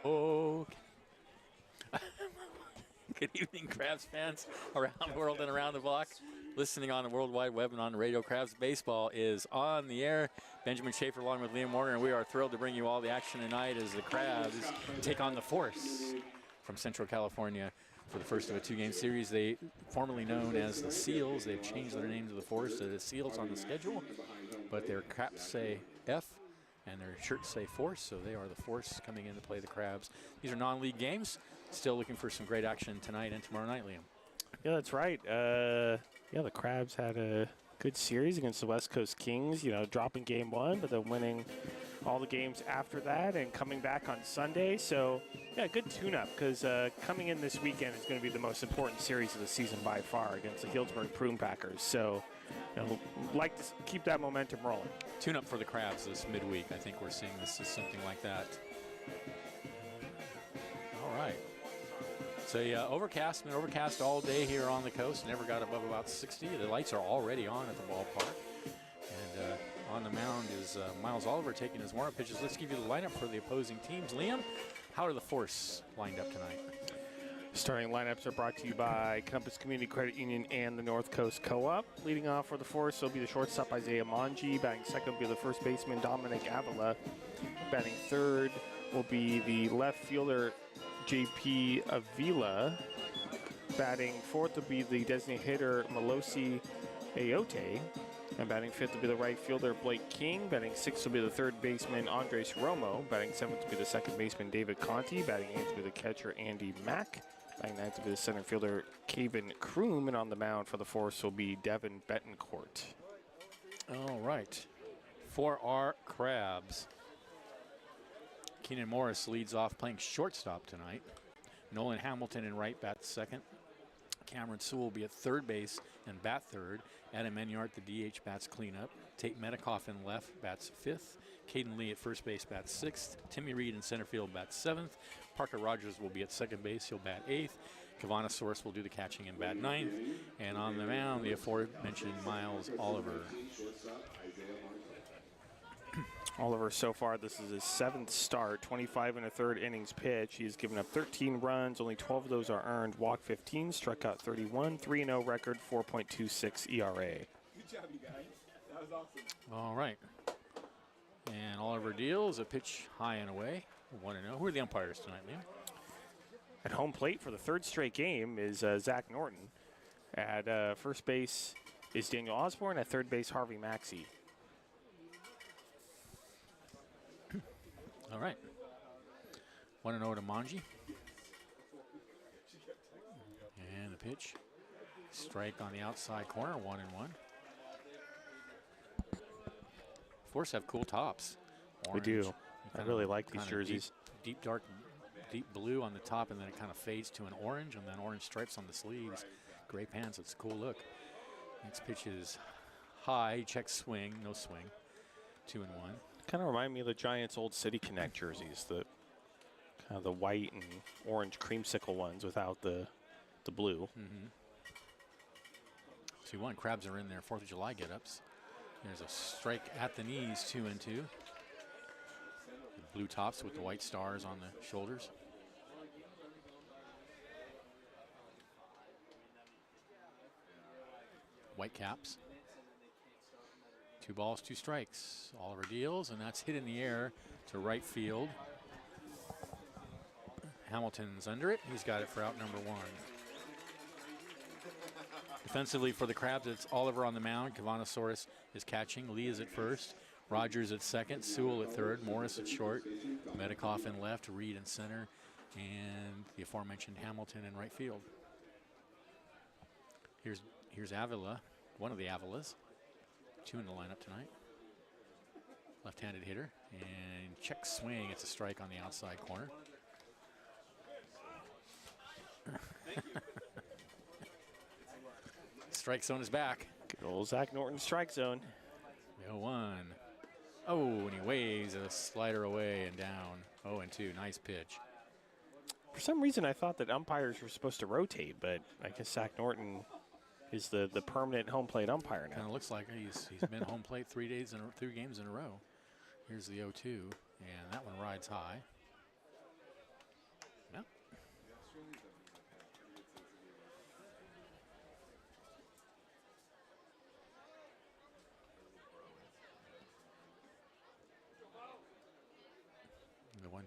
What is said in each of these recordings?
Oh. Good evening, Crabs fans around the world and around the block. Listening on the World Wide Web and on the radio, Crabs Baseball is on the air. Benjamin Schaefer along with Liam Warner, and we are thrilled to bring you all the action tonight as the Crabs take on the Force from Central California for the first of a two-game series. They formerly known as the Seals. They've changed their name to the Force. The Seals on the schedule, but their caps say F and their shirts say Force, so they are the Force coming in to play the Crabs. These are non-league games. Still looking for some great action tonight and tomorrow night, Liam. Yeah, that's right. The Crabs had a good series against the West Coast Kings, dropping game one, but then winning all the games after that and coming back on Sunday. So, yeah, good tune-up because coming in this weekend is going to be the most important series of the season by far against the Healdsburg Prune Packers. So, like to keep that momentum rolling. Tune-up for the Crabs this midweek. I think we're seeing this as something like that. All right. So, been overcast all day here on the coast. Never got above about 60. The lights are already on at the ballpark. And on the mound is Miles Oliver taking his warm-up pitches. Let's give you the lineup for the opposing teams. Liam, how are the Force lined up tonight? Starting lineups are brought to you by Compass Community Credit Union and the North Coast Co-op. Leading off for the Force will be the shortstop Isaiah Mongi. Batting second will be the first baseman Dominic Avila. Batting third will be the left fielder JP Avila. Batting fourth will be the designated hitter Melosi Ayote. And batting fifth will be the right fielder Blake King. Batting sixth will be the third baseman Andres Romo. Batting seventh will be the second baseman David Conti. Batting eighth will be the catcher Andy Mack. Batting ninth will be the center fielder Caven Kroom. And on the mound for the Force will be Devin Betancourt. All right. For our Crabs, Keenan Morris leads off playing shortstop tonight. Nolan Hamilton in right bats second. Cameron Sewell will be at third base and bat third. Adam Enyart, the DH, bats cleanup. Tate Metcalf in left, bats fifth. Caden Lee at first base, bats sixth. Timmy Reed in center field, bats seventh. Parker Rogers will be at second base, he'll bat eighth. Kavanasaurus will do the catching and bat ninth. And on the mound, the aforementioned Miles Oliver. Oliver, so far, this is his seventh start, 25 and a third innings pitch. He has given up 13 runs, only 12 of those are earned, walked 15, struck out 31, 3-0 record, 4.26 ERA. Good job, you guys. That was awesome. All right. And Oliver deals a pitch high and away, 1-0. Who are the umpires tonight, Liam? At home plate for the third straight game is Zach Norton. At first base is Daniel Osborne. At third base, Harvey Maxey. All right. 1-0 to Mongi. And the pitch. Strike on the outside corner, 1-1. Force have cool tops. Orange. We do. I really like these jerseys. Deep, dark, deep blue on the top, and then it kind of fades to an orange, and then orange stripes on the sleeves. Gray pants. It's a cool look. Next pitch is high. Check swing. No swing. 2-1. Kind of remind me of the Giants' old City Connect jerseys, the kind of the white and orange creamsicle ones without the blue. Mm-hmm. 2-1. Crabs are in their 4th of July get-ups. There's a strike at the knees, 2-2. The blue tops with the white stars on the shoulders. White caps. 2 balls, 2 strikes. Oliver deals, and that's hit in the air to right field. Hamilton's under it. He's got it for out number 1. Defensively for the Crabs, it's Oliver on the mound. Kavanasaurus is catching. Lee is at first. Rogers at second. Sewell at third. Morris at short. Metcalf in left. Reed in center. And the aforementioned Hamilton in right field. Here's Avila, one of the Avilas. 2 in the lineup tonight. Left-handed hitter. And check swing. It's a strike on the outside corner. Strike zone is back. Good old Zach Norton strike zone. 0-1. Oh, and he waves a slider away and down. 0-2. Nice pitch. For some reason, I thought that umpires were supposed to rotate, but I guess Zach Norton is the permanent home plate umpire now. Kind of looks like he's been home plate 3 games in a row. Here's the 0-2, and that one rides high.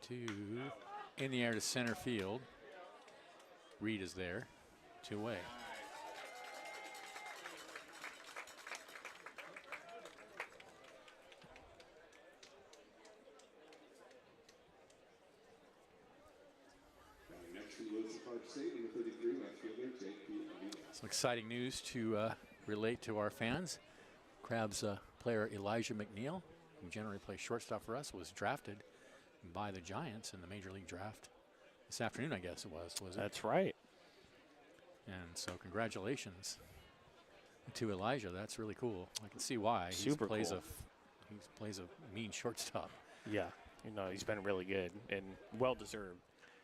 in the air to center field. Reed is there, 2 away. Some exciting news to relate to our fans. Crabs player Elijah McNeil, who generally plays shortstop for us, was drafted by the Giants in the Major League Draft this afternoon, I guess it was it? That's right. And so congratulations to Elijah. That's really cool. I can see why. Super he cool. He plays a mean shortstop. Yeah, you know, he's been really good and well-deserved.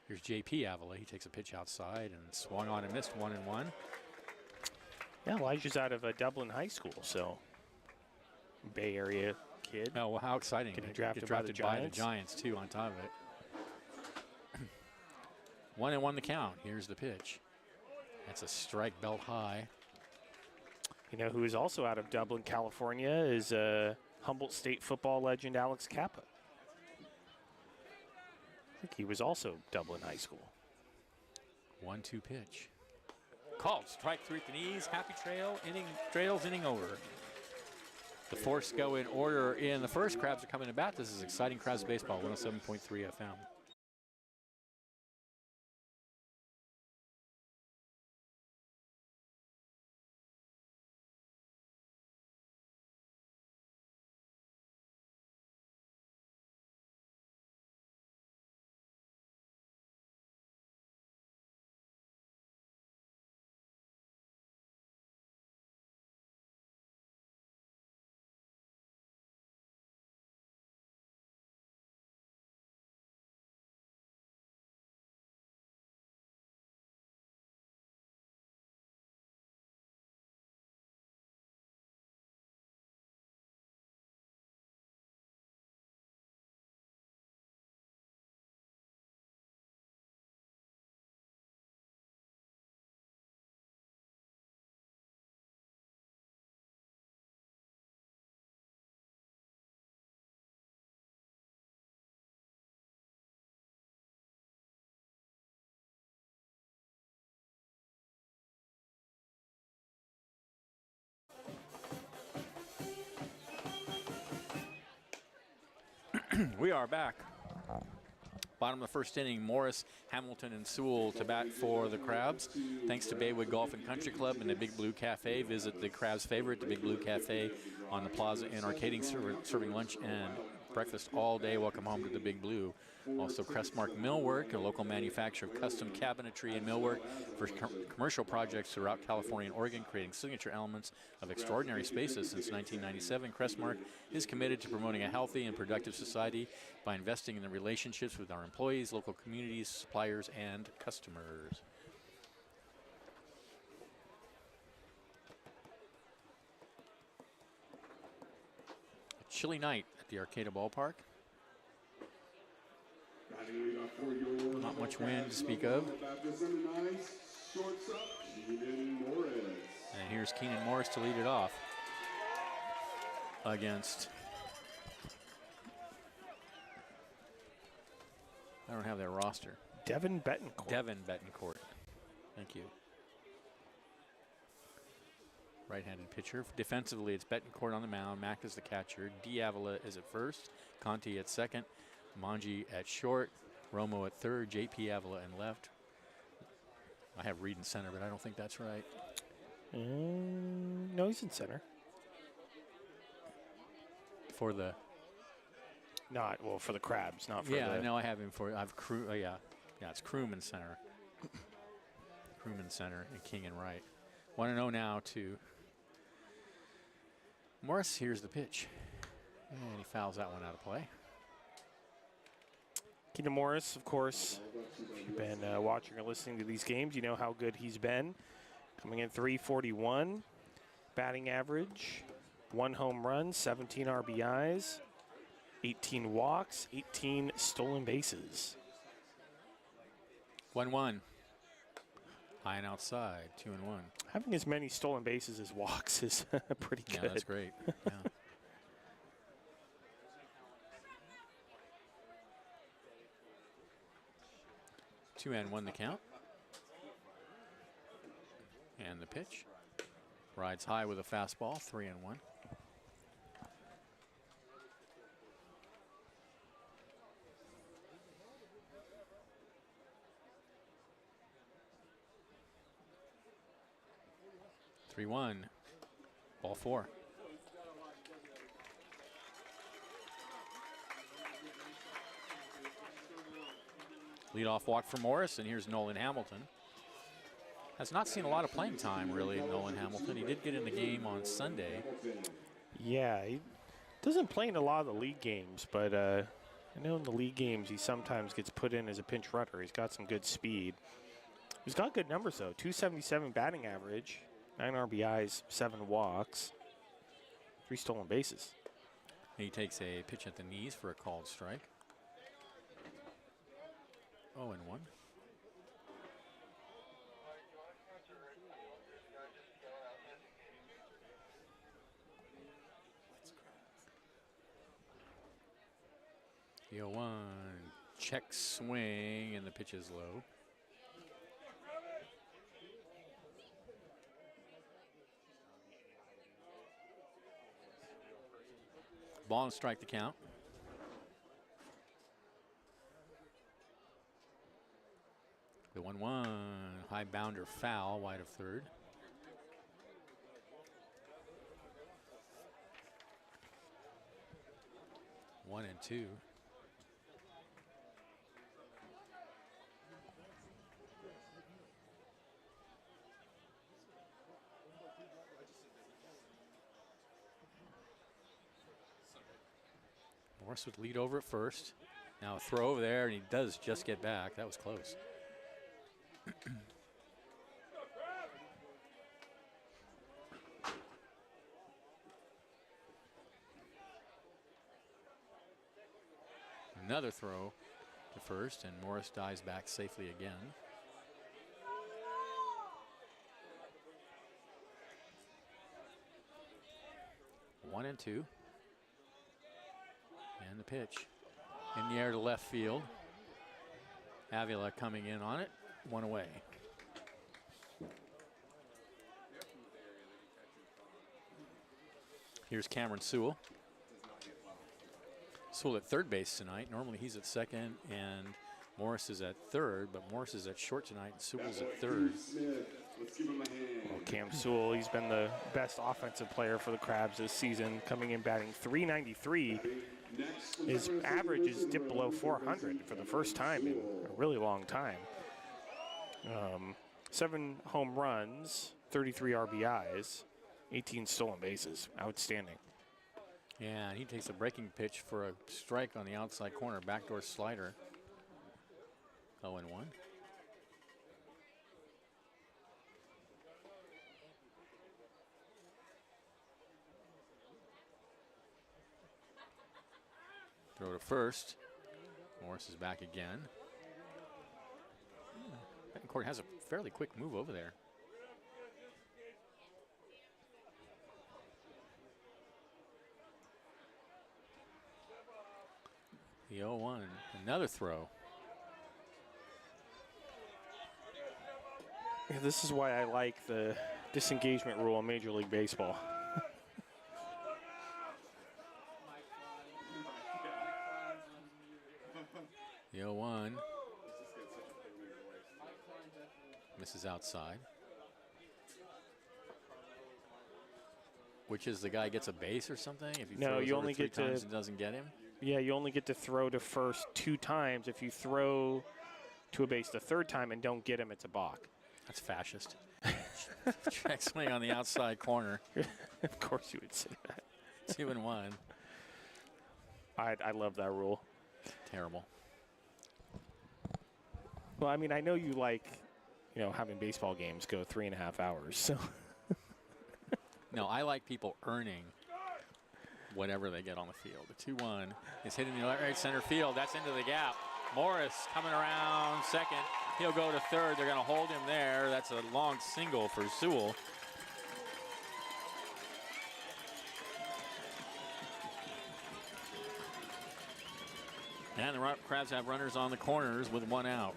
Here's J.P. Avila. He takes a pitch outside and swung on and missed 1-1. Yeah, Elijah's out of Dublin High School, so Bay Area kid. Oh, well, how exciting. Getting Get drafted by the Giants. Giants, too, on top of it. 1-1 the count. Here's the pitch. That's a strike belt high. You know who is also out of Dublin, California is Humboldt State football legend Alex Kappa. I think he was also Dublin High School. 1-2 pitch. Called. Strike 3 at the knees. Happy trails inning over. The Force go in order in the first. Crabs are coming to bat. This is exciting Crabs baseball, 107.3 FM. We are back. Bottom of the first inning, Morris, Hamilton, and Sewell to bat for the Crabs. Thanks to Baywood Golf and Country Club and the Big Blue Cafe. Visit the Crabs' favorite, the Big Blue Cafe on the plaza in Arcading, serving lunch and breakfast all day. Welcome home to the Big Blue. Also, Crestmark Millwork, a local manufacturer of custom cabinetry and millwork for commercial projects throughout California and Oregon, creating signature elements of extraordinary spaces since 1997. Crestmark is committed to promoting a healthy and productive society by investing in the relationships with our employees, local communities, suppliers, and customers. A chilly night at the Arcata Ballpark. Not much wind to speak of. And here's Keenan Morris to lead it off against, I don't have their roster. Devin Betancourt. Devin Betancourt. Thank you. Right-handed pitcher. Defensively, it's Betancourt on the mound. Mack is the catcher. Avila is at first. Conti at second. Manji at short. Romo at third. J.P. Avila in left. I have Reed in center, but I don't think that's right. No, he's in center. For the... Not, well, for the Crabs, not for the... Yeah, no, I have him for... I've yeah, it's Kroom in center. Kroom in center and King in right. 1-0 now to Morris. Here's the pitch. And he fouls that one out of play. Keenan Morris, of course, if you've been watching or listening to these games, you know how good he's been. Coming in .341, batting average, 1 home run, 17 RBIs, 18 walks, 18 stolen bases. 1-1. High and outside, 2-1. Having as many stolen bases as walks is pretty good. Yeah, that's great. Yeah. 2-1 the count. And the pitch. Rides high with a fastball, 3-1. Ball 4. Leadoff walk for Morris, and here's Nolan Hamilton. Has not seen a lot of playing time, really, Nolan Hamilton. He did get in the game on Sunday. Yeah, he doesn't play in a lot of the league games, but I know in the league games he sometimes gets put in as a pinch runner. He's got some good speed. He's got good numbers, though. 277 batting average, 9 RBIs, 7 walks, 3 stolen bases. He takes a pitch at the knees for a called strike. 0-1. The 0-1, check swing, and the pitch is low. Ball and strike the count. The 1-1, high bounder foul, wide of third. One and two. Morris would lead over at first. Now a throw over there, and he does just get back. That was close. Another throw to first, and Morris dives back safely again. One and two. And the pitch in the air to left field. Avila coming in on it, 1 away. Here's Cameron Sewell. Sewell at third base tonight. Normally he's at second and Morris is at third, but Morris is at short tonight and Sewell's at third. Well, Cam Sewell, he's been the best offensive player for the Crabs this season, coming in batting .393. His average is dipped below 400 for the first time in a really long time. 7 home runs, 33 RBIs, 18 stolen bases. Outstanding. Yeah, and he takes a breaking pitch for a strike on the outside corner, backdoor slider. 0-1. Throw to first. Morris is back again. Betancourt has a fairly quick move over there. The 0-1, another throw. Yeah, this is why I like the disengagement rule in Major League Baseball. The 0-1. Misses outside. Which is the guy gets a base or something? If he throws you over only 3 get times to, and doesn't get him? Yeah, you only get to throw to first 2 times. If you throw to a base the 3rd time and don't get him, it's a balk. That's fascist. Check swing on the outside corner. Of course you would say that. 2-1. I love that rule. Terrible. Well, I mean, I know you like, having baseball games go 3.5 hours. So. No, I like people earning whatever they get on the field. The 2-1 is hitting the right center field. That's into the gap. Morris coming around second. He'll go to third. They're going to hold him there. That's a long single for Sewell. And the Crabs have runners on the corners with 1 out.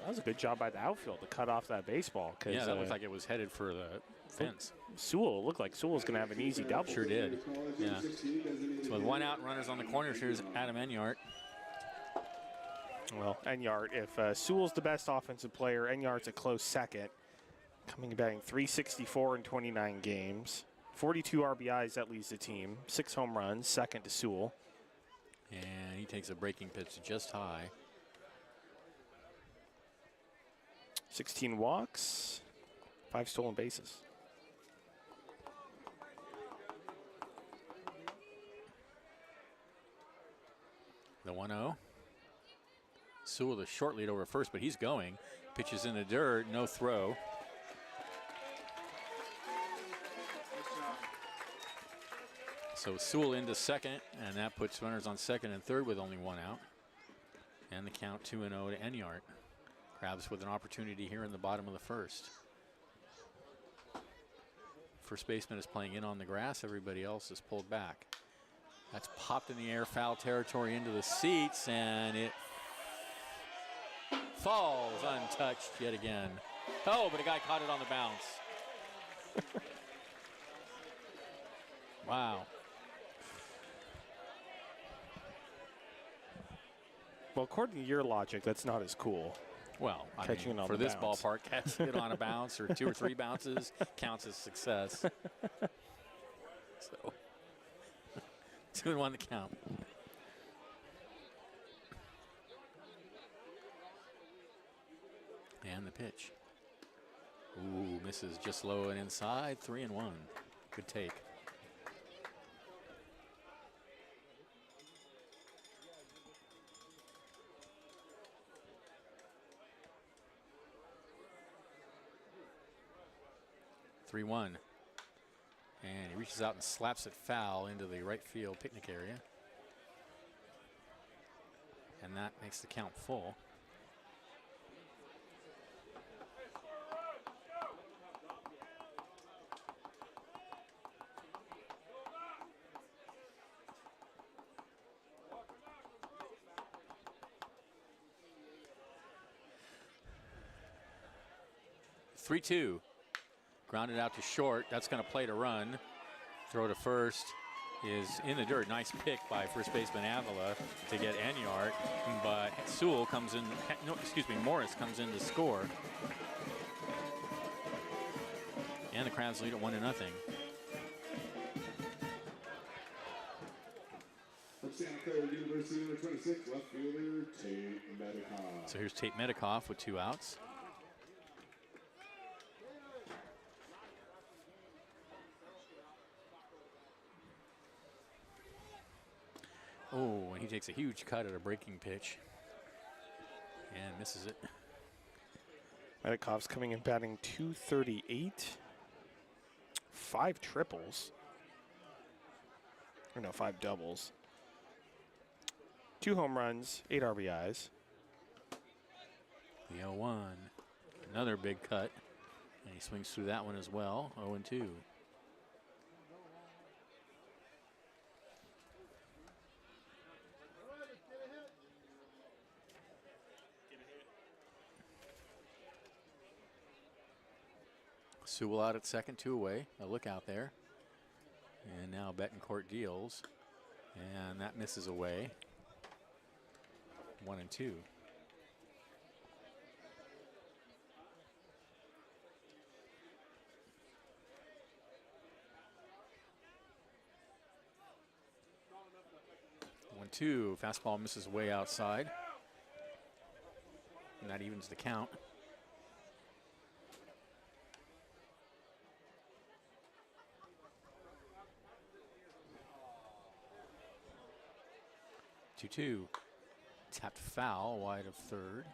That was a good job by the outfield to cut off that baseball. Yeah, that looked like it was headed for the fence. Sewell looked like Sewell's going to have an easy double. Sure did. Yeah. So with 1 out, runners on the corners, here's Adam Enyart. Well, Enyart, if Sewell's the best offensive player, Enyart's a close second. Coming and batting .364 in 29 games. 42 RBIs, that leads the team. 6 home runs, second to Sewell. And he takes a breaking pitch just high. 16 walks, 5 stolen bases. The 1-0. Sewell the short lead over first, but he's going. Pitches in the dirt, no throw. So Sewell into second, and that puts runners on second and third with only 1 out. And the count 2-0 to Enyart. Crabs with an opportunity here in the bottom of the first. First baseman is playing in on the grass. Everybody else is pulled back. That's popped in the air, foul territory into the seats, and it falls untouched yet again. Oh, but a guy caught it on the bounce. Wow. Well, according to your logic, that's not as cool. Well, I catching mean, it on for the this bounce. ballpark, catching it on a bounce or 2 or 3 bounces counts as success. So, 2-1 the count. And the pitch. Ooh, misses just low and inside. 3-1. Good take. One, and he reaches out and slaps it foul into the right field picnic area, and that makes the count full. Three-two. Grounded out to short. That's going to play to run. Throw to first is in the dirt. Nice pick by first baseman Avila to get Enyart, but Sewell comes in. No, excuse me, Morris comes in to score. And the Crabs lead at 1-0. So here's Tate Medikoff with 2 outs. Oh, and he takes a huge cut at a breaking pitch and misses it. Medikoff's coming in batting .238. 5 triples. Or no, 5 doubles. 2 home runs, 8 RBIs. The 0-1. Another big cut. And he swings through that one as well. 0-2. Sewell out at second, 2 away. A look out there. And now Betancourt deals. And that misses away. 1-2. One-two. Fastball misses way outside. And that evens the count. Two. Tapped foul wide of third.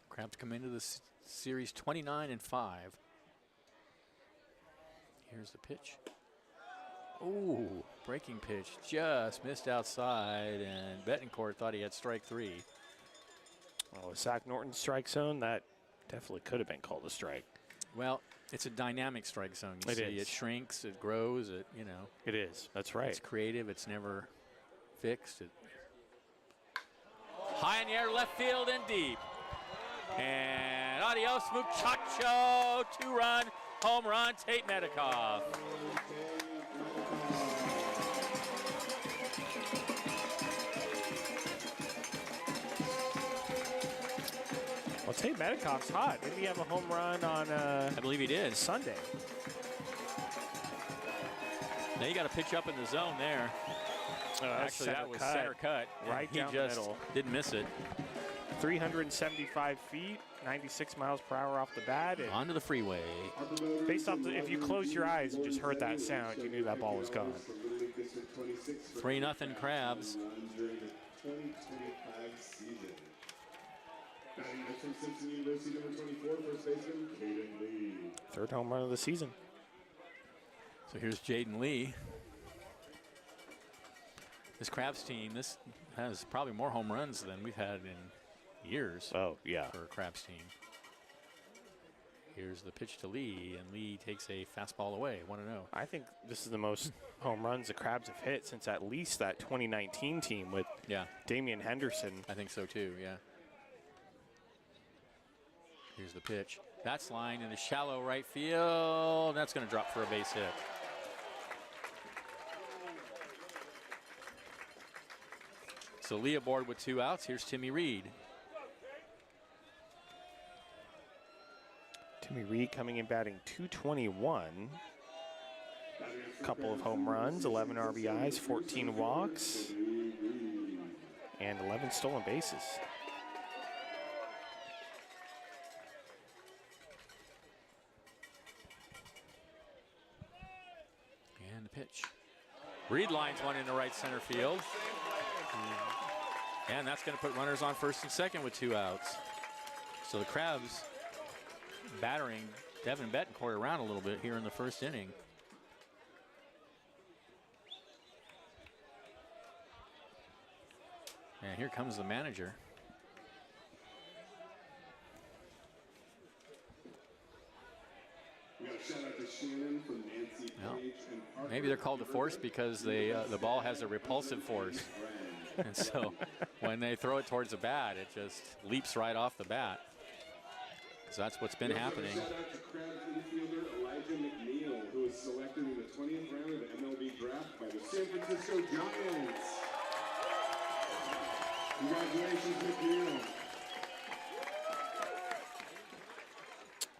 Crabs come into this series 29-5. Here's the pitch. Ooh, breaking pitch just missed outside, and Betancourt thought he had strike 3. Oh, Zach Norton strike zone, that Definitely could have been called a strike. Well, it's a dynamic strike zone. You see, it shrinks, it grows, you know. It is. That's right. It's creative. It's never fixed. High in the air, left field and deep. And adios, muchacho. 2-run home run, Tate Metcalf. Well, Tate Metcalf's hot. Didn't he have a home run on I believe he did. Sunday? Now you got to pitch up in the zone there. Actually, that was center cut. Right He down the just middle. didn't miss it. 375 feet, 96 miles per hour off the bat. And Onto the freeway. based off if you close your eyes and just heard that sound, you knew that ball was gone. 3-0 Crabs. Third home run of the season. So here's Jaden Lee. This Crabs team, this has probably more home runs than we've had in years. Oh, yeah. For a Crabs team. Here's the pitch to Lee, and Lee takes a fastball away, 1-0. I think this is the most home runs the Crabs have hit since at least that 2019 team with Damian Henderson. I think so too, yeah. Here's the pitch. That's lined in the shallow right field. That's going to drop for a base hit. So Lee aboard with 2 outs. Here's Timmy Reed. Timmy Reed coming in batting .221. Couple of home runs, 11 RBIs, 14 walks, and 11 stolen bases. And the pitch. Reed lines one into right center field. And that's going to put runners on first and second with 2 outs. So the Crabs battering Devin Betancourt around a little bit here in the first inning. And here comes the manager. Well, maybe they're called to force because the ball has a repulsive force. And so when they throw it towards the bat, it just leaps right off the bat. So that's what's been happening. Shout out to Crabs infielder Elijah McNeil, who was selected in the 20th round of the MLB draft by the San Francisco Giants. Congratulations, McNeil.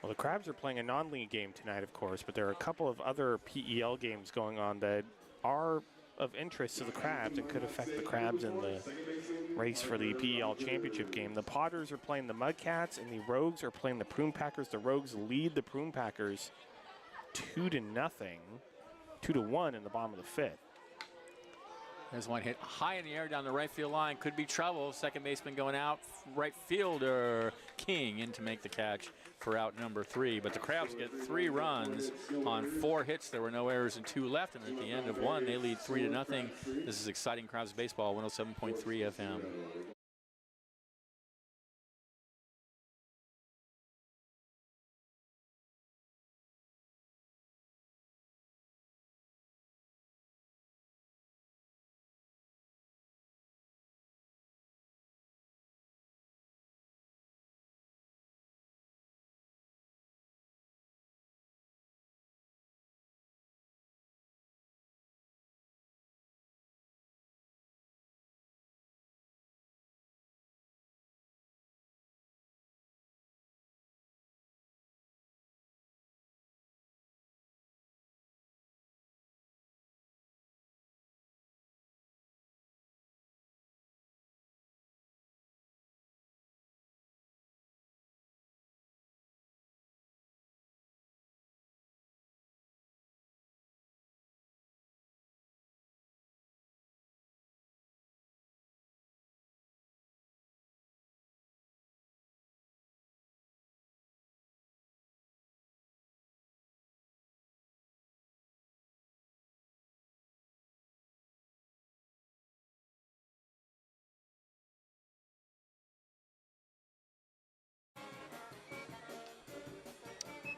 Well, the Crabs are playing a non-league game tonight, of course, but there are a couple of other PEL games going on that are of interest to the Crabs and could affect the Crabs in the race for the PEL championship game. The Potters are playing the Mudcats, and the Rogues are playing the Prune Packers. The Rogues lead the Prune Packers 2-0, 2-1 in the bottom of the 5th. There's one hit high in the air down the right field line. Could be trouble. Second baseman going out. Right fielder King in to make the catch for out number 3. But the Crabs get 3 runs on 4 hits. There were no errors and 2 left. And at the end of 1, they lead 3-0. This is exciting Crabs baseball, 107.3 FM.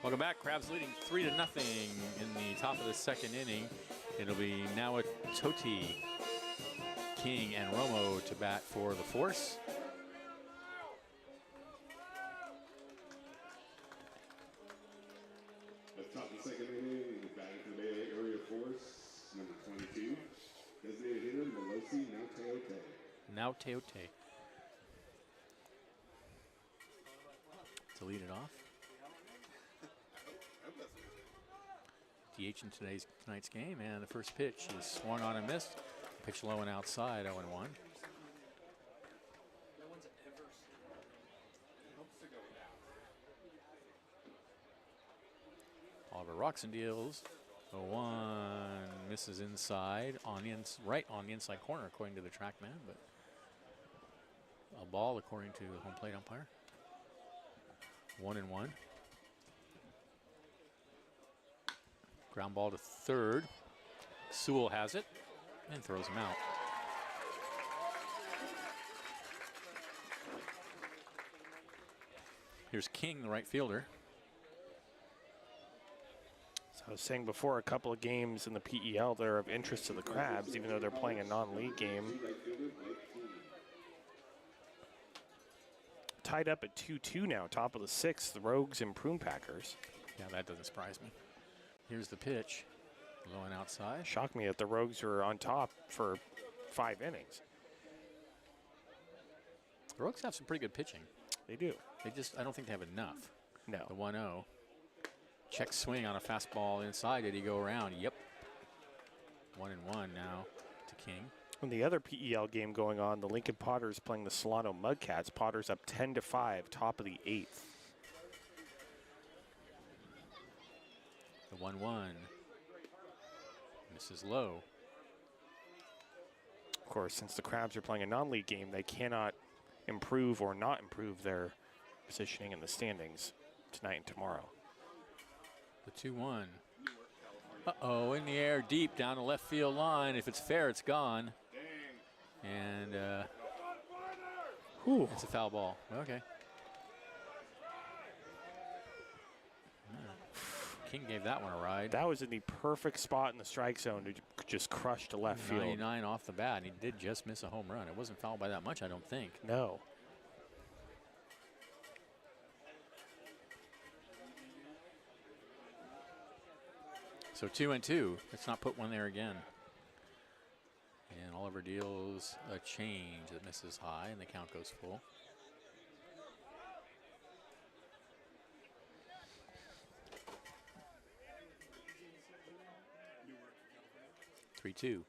Welcome back. Crabs leading 3-0 in the top of the second inning. It'll be now a Toti, King, and Romo to bat for the Force. At the top of the second inning, batting for the Bay Area Force, number 22, designated hitter Melosi Nauteote. Nauteote to lead it off. DH in tonight's game, and the first pitch is swung on and missed. Pitch low and outside, 0-1. Oliver rocks and deals. 0-1 misses inside right on the inside corner, according to the TrackMan, but a ball according to the home plate umpire. 1-1. Ground ball to third. Sewell has it and throws him out. Here's King, the right fielder. So I was saying before, a couple of games in the PEL that are of interest to the Crabs, even though they're playing a non-league game. Tied up at 2-2 now, top of the sixth, the Rogues and Prune Packers. Yeah, that doesn't surprise me. Here's the pitch, low and outside. Shocked me that the Rogues were on top for 5 innings. The Rogues have some pretty good pitching. They do. I don't think they have enough. No. The 1-0. Check swing on a fastball inside. Did he go around? Yep. 1-1 now to King. In the other PEL game going on, the Lincoln Potters playing the Solano Mudcats. Potters up 10-5, top of the 8th. The 1-1. Misses low. Of course, since the Crabs are playing a non-league game, they cannot improve or not improve their positioning in the standings tonight and tomorrow. The 2-1. Uh-oh, in the air, deep down the left field line. If it's fair, it's gone. And it's a foul ball. Okay. King gave that one a ride. That was in the perfect spot in the strike zone to just crush to left field. 99 off the bat, and he did just miss a home run. It wasn't fouled by that much, I don't think. No. So 2-2. Let's not put one there again. And Oliver deals a change that misses high, and the count goes full. Two.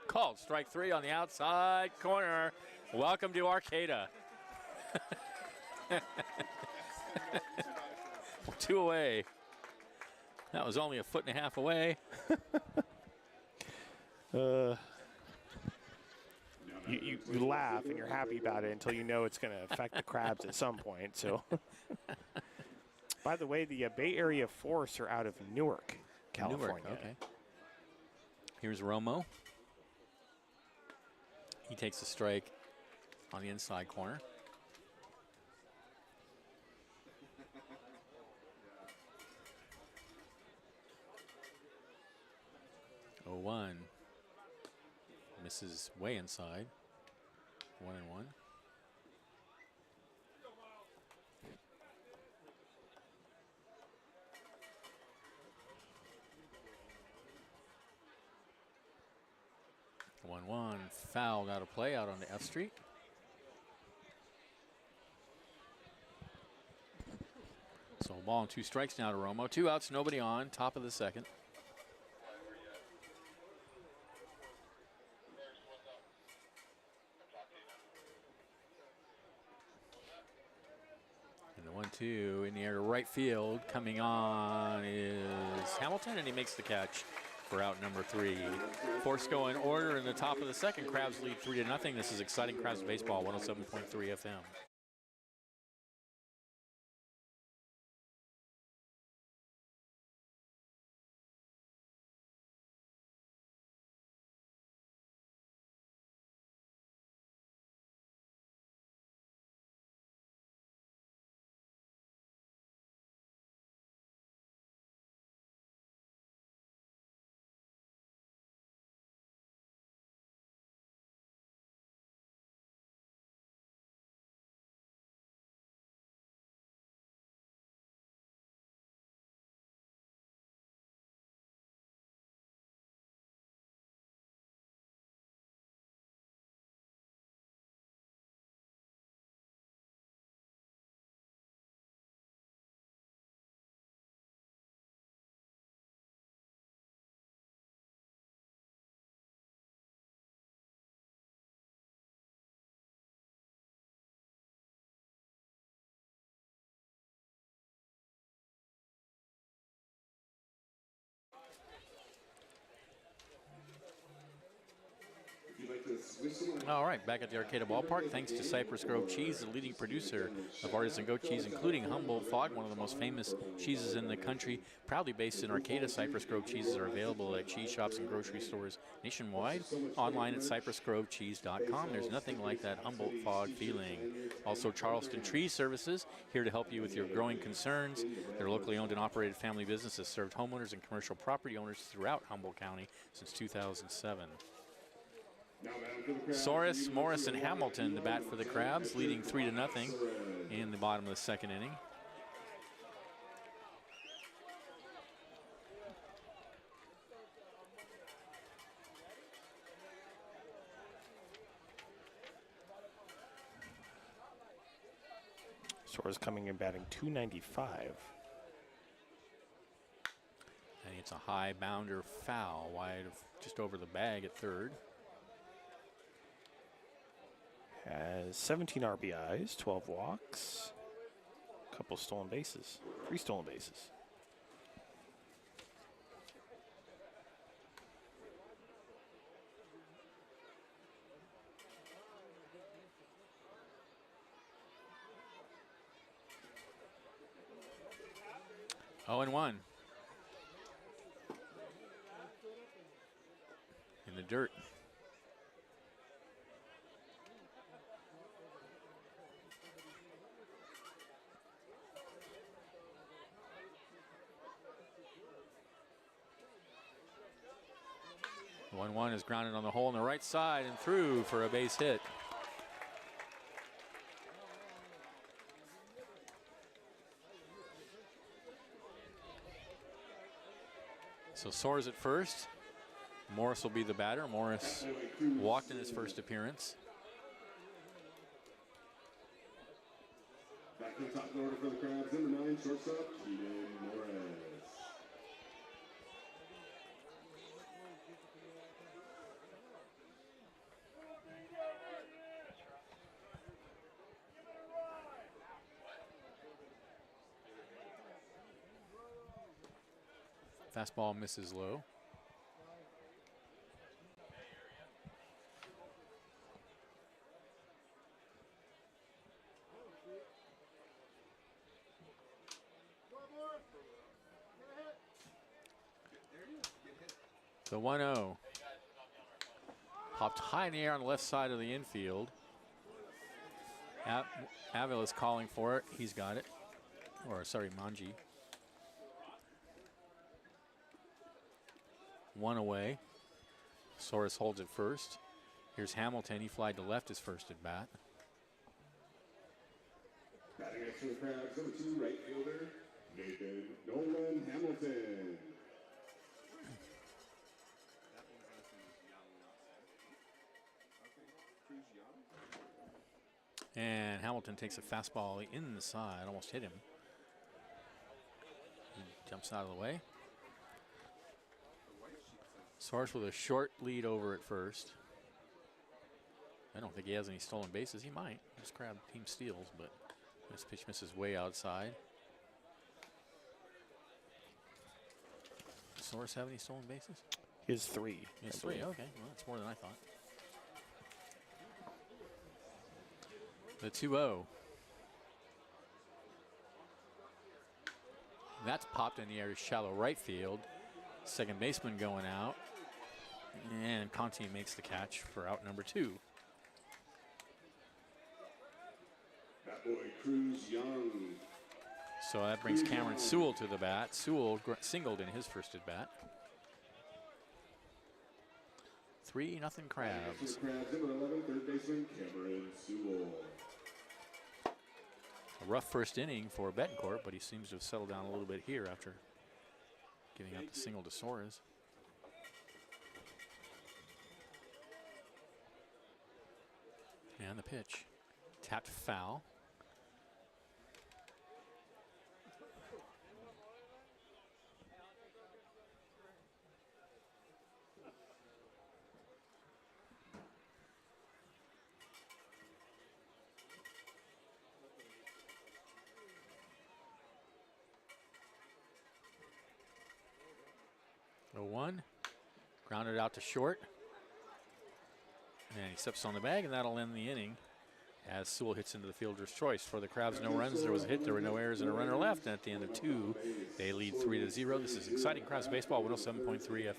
Called strike 3 on the outside corner. Welcome to Arcata. 2 away. That was only a 1.5 feet away. You laugh and you're happy about it until you know it's going to affect the Crabs at some point. So, by the way, the Bay Area Force are out of Newark, California. Newark, okay. Here's Romo. He takes a strike on the inside corner. Oh, 1. Misses way inside. 1-1. 1-1, fouled out of play out on the F Street. So a ball and 2 strikes now to Romo. 2 outs, nobody on, top of the second. And the 1-2 in the air to right field. Coming on is Hamilton, and he makes the catch for out number 3. Force go in order in the top of the second. Crabs lead 3-0. This is exciting Crabs baseball, 107.3 FM. All right, back at the Arcata Ballpark, thanks to Cypress Grove Cheese, the leading producer of artisan goat cheese, including Humboldt Fog, one of the most famous cheeses in the country. Proudly based in Arcata, Cypress Grove cheeses are available at cheese shops and grocery stores nationwide. Online at cypressgrovecheese.com. There's nothing like that Humboldt Fog feeling. Also, Charleston Tree Services, here to help you with your growing concerns. Their locally owned and operated family business has served homeowners and commercial property owners throughout Humboldt County since 2007. Soros, Morris, and Hamilton to bat for the Crabs, leading 3-0 in the bottom of the second inning. Soros coming in batting .295. And it's a high bounder foul, wide of just over the bag at third. Has 17 RBIs, 12 walks, a couple stolen bases, 3 stolen bases. Oh, and 1. In the dirt. The 1-1 is grounded on the hole on the right side and through for a base hit. So Soares at first. Morris will be the batter. Morris walked in his first appearance. Back to the top of the order for the Crabs, number 9, shortstop, Keenan Morris. Fastball misses low. The 1-0. Popped high in the air on the left side of the infield. Avila is calling for it. He's got it. Or, sorry, Manji. 1 away. Soares holds it first. Here's Hamilton. He flied to left his first at bat. Batting next for the Crabs, number 2, right fielder, Nathan Nolan Hamilton. And Hamilton takes a fastball inside, almost hit him. He jumps out of the way. Soares with a short lead over at first. I don't think he has any stolen bases. He might. This Crab team steals, but this pitch misses way outside. Does Soares have any stolen bases? He has 3. He has 3, okay. Well, that's more than I thought. The 2-0. That's popped in the air to shallow right field. Second baseman going out. And Conti makes the catch for out number 2. That boy Cruz Young. So that brings Cameron Sewell to the bat. Sewell singled in his first at bat. 3-0 Crabs. Crabs, number 11, third baseman Cameron Sewell. A rough first inning for Betancourt, but he seems to have settled down a little bit here after giving up the single to Soares. And the pitch. Tapped foul. The 1, grounded out to short. And he steps on the bag, and that'll end the inning as Sewell hits into the fielder's choice. For the Crabs, no runs, there was a hit, there were no errors, and a runner left. And at the end of 2, they lead 3-0. This is exciting Crabs baseball, 107.3 FM.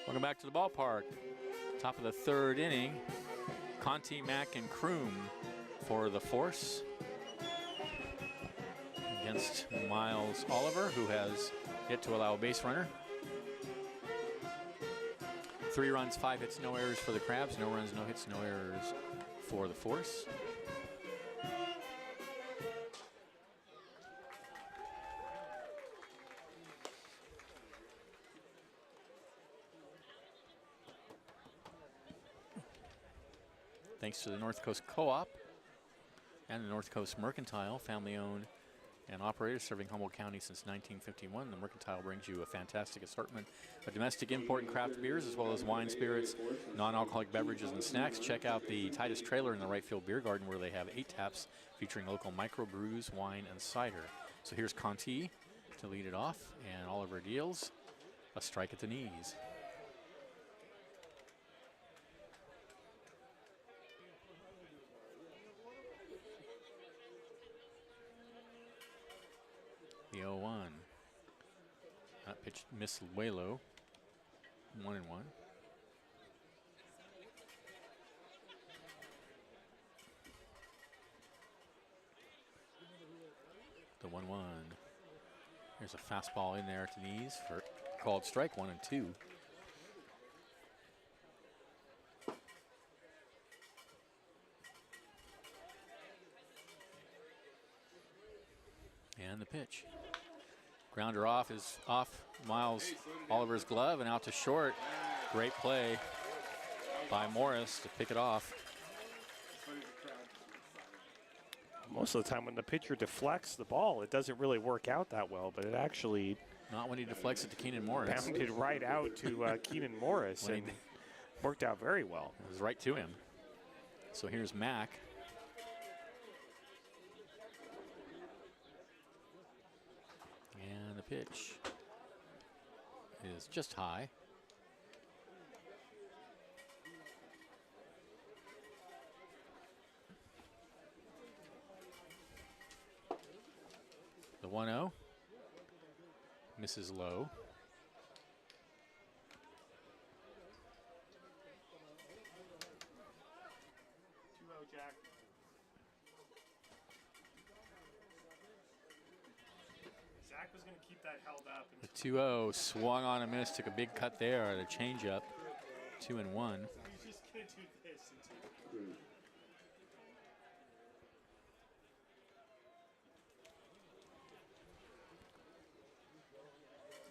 Welcome back to the ballpark. Top of the 3rd inning. Conti, Mack, and Kroom for the Force against Miles Oliver, who has hit to allow a base runner. 3 runs, 5 hits, no errors for the Crabs. No runs, no hits, no errors for the Force. Thanks to the North Coast Co-op and the North Coast Mercantile, family-owned and operated, serving Humboldt County since 1951. The Mercantile brings you a fantastic assortment of domestic import and craft beers, as well as wine, spirits, non-alcoholic beverages, and snacks. Check out the Titus trailer in the right field beer garden, where they have 8 taps featuring local microbrews, wine, and cider. So here's Conti to lead it off, and Oliver deals a strike at the knees. The 0-1. That pitch missed way low. 1-1. The 1-1. Here's a fastball in there to the knees for called strike, 1-2. And the pitch. Grounder off is off Miles Oliver's glove and out to short. Great play by Morris to pick it off. Most of the time when the pitcher deflects the ball, it doesn't really work out that well, but it actually... Not when he deflects it to Keenan Morris. Bounded right out to Keenan Morris and worked out very well. It was right to him. So here's Mack. And the pitch is just high. The 1-0 misses low. Jack. Zach was going to keep that held up. The 2-0 swung on and missed, took a big cut there at a changeup. 2-1. He's just going to do this until...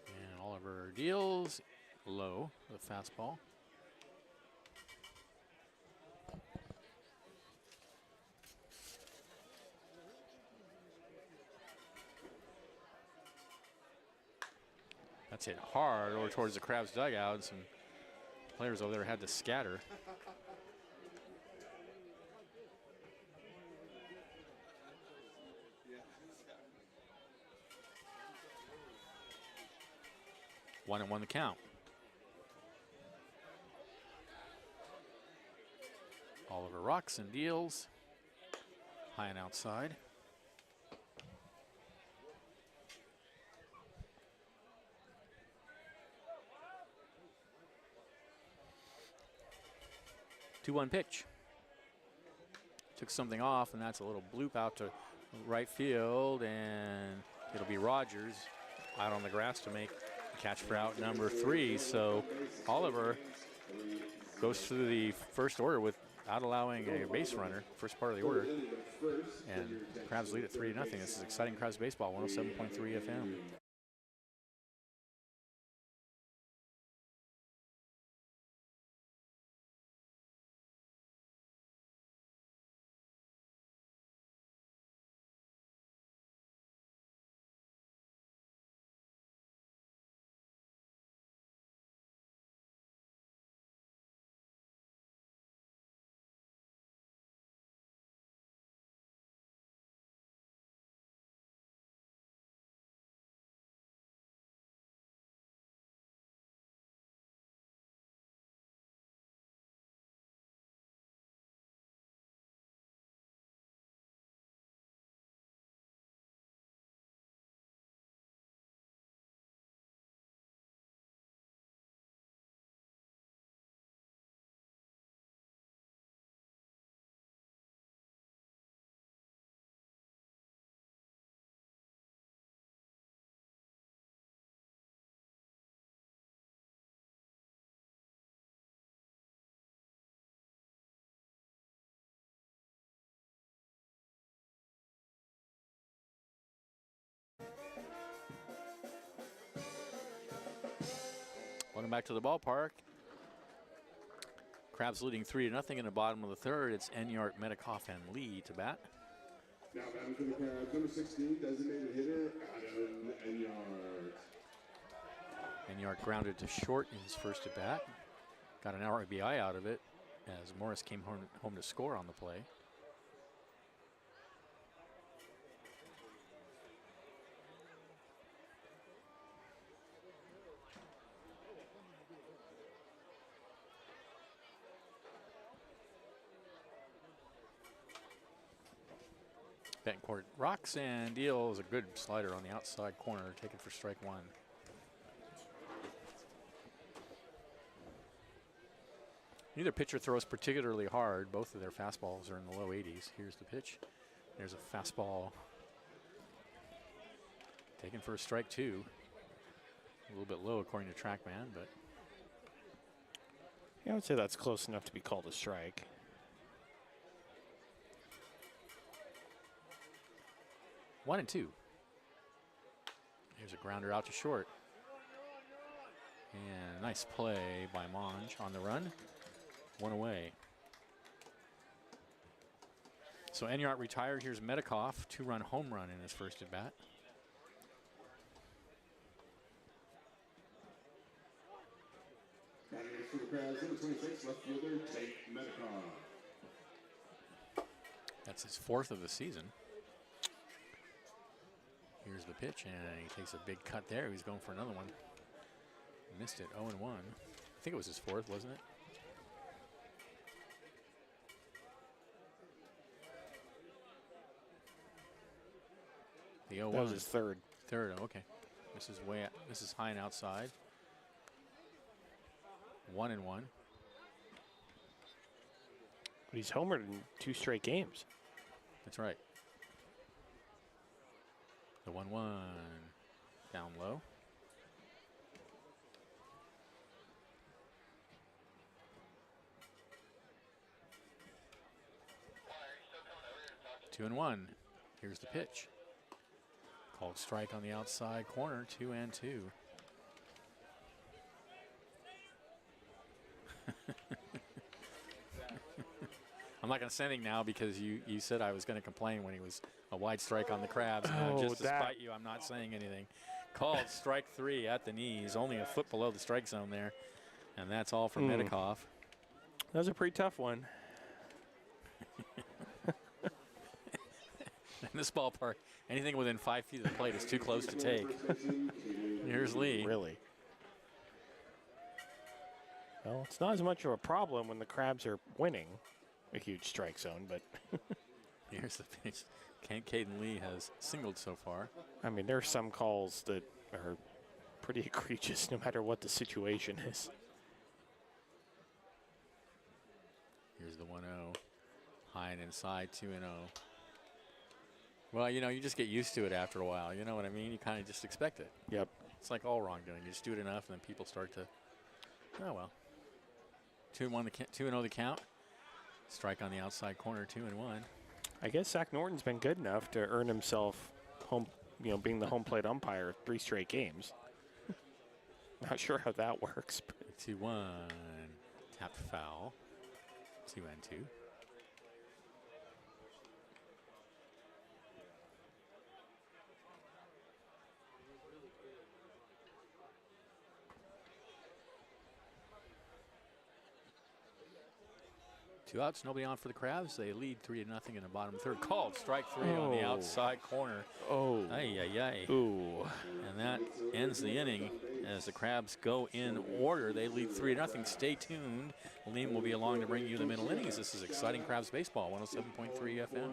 And Oliver deals low with a fastball. That's hit hard over towards the Crabs dugout, and some players over there had to scatter. One and one the count. Oliver rocks and deals. High and outside. Two-one pitch. Took something off, and that's a little bloop out to right field, and it'll be Rogers out on the grass to make the catch for out number 3. So Oliver goes through the first order without allowing a base runner, first part of the order. And Crabs lead at 3-0. This is exciting Crabs baseball, 107.3 FM. Welcome back to the ballpark. Crabs leading 3-0 in the bottom of the third. It's Enyart, Medikoff, and Lee to bat. Now batting for the Crabs, number 16, designated hitter, Adam Enyart. Enyart grounded to short in his first at bat. Got an RBI out of it as Morris came home to score on the play. Betancourt rocks and deals a good slider on the outside corner, taken for strike 1. Neither pitcher throws particularly hard. Both of their fastballs are in the low 80s. Here's the pitch. There's a fastball taken for a strike 2. A little bit low according to TrackMan, but yeah, I would say that's close enough to be called a strike. 1-2. Here's a grounder out to short. And nice play by Monge on the run. 1 away. So Enyart retired. Here's Medikoff, 2-run home run in his first at bat. Batting for the Crabs, number 26, left fielder, Jake Medikoff. That's his 4th of the season. Here's the pitch, and he takes a big cut there. He's going for another one. Missed it, 0-1. I think it was his 4th, wasn't it? The 0-1. That was his 3rd. 3rd, okay. This is high and outside. 1-1. But he's homered in 2 straight games. That's right. The 1-1 down low. Two and 1. Here's the pitch. Called strike on the outside corner. 2-2. I'm not going to say anything now because you said I was going to complain when he was a wide strike on the Crabs. Just to spite you, I'm not saying anything. Called strike 3 at the knees, only a foot below the strike zone there. And that's all for Medikoff. That was a pretty tough one. In this ballpark, anything within 5 feet of the plate is too close to take. Here's Lee. Really? Well, it's not as much of a problem when the Crabs are winning a huge strike zone, but Here's the pitch. Caden Lee has singled so far. I mean, there are some calls that are pretty egregious no matter what the situation is. Here's the 1-0. High and inside, 2-0. Well, you know, you just get used to it after a while. You know what I mean? You kind of just expect it. Yep. It's like all wrongdoing. You just do it enough, and then people start to, oh, well. 2-0 the count. Strike on the outside corner, 2-1. I guess Zach Norton's been good enough to earn himself home, being the home plate umpire 3 straight games. Not sure how that works. But 2-1. Tapped foul. 2-2. Two outs, nobody on for the Crabs. They lead 3-0 in the bottom third. Called strike 3 on the outside corner. Oh. Ay, ay, ay. Ooh. And that ends the inning as the Crabs go in order. They lead 3-0. Stay tuned. Liam will be along to bring you the middle innings. This is exciting Crabs baseball, 107.3 FM.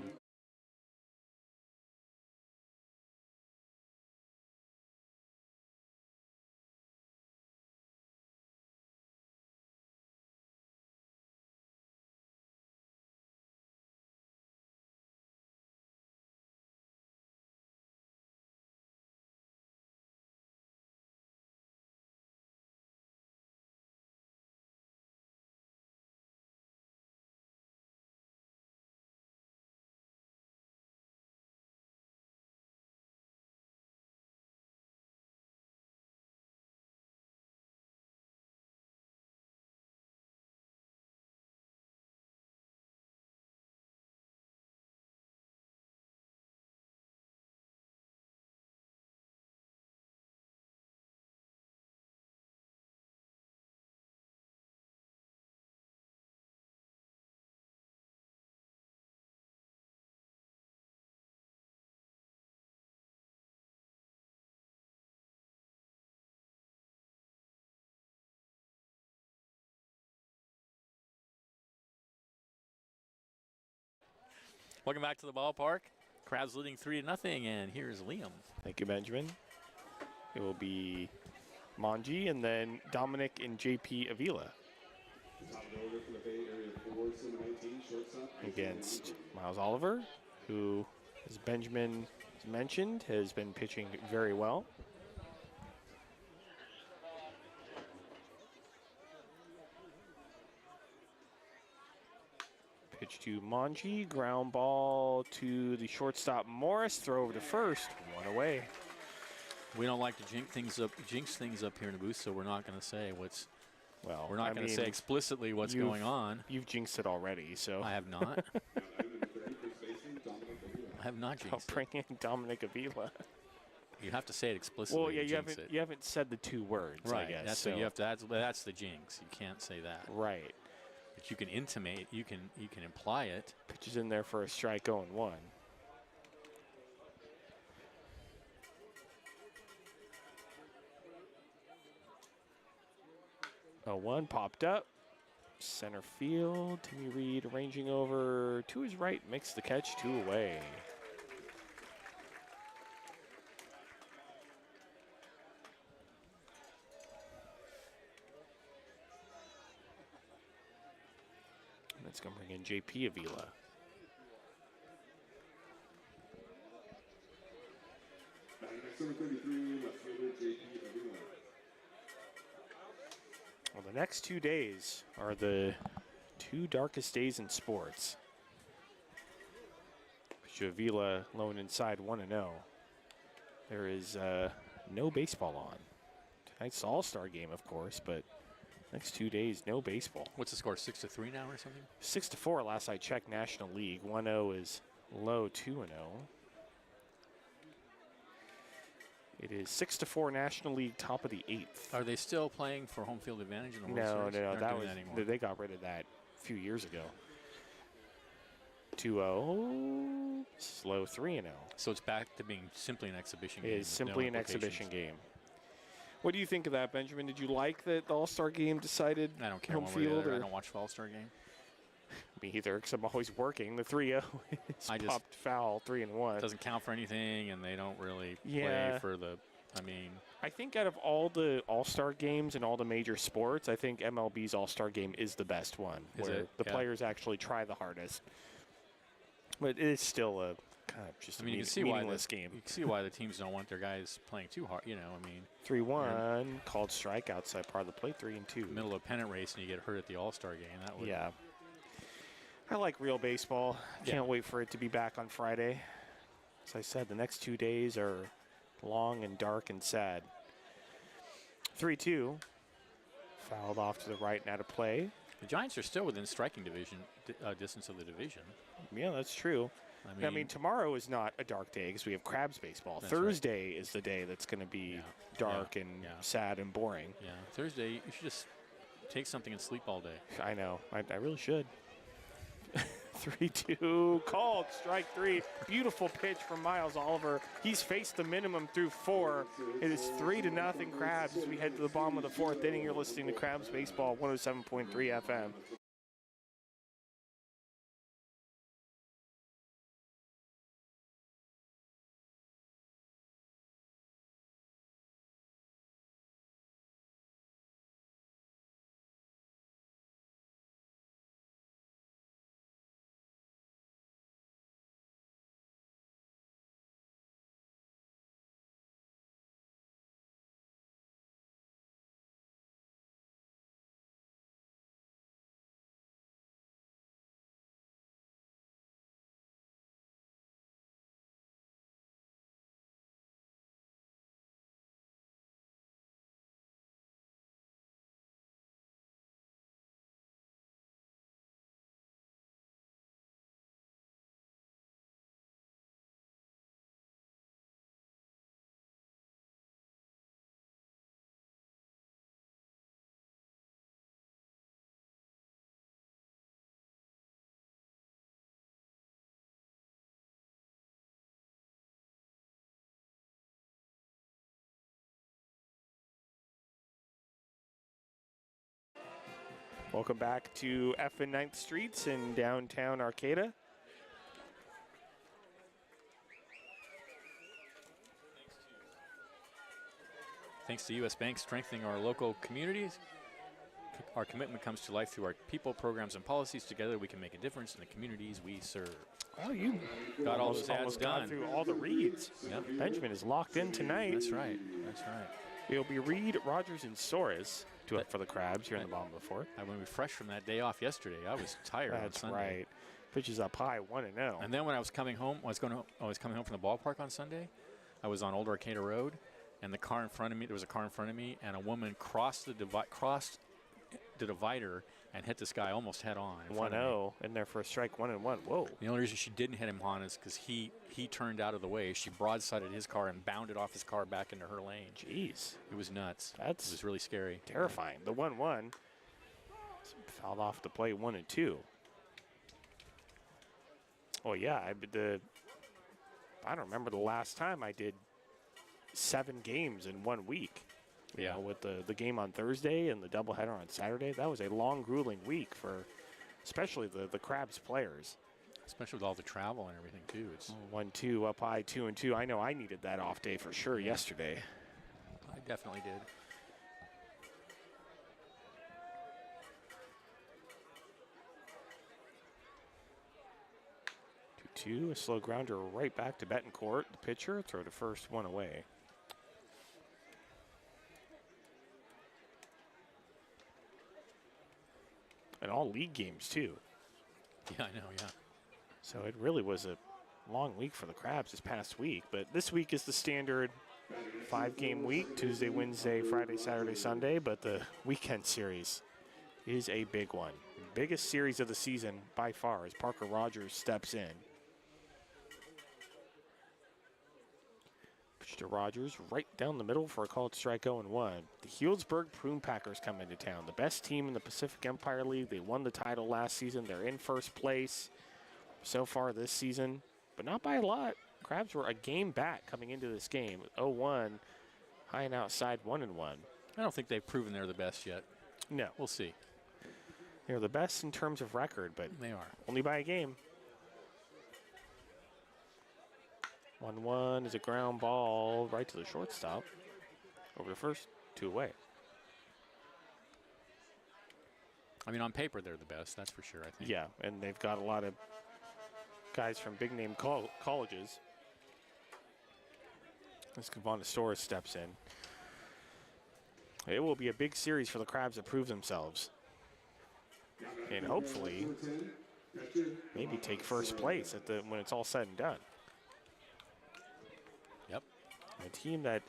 Welcome back to the ballpark. Crabs leading 3-0, and here's Liam. Thank you, Benjamin. It will be Manji and then Dominic and JP Avila against Miles Oliver, who, as Benjamin mentioned, has been pitching very well. Pitch to Manji, ground ball to the shortstop Morris, throw over to first, 1 away. We don't like to jinx things up here in the booth, so we're not going to say what's. Well, we're not going to say explicitly what's going on. You've jinxed it already, so. I have not. I have not jinxed it. Bring in Dominic Avila. You have to say it explicitly. Well, yeah, you haven't said the 2 words, right, I guess. That's so. You have to. That's the jinx. You can't say that. Right. But you can intimate. You can imply it. Pitch is in there for a strike, 0-1. 0-1 popped up. Center field. Timmy Reed arranging over to his right. Makes the catch, 2 away. That's going to bring in JP Avila. Number 33, left fielder JP Avila. Well, the next 2 days are the 2 darkest days in sports. Avila lone inside 1-0. There is no baseball on. Tonight's All-Star game, of course, but next 2 days, no baseball. What's the score, 6-3 now or something? 6-4 last I checked National League. 1-0 is low, 2-0. It is 6-4 National League, top of the 8th. Are they still playing for home field advantage in the World Series? No, that was they got rid of that a few years ago. 2-0, slow 3-0. So it's back to being simply an exhibition game. It is simply an exhibition game. What do you think of that, Benjamin? Did you like that the All-Star game decided I don't care home one way or the field? other. I don't watch the All-Star game. Me either, because I'm always working. The 3-0 is popped foul, 3-1. Doesn't count for anything, and they don't really Yeah. play for the. I mean, I think out of all the All-Star games and all the major sports, I think MLB's All-Star game is the best one, Is where it? the Yeah. players actually try the hardest. But it is still a kind of just I mean, you a can see why meaningless game. You can see why the teams don't want their guys playing too hard. You know, I mean, 3-1, called strike outside part of the plate, 3-2. middle of a pennant race, and you get hurt at the All-Star game. That would. Yeah. I like real baseball. Yeah. Can't wait for it to be back on Friday. As I said, the next 2 days are long and dark and sad. 3-2. Fouled off to the right and out of play. The Giants are still within striking distance of the division. Yeah, that's true. I I mean, tomorrow is not a dark day because we have Crabs baseball. That's right. Thursday is the day that's going to be dark and sad and boring. Yeah, Thursday, you should just take something and sleep all day. I know. I really should. 3-2, called strike 3. Beautiful pitch from Miles Oliver. He's faced the minimum through 4. It is 3-0 Crabs as we head to the bottom of the 4th inning. You're listening to Crabs Baseball, 107.3 FM. Welcome back to F and 9th Streets in downtown Arcata. Thanks to U.S. Bank strengthening our local communities. Our commitment comes to life through our people, programs, and policies. Together, we can make a difference in the communities we serve. Oh, you got all those ads almost done. got through all the reads. Yep. Benjamin is locked in tonight. That's right. That's right. It'll be Reed, Rogers, and Soares to up for the Crabs here in the bottom of the 4th. I went refreshed from that day off yesterday. I was tired on That's Sunday. right. Pitches up high, 1-0. And then when I was coming home, I was coming home from the ballpark on Sunday. I was on Old Arcata Road, and the car in front of me, there was a car in front of me, and a woman crossed the divider and hit this guy almost head on. 1-0 in there for a strike, 1-1. Whoa. The only reason she didn't hit him on is because he turned out of the way. She broadsided his car and bounded off his car back into her lane. Jeez. It was nuts. It was really scary. Terrifying. The 1-1 fouled off the plate, 1-2. Oh, yeah. I don't remember the last time I did 7 games in 1 week. You know, with the game on Thursday and the doubleheader on Saturday. That was a long, grueling week for especially the Crabs players. Especially with all the travel and everything, too. It's 1-2 up high, 2-2. I know I needed that off day for sure yesterday. I definitely did. 2-2, a slow grounder right back to Betancourt. The pitcher, throw to first, 1 away. And all league games, too. Yeah, I know, yeah. So it really was a long week for the Crabs this past week. But this week is the standard 5-game week, Tuesday, Wednesday, Friday, Saturday, Sunday. But the weekend series is a big one. Biggest series of the season by far as Parker Rogers steps in. Pitch to Rogers right down the middle for a called strike 0-1. The Healdsburg Prune Packers come into town. The best team in the Pacific Empire League. They won the title last season. They're in first place so far this season, but not by a lot. Crabs were a game back coming into this game. 0-1, high and outside, 1-1. I don't think they've proven they're the best yet. No. We'll see. They're the best in terms of record, but They are. only by a game. 1-1 is a ground ball right to the shortstop. Over the first, 2 away. I mean, on paper, they're the best. That's for sure, I think. Yeah, and they've got a lot of guys from big-name colleges. As Kavanasaurus steps in. It will be a big series for the Crabs to prove themselves. And hopefully, maybe take first place when it's all said and done. Yep. A team that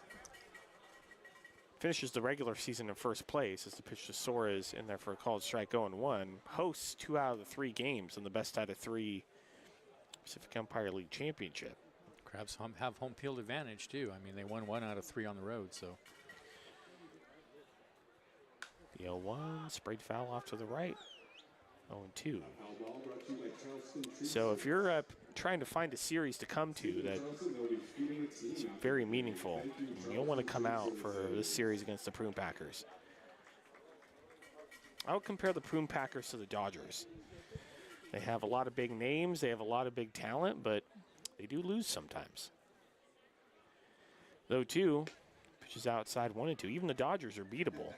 finishes the regular season in first place as the pitch to Soares in there for a called strike 0-1. Hosts 2 out of the 3 games in the best out of 3 Pacific Empire League Championship. Crabs have home field advantage, too. I mean, they won 1 out of 3 on the road, so. The 0-1, sprayed foul off to the right. 0-2. So if you're trying to find a series to come to that is very meaningful, you'll want to come out for this series against the Prune Packers. I would compare the Prune Packers to the Dodgers. They have a lot of big names, they have a lot of big talent, but they do lose sometimes. 0-2, pitches outside 1-2. Even the Dodgers are beatable.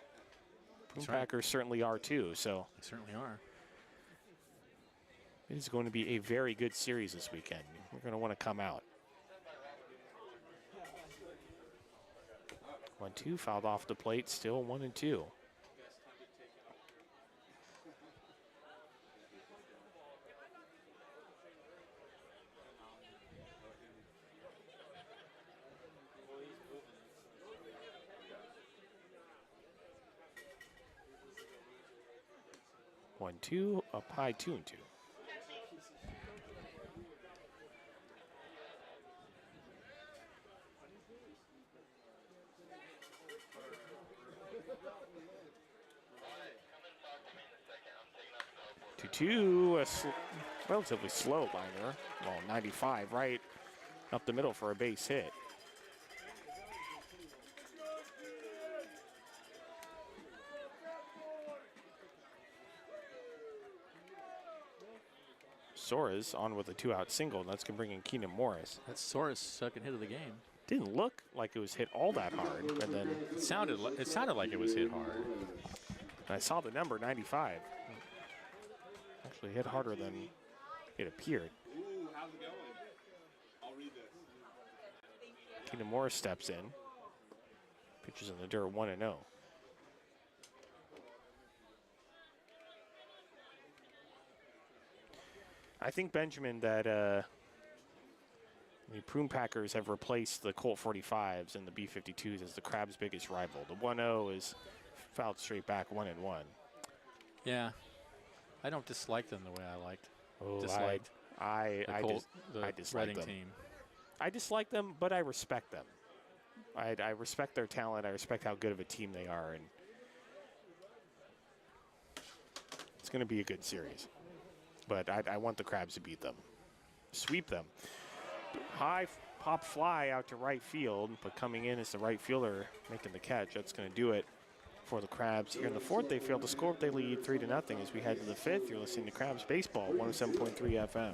Prune Packers certainly are too. So they certainly are. It is going to be a very good series this weekend. We're going to want to come out. 1-2, fouled off the plate, still 1-2. One, two, up high, 2-2. A relatively slow liner. Well, 95 right up the middle for a base hit. Soares on with a 2-out single. That's going to bring in Keenan Morris. That's Soares' second hit of the game. Didn't look like it was hit all that hard, and then it sounded like it was hit hard. I saw the number 95. Actually hit harder than it appeared. Ooh, how's it going? I'll read this. Keenan Morris steps in. Pitches in the dirt, 1-0. I think, Benjamin, that the Prune Packers have replaced the Colt 45s and the B-52s as the Crabs' biggest rival. The 1-0 is fouled straight back, 1-1. Yeah. I don't dislike them the way I liked. Disliked. I dislike Reading them. team. I dislike them, but I respect them. I respect their talent. I respect how good of a team they are, and it's going to be a good series. But I want the Crabs to beat them, sweep them. High pop fly out to right field, but coming in is the right fielder making the catch. That's going to do it for the Crabs. Here in the fourth, they failed to score, but they lead 3-0 as we head to the fifth. You're listening to Crabs Baseball, 107.3 FM.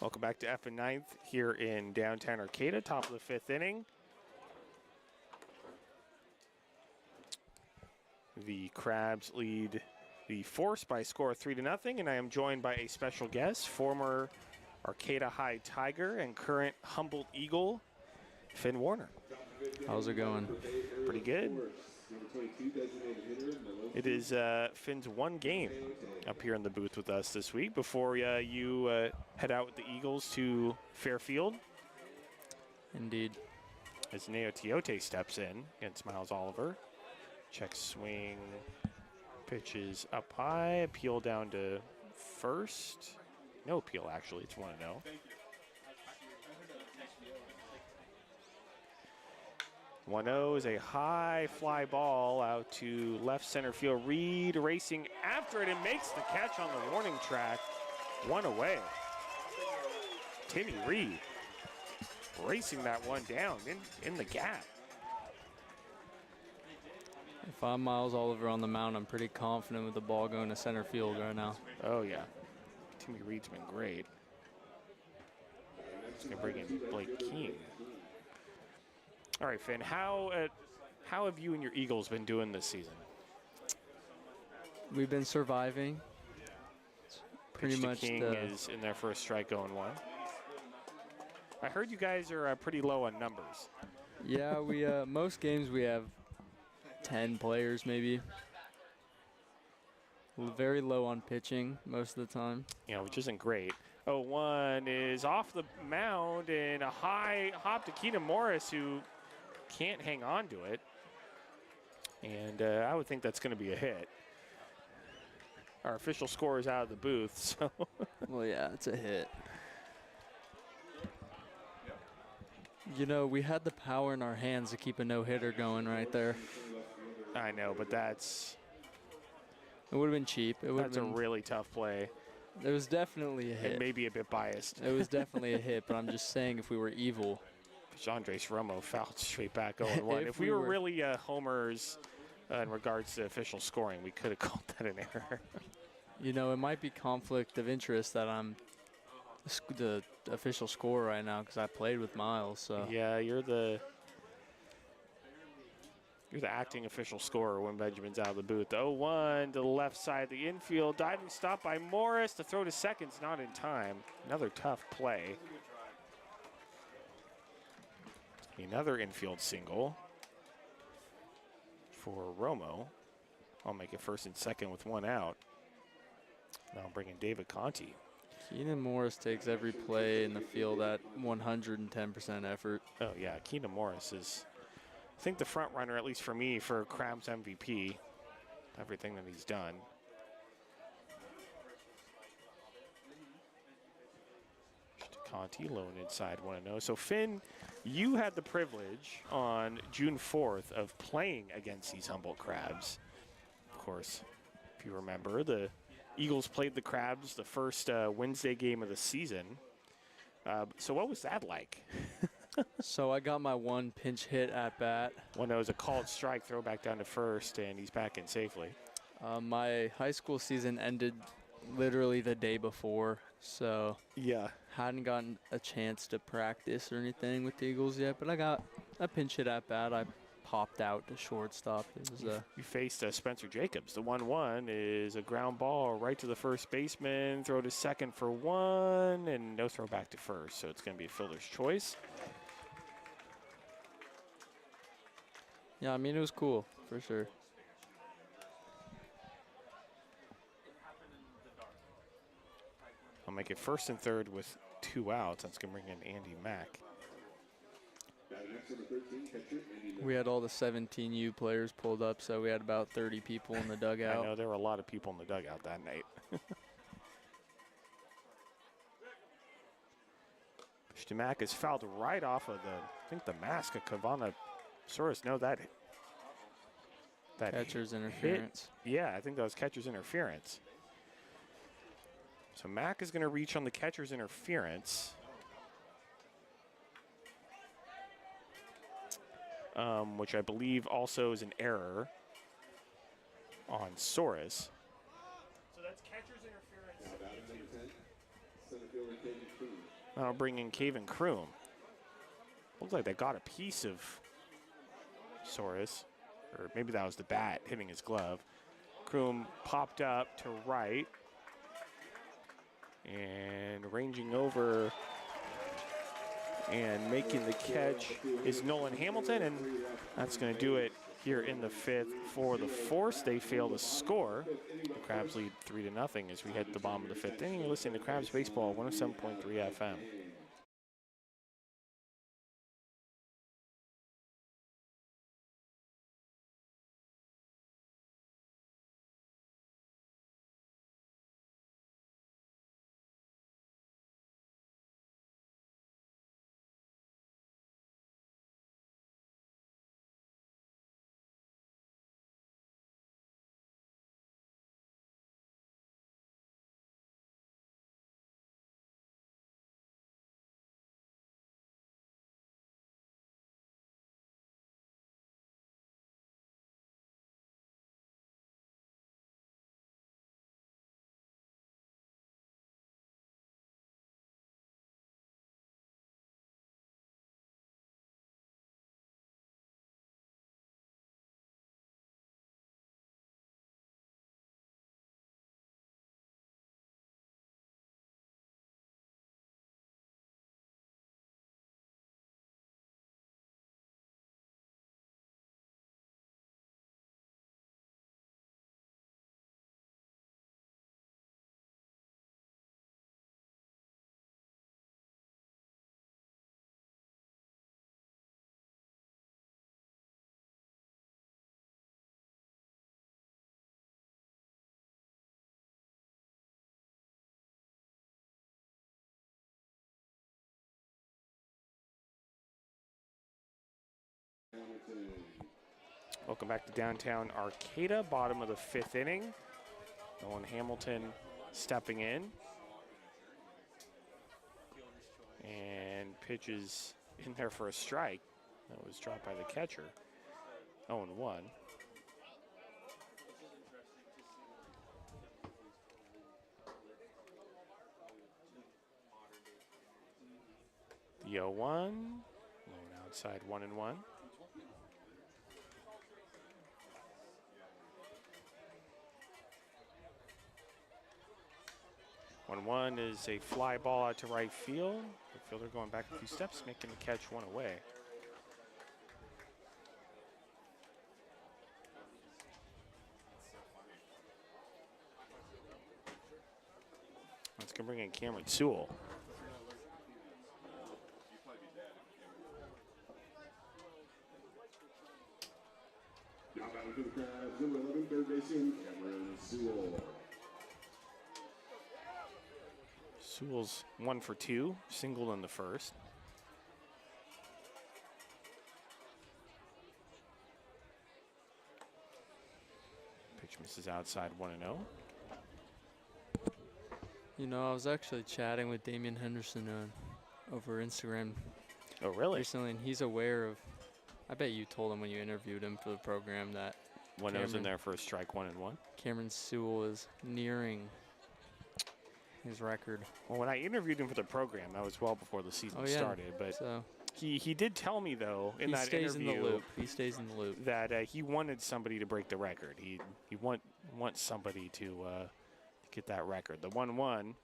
Welcome back to F and Ninth here in downtown Arcata, top of the 5th inning. The Crabs lead the Force by a score of 3-0, and I am joined by a special guest, former Arcata High Tiger and current Humboldt Eagle, Finn Warner. How's it going? Pretty good. It is Finn's one game up here in the booth with us this week before you head out with the Eagles to Fairfield. Indeed. As Neo Tiote steps in against Miles Oliver. Check swing. Pitches up high. Appeal down to first. No appeal, actually. It's 1-0. 1-0 is a high fly ball out to left center field. Reed racing after it and makes the catch on the warning track. One away. Timmy Reed racing that one down in the gap. If I'm Miles Oliver on the mound, I'm pretty confident with the ball going to center field right now. Oh, yeah. Timmy Reed's been great. He's going to bring in Blake King. All right, Finn, how have you and your Eagles been doing this season? We've been surviving. Pretty Pitch to much King is in their first strike going one. I heard you guys are pretty low on numbers. Yeah, we most games we have 10 players maybe. Very low on pitching most of the time. You know, which isn't great. 0-1 is off the mound and a high hop to Keenan Morris, who can't hang on to it. And I would think that's going to be a hit. Our official score is out of the booth, so. Well, yeah, it's a hit. You know, we had the power in our hands to keep a no-hitter going right there. I know, but that's. It would have been cheap. That's a really tough play. It was definitely a hit. It may be a bit biased. It was definitely a hit, but I'm just saying if we were evil. Andres Romo fouled straight back 0-1. if we were really homers in regards to official scoring, we could have called that an error. You know, it might be conflict of interest that I'm the official scorer right now because I played with Miles. So yeah, you're the acting official scorer when Benjamin's out of the booth. 0-1 to the left side of the infield. Diving stop by Morris. The throw to second's not in time. Another tough play. Another infield single for Romo. I'll make it first and second with one out. Now I'm bringing David Conti. Keenan Morris takes every play in the field at 110% effort. Oh, yeah. Keenan Morris is, I think, the front runner, at least for me, for Crabs MVP. Everything that he's done. Conti, low and inside 1-0. So, Finn, you had the privilege on June 4th of playing against these Humboldt Crabs. Of course, if you remember, the Eagles played the Crabs the first Wednesday game of the season. So what was that like? So I got my one pinch hit at bat. 1-0 is a called strike, throw back down to first, and he's back in safely. My high school season ended literally the day before, so yeah, hadn't gotten a chance to practice or anything with the Eagles yet, but I got a pinch hit at bat. I popped out to shortstop. It was you faced Spencer Jacobs. The 1-1 is a ground ball right to the first baseman, throw to second for one, and no throw back to first, so it's going to be a fielder's choice. Yeah, I mean, it was cool, for sure. I'll make it first and third with 2 outs. That's going to bring in Andy Mack. We had all the 17U players pulled up, so we had about 30 people in the dugout. I know there were a lot of people in the dugout that night. Mack is fouled right off of I think the mask of Kavana Soros. No, that catcher's interference. Yeah, I think that was catcher's interference. So Mack is going to reach on the catcher's interference. Which I believe also is an error on Soros. So that's catcher's interference. Center fielder David King. That'll bring in Caven Kroom. Looks like they got a piece of Soros, or maybe that was the bat hitting his glove. Kroom popped up to right and ranging over and making the catch is Nolan Hamilton, and that's going to do it here in the 5th for the Force. They fail to score. The Crabs lead 3-0 as we head to the bottom of the 5th inning. You're listening to Crabs Baseball, 107.3 FM. Welcome back to downtown Arcata, bottom of the 5th inning. Nolan Hamilton stepping in. And pitches in there for a strike. That was dropped by the catcher. 0-1. The 0-1. Low and outside 1-1. 1-1 is a fly ball out to right field. The fielder going back a few steps, making the catch one away. That's going to bring in Cameron Sewell. Now batting for the Crabs, number 11, third baseman Cameron Sewell. Sewell's 1 for 2, singled in the first. Pitch misses outside 1-0. You know, I was actually chatting with Damian Henderson over Instagram Oh, really? recently, and he's aware of, I bet you told him when you interviewed him for the program that 1-0's in there for a strike, 1-1. Cameron Sewell is nearing his record. Well, when I interviewed him for the program, that was well before the season started. But so he did tell me, though, in that interview, in the loop. He stays in the loop. That he wanted somebody to break the record. He wants somebody to get that record. The 1-1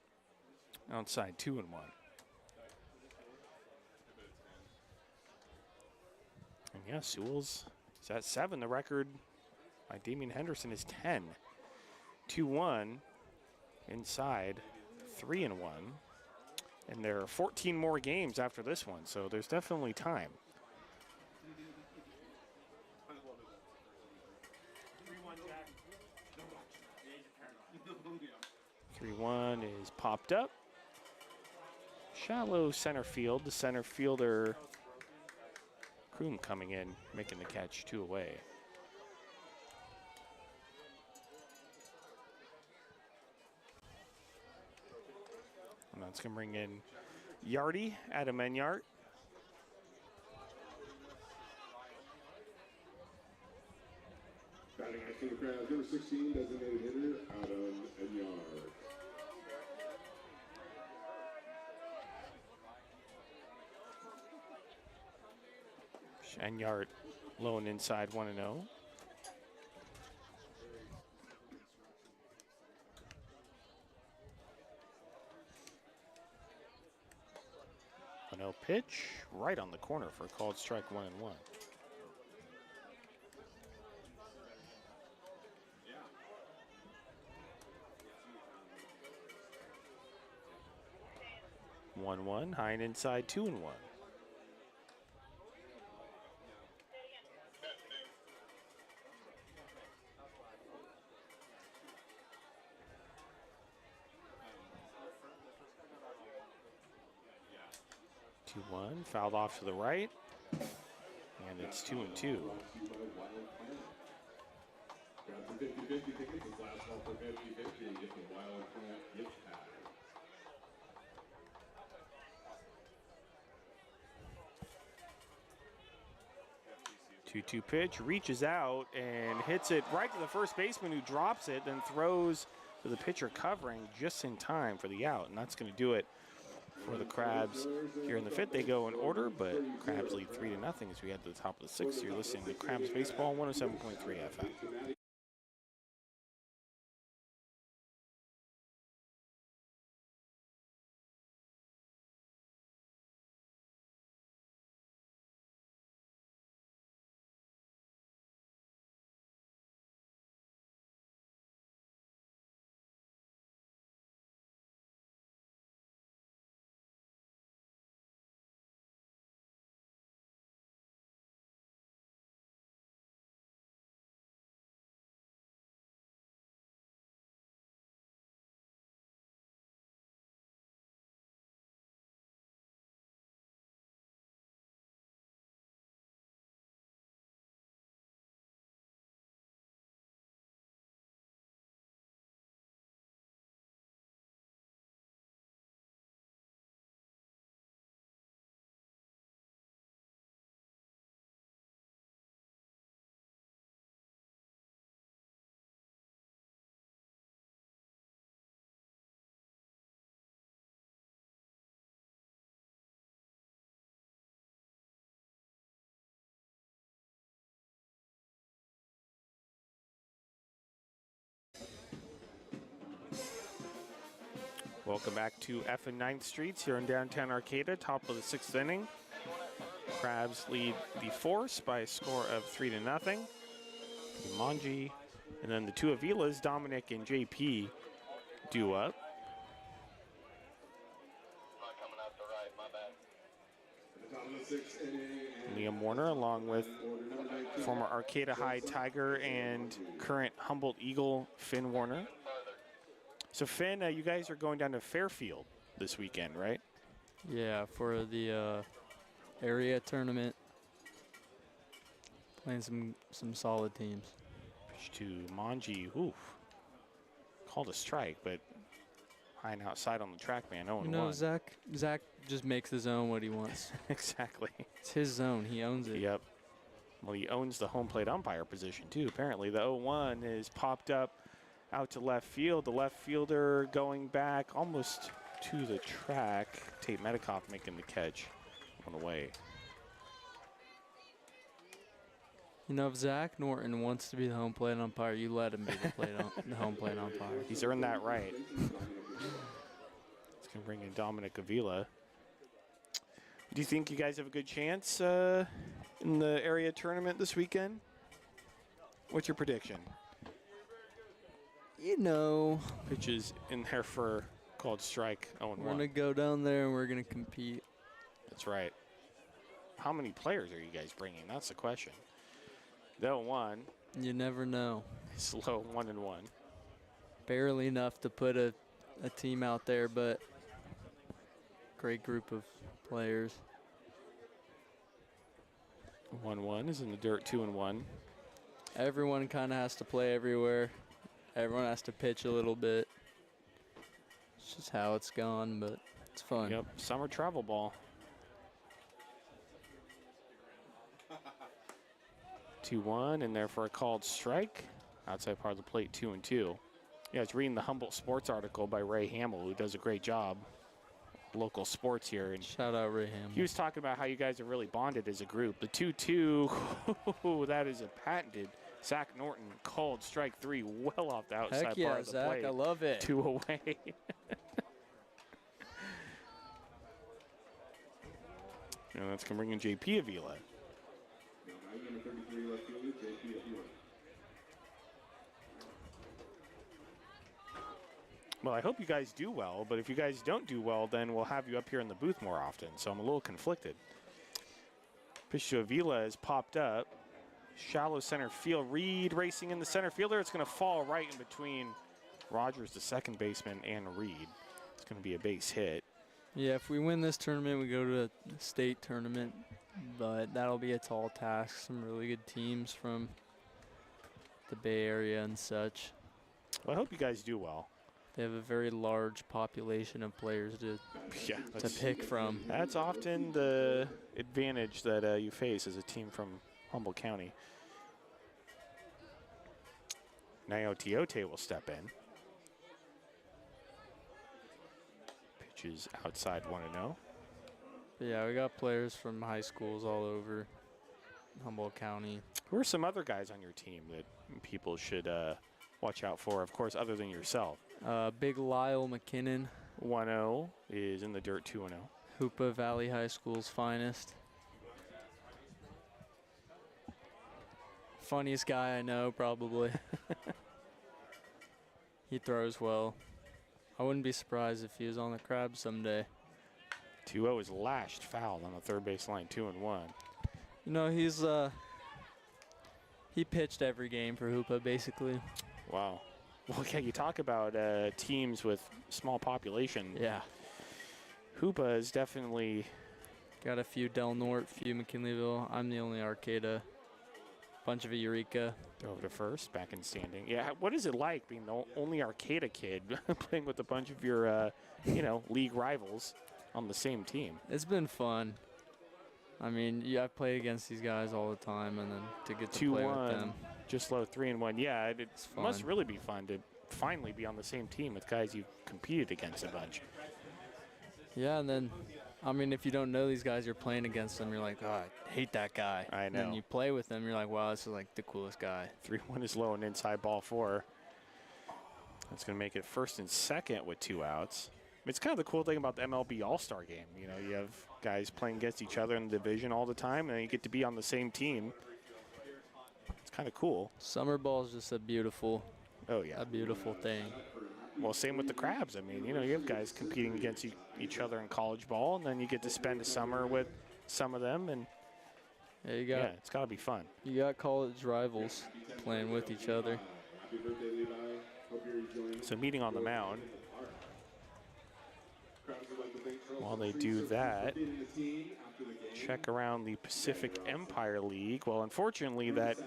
outside 2-1. And yeah, Sewell's is at 7. The record by Damian Henderson is 10. 2-1 inside 3-1. And there are 14 more games after this one, so there's definitely time. 3-1 is popped up. Shallow center field. The center fielder, Kroom, coming in, making the catch, 2 away. And that's going to bring in Yardy, Adam Enyart. Batting next to the Crabs, number 16, designated hitter, Adam Enyard. Enyart low and inside 1-0. No pitch right on the corner for a called strike 1-1. Yeah. 1-1, high and inside 2-1. 2-1, fouled off to the right, and it's 2-2. Grab the 50-50 tickets. It's last call for 50-50. Get the Wild Plant gift pack. 2-2 pitch, reaches out and hits it right to the first baseman who drops it, then throws to the pitcher covering just in time for the out, and that's going to do it for the Crabs here in the fifth. They go in order, but Crabs lead 3-0 as we head to the top of the sixth. You're listening to Crabs Baseball 107.3 FM. Welcome back to F and 9th Streets here in downtown Arcata, top of the sixth inning. Crabs lead the Force by a score of 3-0. Manji, and then the two Avilas, Dominic and JP, do up. Liam Warner, along with former Arcata High Tiger and current Humboldt Eagle Finn Warner. So Finn, you guys are going down to Fairfield this weekend, right? Yeah, for the area tournament. Playing some solid teams. Pitch to Manji, oof. Called a strike, but high and outside on the track, man, 0-1. You know, Zach just makes the zone what he wants. Exactly. It's his zone. He owns it. Yep. Well, he owns the home plate umpire position, too. Apparently, the 0-1 is popped up out to left field. The left fielder going back almost to the track. Tate Medikoff making the catch. One away. You know, if Zach Norton wants to be the home plate umpire, you let him be the home plate umpire. He's earned that right. It's going to bring in Dominic Avila. Do you think you guys have a good chance in the area tournament this weekend? What's your prediction? You know, Pitches in there for called strike 0-1. we're going to go down there and we're going to compete. That's right. How many players are you guys bringing? That's the question. The 0-1 You never know. is low 1-1. Barely enough to put a team out there, but great group of players. 1-1 is in the dirt 2-1. Everyone kind of has to play everywhere. Everyone has to pitch a little bit. It's just how it's gone, but it's fun. Yep, summer travel ball. 2-1 in there for a called strike. Outside part of the plate, 2-2. Yeah, I was reading the Humboldt Sports article by Ray Hamill, who does a great job local sports here. And Shout out Rayham. he was talking about how you guys are really bonded as a group. The 2-2, that is a patented Zach Norton called strike 3 well off the outside Heck yeah, part of the Zach, plate. I love it. 2 away. And that's going to bring in JP Avila. Number 33 left fielder, JP Avila. Well, I hope you guys do well, but if you guys don't do well, then we'll have you up here in the booth more often, so I'm a little conflicted. Pitch to Avila has popped up. Shallow center field. Reed racing in the center fielder. It's going to fall right in between Rogers, the second baseman, and Reed. It's going to be a base hit. Yeah, if we win this tournament, we go to a state tournament, but that'll be a tall task. Some really good teams from the Bay Area and such. Well, I hope you guys do well. They have a very large population of players to pick from. That's often the advantage that you face as a team from Humboldt County. Nayo Tiote will step in. Pitches outside 1-0. Yeah, we got players from high schools all over Humboldt County. Who are some other guys on your team that people should watch out for, of course, other than yourself? Big Lyle McKinnon. 1-0 is in the dirt, 2-0. Hoopa Valley High School's finest. Funniest guy I know, probably. He throws well. I wouldn't be surprised if he was on the Crabs someday. 2-0 is lashed foul on the third base line, 2-1. You know, he pitched every game for Hoopa, basically. Wow. Well, yeah, you talk about teams with small population. Yeah. Hoopa is definitely... Got a few Del Norte, few McKinleyville. I'm the only Arcata. Bunch of a Eureka. Over to first, back in standing. Yeah, what is it like being the only Arcata kid playing with a bunch of your, league rivals on the same team? It's been fun. I mean, yeah, I play against these guys all the time, and then to get to play with them. Just low 3-1. Yeah, it fun. Must really be fun to finally be on the same team with guys you've competed against a bunch. Yeah, and then, I mean, if you don't know these guys you're playing against them, you're like, oh, I hate that guy. I know. And then you play with them, you're like, wow, this is like the coolest guy. 3-1 is low and inside ball 4. That's going to make it first and second with 2 outs. It's kind of the cool thing about the MLB All-Star game. You know, you have guys playing against each other in the division all the time, and you get to be on the same team. It's kind of cool. Summer ball is just a beautiful thing. Well, same with the Crabs. I mean, you have guys competing against each other in college ball, and then you get to spend a summer with some of them, and yeah, it's got to be fun. You got college rivals playing with each other. So meeting on the mound. While they do that, check around the Pacific Empire League. Well, unfortunately, that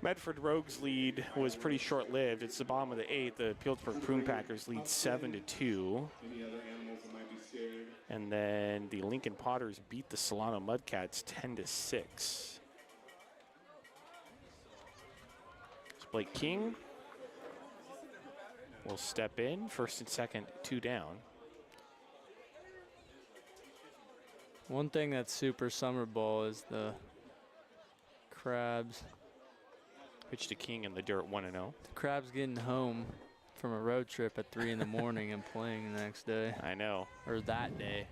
Medford Rogues lead was pretty short-lived. It's the bottom of the 8th. The Peelsburg Prune Packers lead 7-2. And then the Lincoln Potters beat the Solano Mudcats 10-6. Blake King will step in. First and second, 2 down. One thing that's super summer ball is the Crabs. Pitch to King in the dirt, 1-0. The Crabs getting home from a road trip at 3 in the morning and playing the next day. I know. Or that day.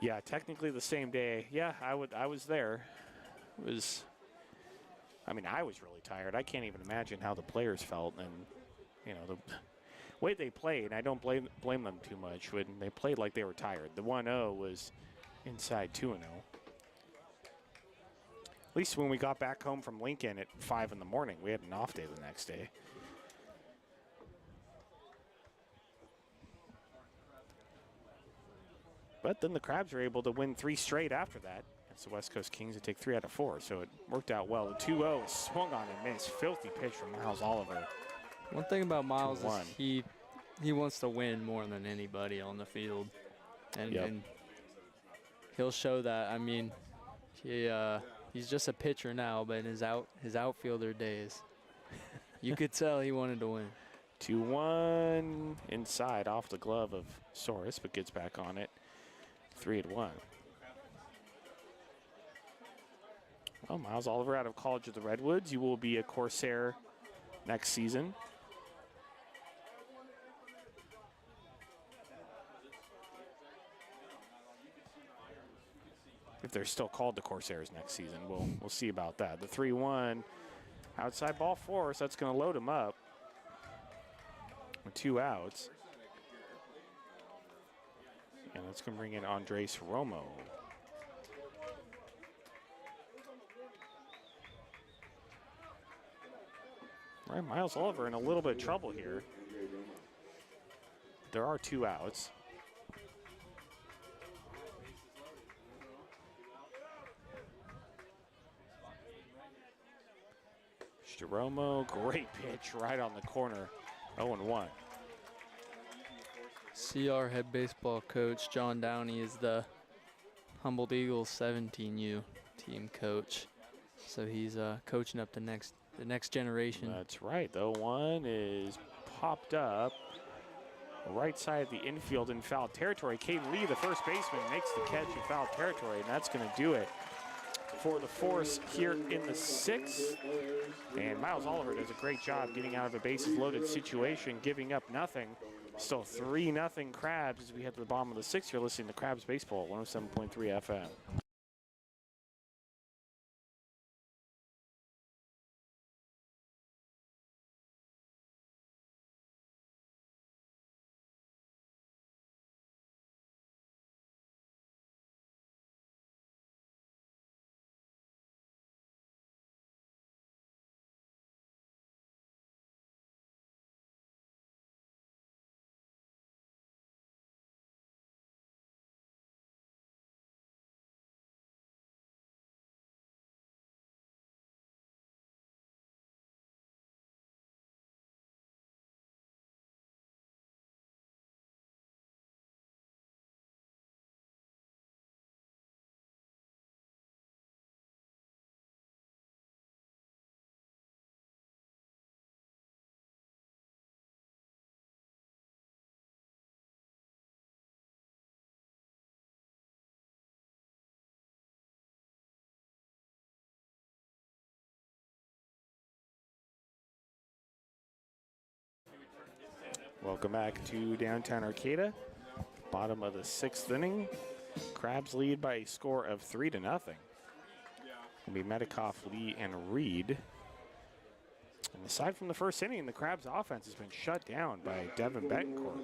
Yeah, technically the same day. Yeah, I was there. I was really tired. I can't even imagine how the players felt, and the way they played. I don't blame them too much when they played like they were tired. The 1-0 was inside 2-0. At least when we got back home from Lincoln at 5 in the morning, we had an off day the next day. But then the Crabs were able to win 3 straight after that. It's the West Coast Kings that take 3 out of 4, so it worked out well. The 2-0 swung on and missed. Filthy pitch from Miles Oliver. One thing about Miles is he wants to win more than anybody on the field. And he'll show that. I mean, he's just a pitcher now, but in his outfielder days, you could tell he wanted to win. 2-1 inside off the glove of Soros, but gets back on it. 3-1. Well, Miles Oliver out of College of the Redwoods. You will be a Corsair next season. If they're still called the Corsairs next season, we'll see about that. The 3-1 outside ball for us. That's going to load him up with 2 outs. And that's going to bring in Andres Romo. All right, Miles Oliver in a little bit of trouble here. There are 2 outs. Romo, great pitch right on the corner. 0-1. CR head baseball coach John Downey is the Humboldt Eagles 17U team coach. So he's coaching up the next generation. That's right. The 0-1 is popped up right side of the infield in foul territory. Caden Lee, the first baseman, makes the catch in foul territory, and that's going to do it for the Force here in the 6th. And Miles Oliver does a great job getting out of a bases loaded situation, giving up nothing. Still 3-0 Crabs as we head to the bottom of the 6th. You're listening to Crabs Baseball, 107.3 FM. Welcome back to downtown Arcata. Bottom of the 6th inning. Crabs lead by a score of 3-0. It'll be Medikoff, Lee, and Reed. And aside from the first inning, the Crabs offense has been shut down by Devin Betancourt.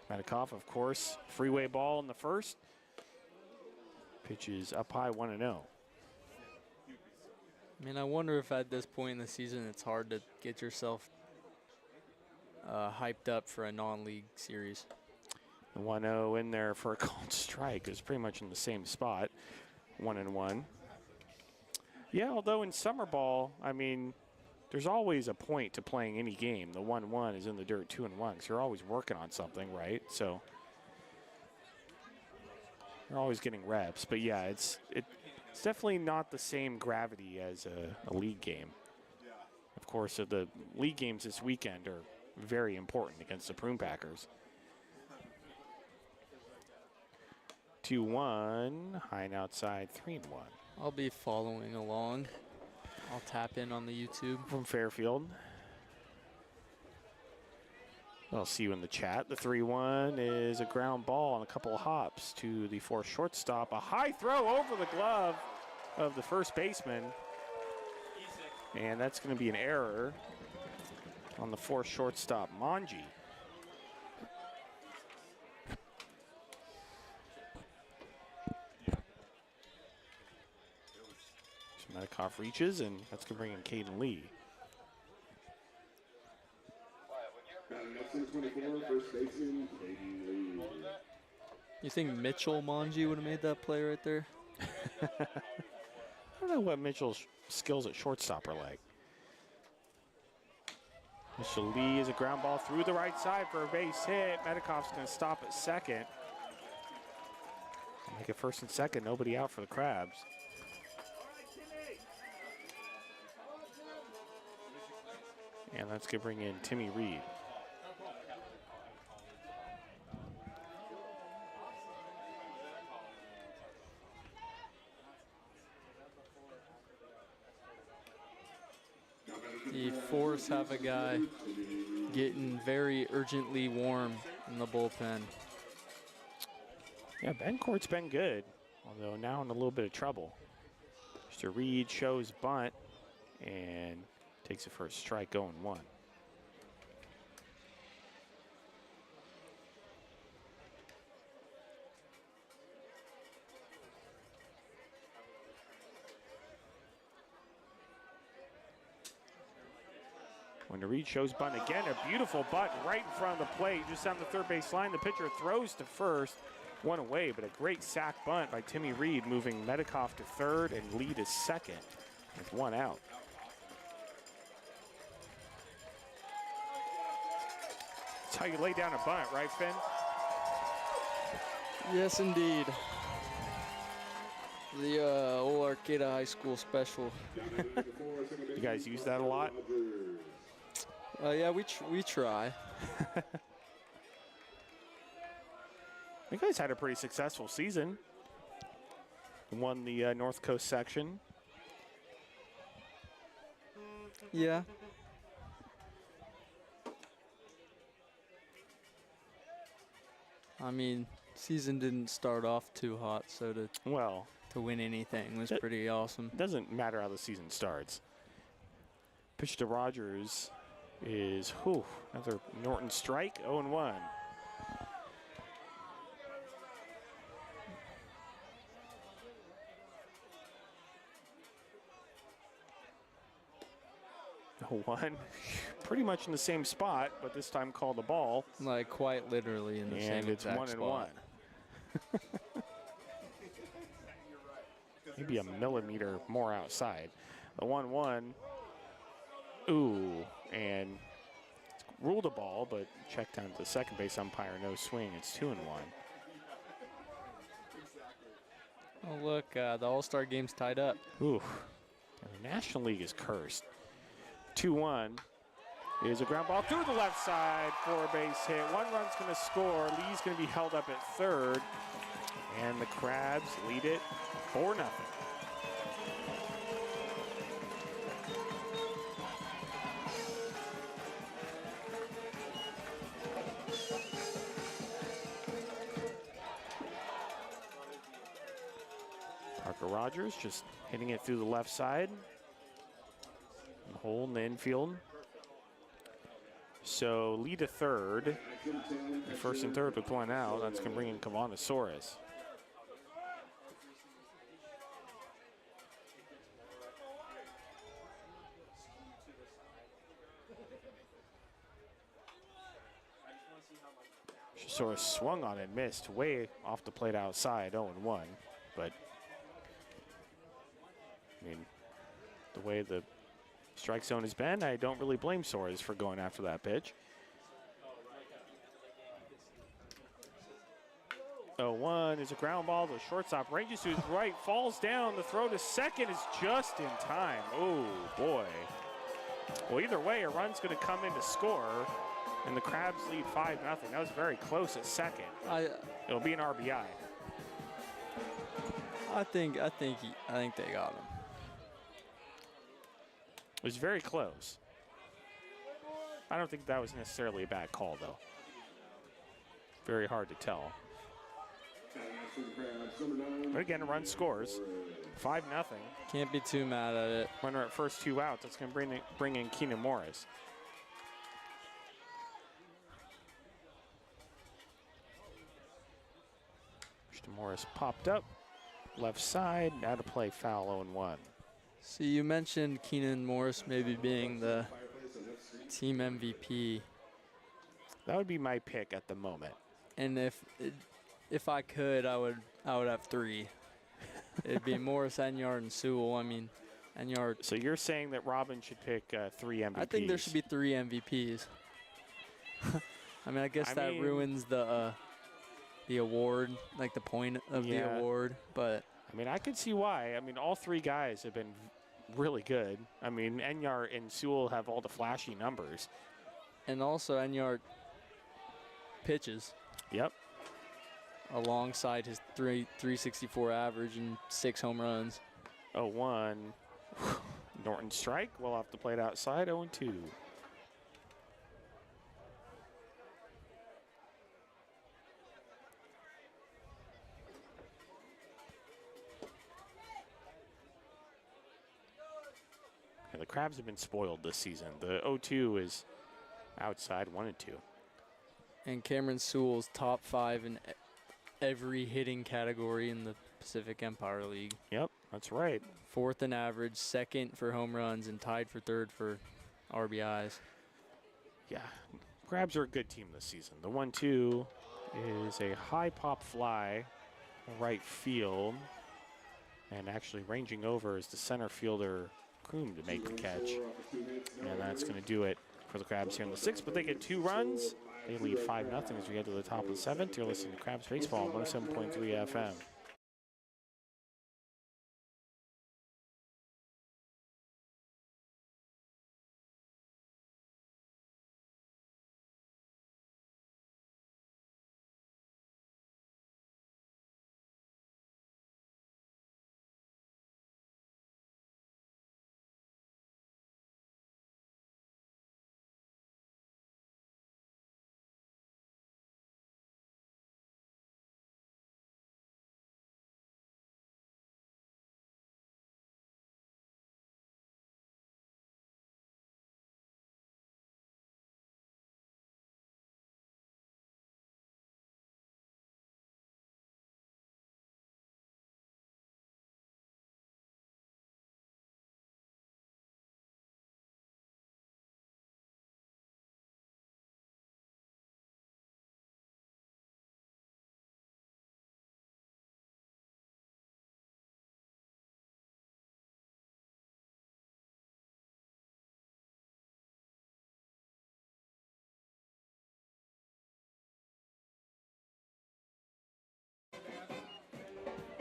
Medikoff, of course, freeway ball in the first. Pitches up high, 1-0. I mean, I wonder if at this point in the season it's hard to get yourself hyped up for a non-league series. The 1-0 in there for a called strike is pretty much in the same spot, 1-1. Yeah, although in summer ball, I mean, there's always a point to playing any game. The 1-1 is in the dirt 2-1 because you're always working on something, right? So you're always getting reps. But yeah, it's definitely not the same gravity as a league game. Of course, the league games this weekend are very important against the Prune Packers. 2-1, high and outside, 3-1. I'll be following along. I'll tap in on the YouTube. From Fairfield. I'll see you in the chat. The 3-1 is a ground ball and a couple of hops to the Force shortstop. A high throw over the glove of the first baseman. And that's going to be an error on the Force shortstop, Manji. So Medikoff reaches, and that's going to bring in Caden Lee. You think Mitchell Manji would have made that play right there? I don't know what Mitchell's skills at shortstop are like. Mitchell Lee is a ground ball through the right side for a base hit. Medikoff's going to stop at second. Make it first and second, nobody out for the Crabs. And that's going to bring in Timmy Reed. The Force have a guy getting very urgently warm in the bullpen. Yeah, Bencourt's been good, although now in a little bit of trouble. Mr. Reed shows bunt and takes the first strike, 0-1. When the Reed shows bunt again, a beautiful bunt right in front of the plate, just on the third base line. The pitcher throws to first, one away, but a great sac bunt by Timmy Reed, moving Medikoff to third and Lee to second with one out. That's how you lay down a bunt, right, Finn? Yes, indeed. The old Arcata High School special. You guys use that a lot? Yeah, we try. You guys had a pretty successful season. Won the North Coast section. Yeah. I mean, season didn't start off too hot, so to win anything was pretty awesome. It doesn't matter how the season starts. Pitch to Rogers is another Norton strike, 0-1. One, pretty much in the same spot, but this time called the ball. Like quite literally in the same exact spot. And it's 1-1. Maybe a millimeter more outside. The 1-1. Ooh, and ruled a ball, but checked down to the second base umpire, no swing. It's 2-1. Oh look, the All-Star game's tied up. Ooh, the National League is cursed. 2-1 is a ground ball through the left side for a base hit. One run's going to score. Lee's going to be held up at third, and the Crabs lead it 4-0. Parker Rogers just hitting it through the left side. Hole in the infield. So lead to third. First and third with one out. That's going to bring in Kavanasaurus. Saurus swung on it, missed way off the plate outside, 0-1. But I mean, the way the strike zone has been, I don't really blame Soares for going after that pitch. 0-1 is a ground ball. The shortstop ranges to his right, falls down. The throw to second is just in time. Oh, boy. Well, either way, a run's going to come in to score, and the Crabs lead 5-0. That was very close at second. It'll be an RBI. I think they got him. It was very close. I don't think that was necessarily a bad call, though. Very hard to tell. But again, a run scores. 5-0. Can't be too mad at it. Runner at first, 2 outs. That's going to bring in Keenan Morris. Mr. Morris popped up. Left side. Now to play foul, 0-1. See, you mentioned Keenan Morris maybe being the team MVP. That would be my pick at the moment. And if I could, I would have 3. It'd be Morris, Enyard, and Sewell. I mean, Enyard. So you're saying that Robin should pick 3 MVPs? I think there should be 3 MVPs. I mean, I guess that ruins the award, like the point of the award. But I mean, I could see why. I mean, all 3 guys have been really good. I mean, Enyart and Sewell have all the flashy numbers. And also Enyart pitches. Yep. Alongside his 364 average and 6 home runs. 0-1. Norton strike. We'll have to play it outside. 0-2. And the Crabs have been spoiled this season. The 0-2 is outside 1-2. And Cameron Sewell's top 5 in every hitting category in the Pacific Empire League. Yep, that's right. 4th in average, 2nd for home runs, and tied for 3rd for RBIs. Yeah, Crabs are a good team this season. The 1-2 is a high pop fly, right field, and actually ranging over is the center fielder Kroom to make the catch. And that's going to do it for the Crabs here in the 6th, but they get 2 runs. They lead 5-0 as we get to the top of the 7th. You're listening to Crabs Baseball on 107.3 FM.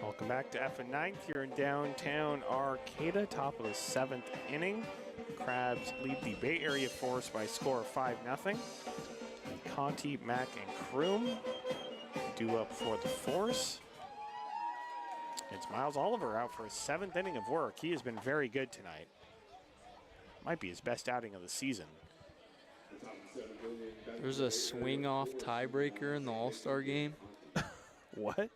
Welcome back to F9th here in downtown Arcata, top of the 7th inning. Crabs lead the Bay Area Force by a score of 5-0. Conti, Mack, and Kroom due up for the Force. It's Miles Oliver out for his 7th inning of work. He has been very good tonight. Might be his best outing of the season. There's a swing-off tiebreaker in the All-Star game. What?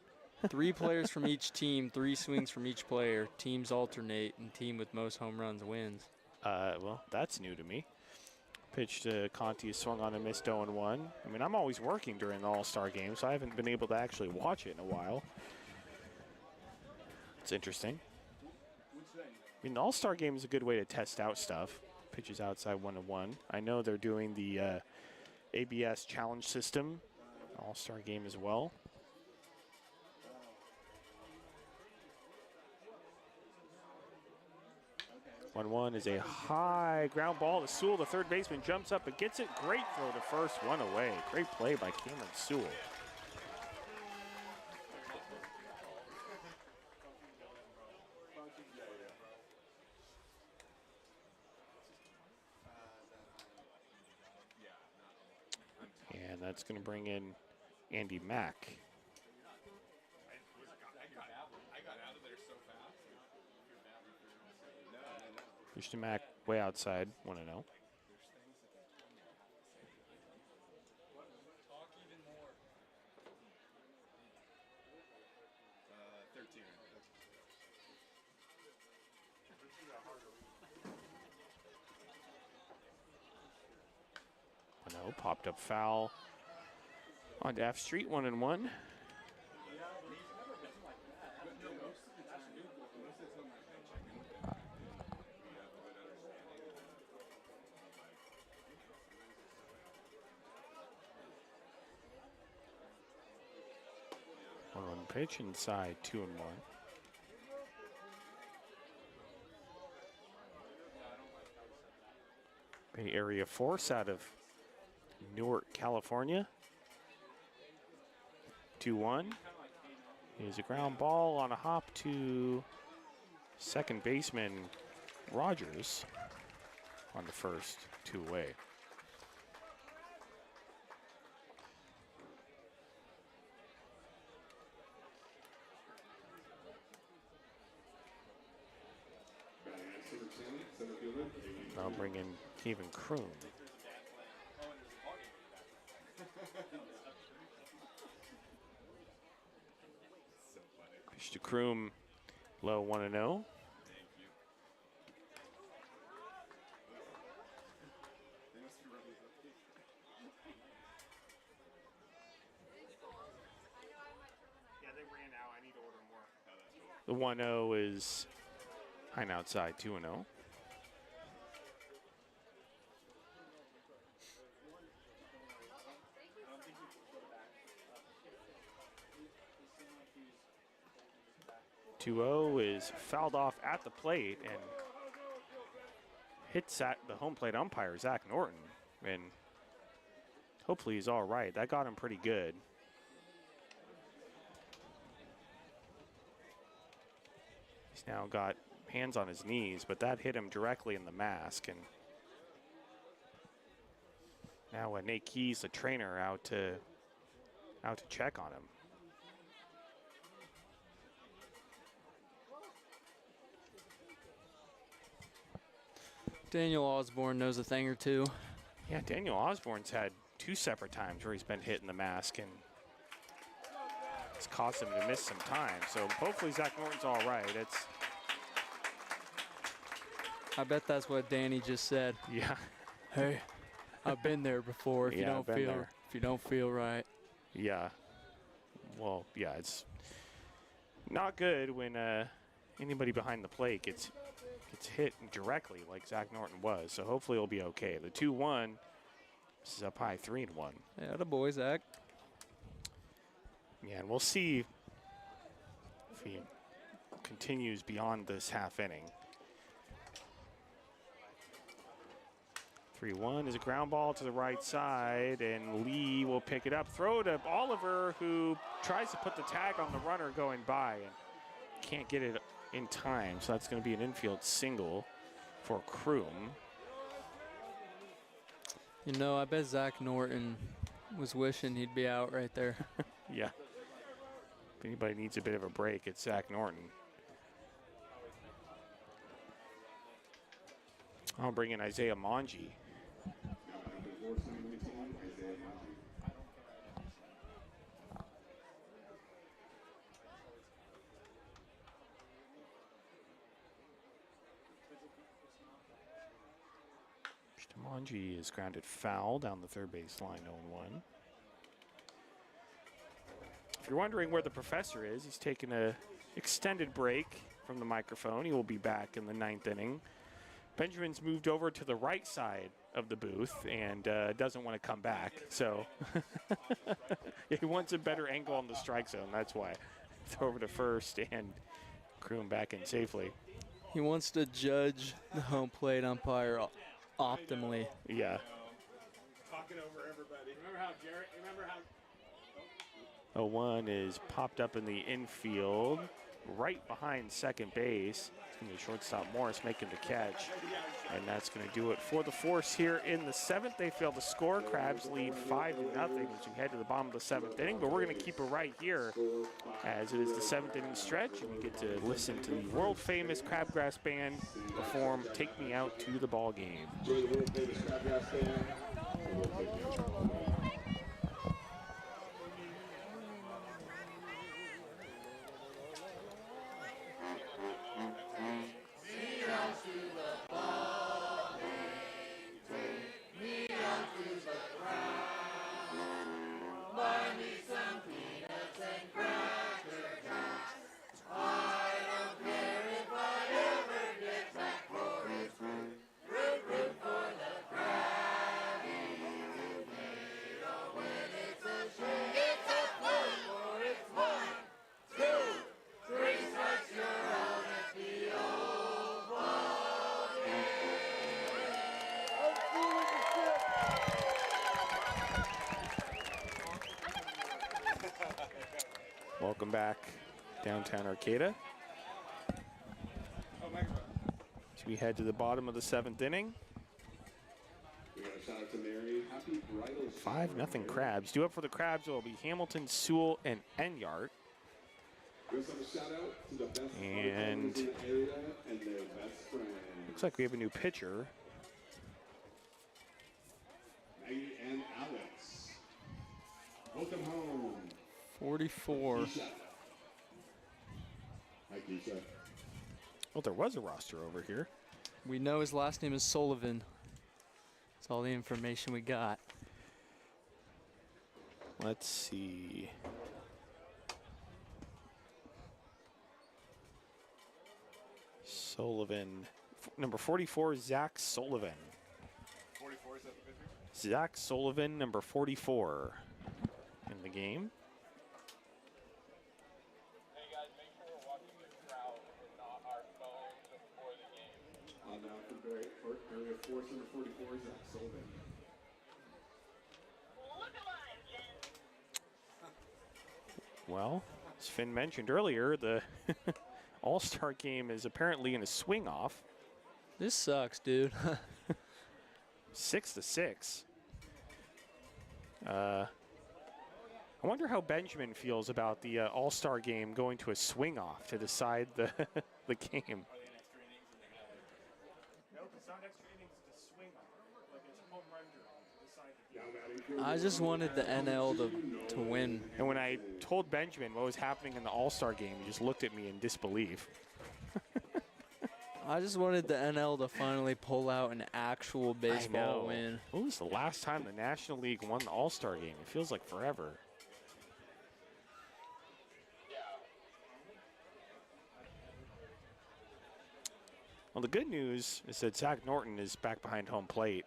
3 players from each team, 3 swings from each player. Teams alternate, and team with most home runs wins. Well, that's new to me. Pitch to Conti, swung on and missed 0-1. I mean, I'm always working during the All-Star game, so I haven't been able to actually watch it in a while. It's interesting. I mean, the All-Star game is a good way to test out stuff. Pitches outside 1-1. I know they're doing the ABS challenge system, All-Star game as well. 1-1 is a high ground ball to Sewell. The third baseman jumps up and gets it. Great throw to first, 1 away. Great play by Cameron Sewell. And that's going to bring in Andy Mack. Christian Mack way outside, 1-0. Popped up foul onto F Street, 1-1. Pitch inside, 2-1. Bay Area Force out of Newark, California. 2-1. Here's a ground ball on a hop to second baseman Rogers on the first two-way. Now bring in Kevin Kroom. Pitch to Kroom, low 1-0. The 1-0 is high and outside, 2-0. Is fouled off at the plate and hits at the home plate umpire, Zach Norton. And hopefully he's all right. That got him pretty good. He's now got hands on his knees, but that hit him directly in the mask. And now Nate Keys, the trainer, out to check on him. Daniel Osborne knows a thing or two. Yeah, Daniel Osborne's had 2 separate times where he's been hit in the mask, and it's caused him to miss some time. So hopefully Zach Norton's all right. I bet that's what Danny just said. Yeah. Hey, I've been there before. If you don't feel right. Yeah. Well, yeah, it's not good when anybody behind the plate gets hit directly like Zach Norton was. So hopefully it'll be okay. The 2-1. This is up high, 3-1. Yeah, the boy, Zach. Yeah, and we'll see if he continues beyond this half inning. 3-1 is a ground ball to the right side, and Lee will pick it up. Throw to Oliver, who tries to put the tag on the runner going by and can't get it in time. So that's going to be an infield single for Kroom. You know, I bet Zach Norton was wishing he'd be out right there. Yeah. If anybody needs a bit of a break, it's Zach Norton. I'll bring in Isaiah Mongi. Mongi is grounded foul down the third base line, 0-1. If you're wondering where the professor is, he's taking an extended break from the microphone. He will be back in the 9th inning. Benjamin's moved over to the right side of the booth and doesn't want to come back. So he wants a better angle on the strike zone. That's why. Throw over to first and Kroom back in safely. He wants to judge the home plate umpire optimally. Yeah. Talking over everybody. Remember how Jarrett, 0-1 is popped up in the infield, right behind second base. It's going to be shortstop Morris making the catch. And that's going to do it for the Force here in the 7th. They fail to score. Crabs lead 5-0 as we head to the bottom of the 7th inning. But we're going to keep it right here as it is the 7th inning stretch. And we get to listen to the world-famous Crabgrass Band perform Take Me Out to the Ball Game. Welcome back downtown Arcata. we head to the bottom of the 7th inning. We got a shout out to Mary. Happy bridal 5-0 Crabs. Due up for the Crabs will be Hamilton, Sewell, and Enyart. We also have a shout out to the best And bartenders in the area and their best friends. looks like we have a new pitcher. Maggie and Alex. Welcome home. 44. Keisha. Hi, Keisha. Well, there was a roster over here. We know his last name is Sullivan. That's all the information we got. Let's see. Sullivan. Number 44, Zach Sullivan. 44, is that the pitcher? Zach Sullivan, number 44 in the game. Hey guys, make sure we're watching the crowd and not our phones before the game. Now for area force number 44, Zach Sullivan. Well, as Finn mentioned earlier, the All-Star game is apparently in a swing-off. This sucks, dude. 6-6. I wonder how Benjamin feels about the All-Star game going to a swing-off to decide the the game. No, it's not extra innings, it's a swing-off. Like it's home run to decide the game. I just wanted the NL to win. And when I told Benjamin what was happening in the All-Star game, he just looked at me in disbelief. I just wanted the NL to finally pull out an actual baseball win. When was the last time the National League won the All-Star game? It feels like forever. Well, the good news is that Zach Norton is back behind home plate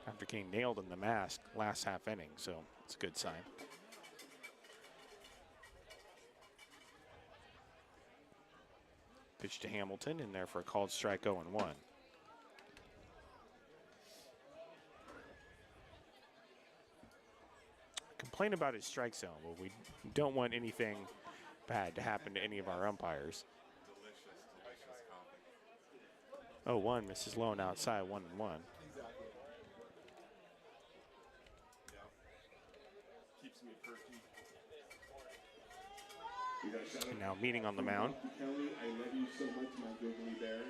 after getting nailed in the mask last half inning, so it's a good sign. Pitch to Hamilton, in there for a called strike 0-1. Complain about his strike zone, but we don't want anything bad to happen to any of our umpires. 0-1, misses low and outside, 1-1. And now meeting on the mound. Kelly, I love you so much, my googly bear.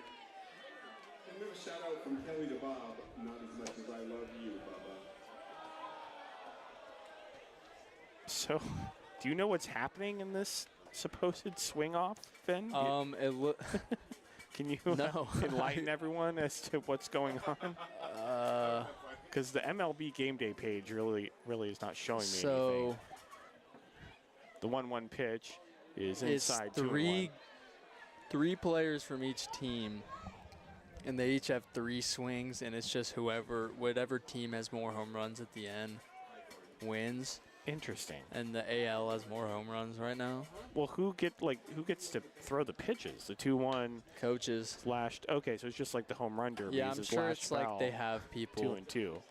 And we have a shout out from Kelly to Bob, not as much as I love you, Bubba. So, do you know what's happening in this supposed swing off, Finn? Can you No. enlighten everyone as to what's going on? Because the MLB Game Day page really is not showing me anything. The 1-1 pitch is inside It's three players from each team, and they each have 3 swings, and it's just whatever team has more home runs at the end wins. Interesting. And the AL has more home runs right now. Well, who gets to throw the pitches? The 2-1 Coaches. slashed. Okay, so it's just like the home run derby. Yeah, I'm sure it's like they have people 2-2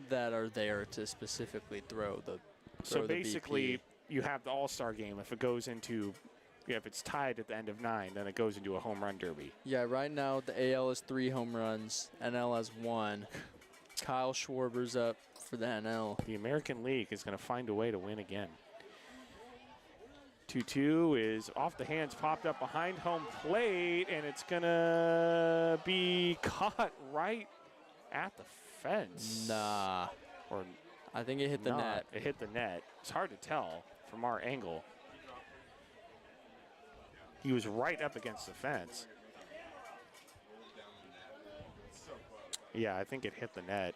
that are there to specifically throw the. So basically, BP. you have the All-Star game. If it goes into, if it's tied at the end of 9, then it goes into a home run derby. Yeah, right now the AL has 3 home runs. NL has 1. Kyle Schwarber's up for the NL. The American League is going to find a way to win again. 2-2 is off the hands, popped up behind home plate, and it's going to be caught right at the fence. Nah. Or I think it hit the not. net. It hit the net. It's hard to tell from our angle. He was right up against the fence. Yeah, I think it hit the net.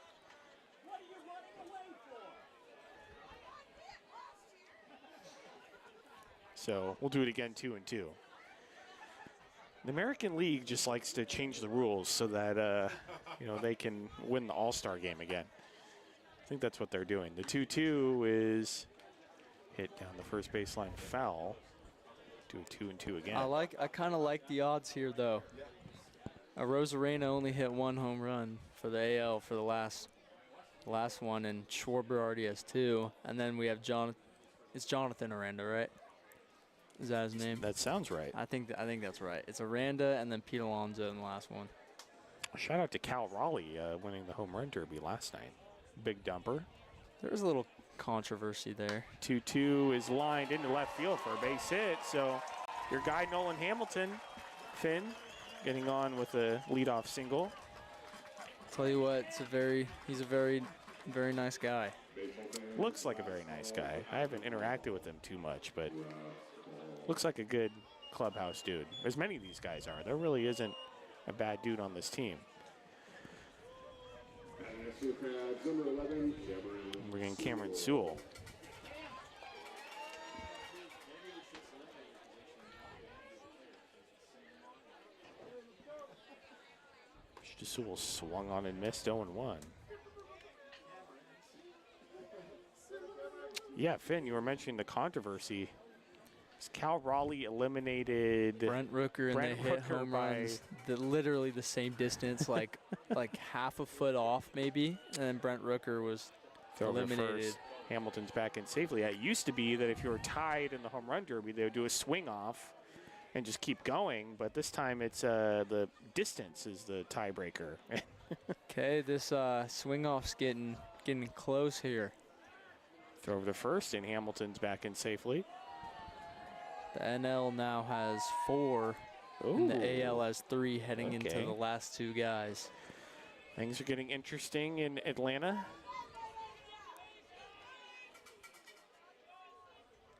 So we'll do it again, 2-2. The American League just likes to change the rules so that they can win the All-Star game again. I think that's what they're doing. The 2-2 is hit down the first baseline foul. Do a 2-2 again. I kind of like the odds here though. Rosarena only hit 1 home run for the AL for the last one, and Schwarber already has 2. And then we have Jonathan Aranda, right? Is that his name? That sounds right. I think that's right. It's Aranda and then Pete Alonso in the last one. Shout out to Cal Raleigh winning the home run derby last night. Big dumper. There was a little controversy there. 2-2 is lined into left field for a base hit. So your guy Nolan Hamilton, Finn, getting on with a leadoff single. Tell you what, he's a very, very nice guy. Looks like a very nice guy. I haven't interacted with him too much, but looks like a good clubhouse dude. As many of these guys are. There really isn't a bad dude on this team. We're getting Cameron Sewell. Sewell swung on and missed 0-1. Yeah, Finn, you were mentioning the controversy. Cal Raleigh eliminated Brent Rooker, and they hit home runs literally the same distance, like half a foot off maybe, and then Brent Rooker was eliminated. First. Hamilton's back in safely. It used to be that if you were tied in the home run derby, they would do a swing off and just keep going, but this time it's the distance is the tiebreaker. Okay, this swing off's getting close here. Throw over to first, and Hamilton's back in safely. The NL now has 4, and the AL has 3 heading into the last 2 guys. Things are getting interesting in Atlanta.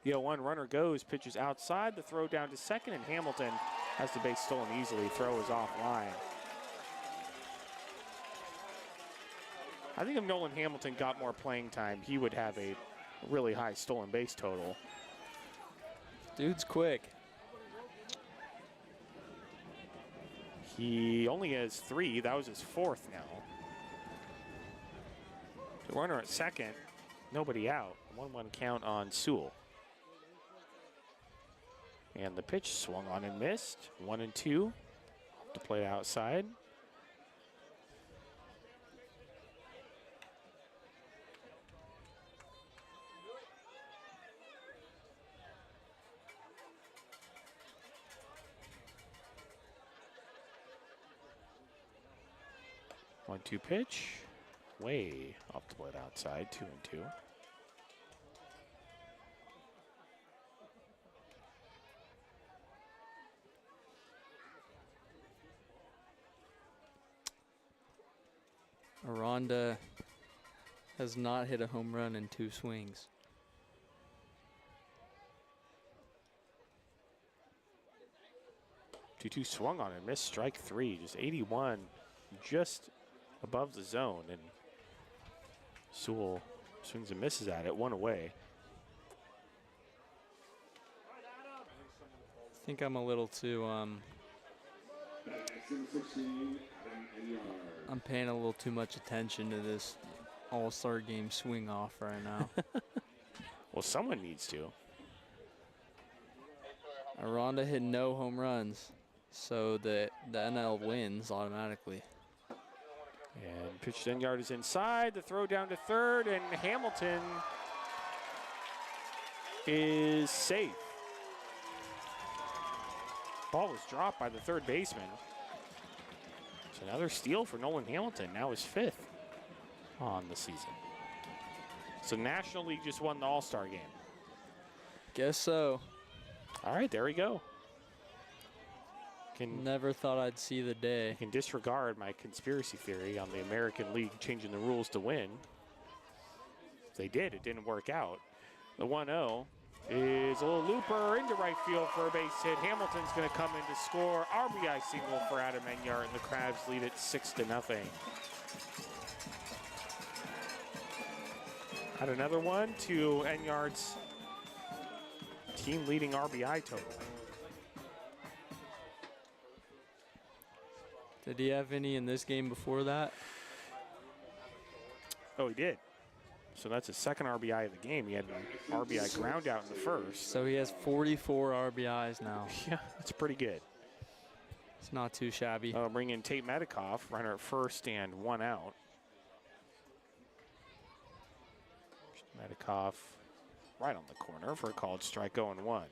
The 0-1 runner goes, pitches outside, the throw down to second, and Hamilton has the base stolen easily. Throw is offline. I think if Nolan Hamilton got more playing time, he would have a really high stolen base total. Dude's quick. He only has 3. That was his 4th now. The runner at second, nobody out. 1-1 count on Sewell. And the pitch swung on and missed. 1-2. To play outside. One-two pitch, way off the plate outside, 2-2. Aranda has not hit a home run in 2 swings. Two swung on and missed, strike 3, just 81, just above the zone, and Sewell swings and misses at it, 1 away. I think I'm a little too I'm paying a little too much attention to this All-Star game swing off right now. Well, someone needs to. Aranda hit no home runs, so the NL wins automatically. And pitch to Enyard is inside. The throw down to third, and Hamilton is safe. Ball was dropped by the third baseman. So another steal for Nolan Hamilton, now his 5th on the season. So National League just won the All-Star game. Guess so. All right, there we go. Never thought I'd see the day. Can disregard my conspiracy theory on the American League changing the rules to win. They did, it didn't work out. The 1-0 is a little looper into right field for a base hit. Hamilton's going to come in to score. RBI single for Adam Enyard, and the Crabs lead it 6-0. Add another one to Enyard's team-leading RBI total. Did he have any in this game before that? Oh, he did. So that's his 2nd RBI of the game. He had an RBI ground out in the 1st. So he has 44 RBIs now. Yeah, that's pretty good. It's not too shabby. Bring in Tate Metcalf, runner at first and 1 out. Metcalf right on the corner for a called strike, 0-1.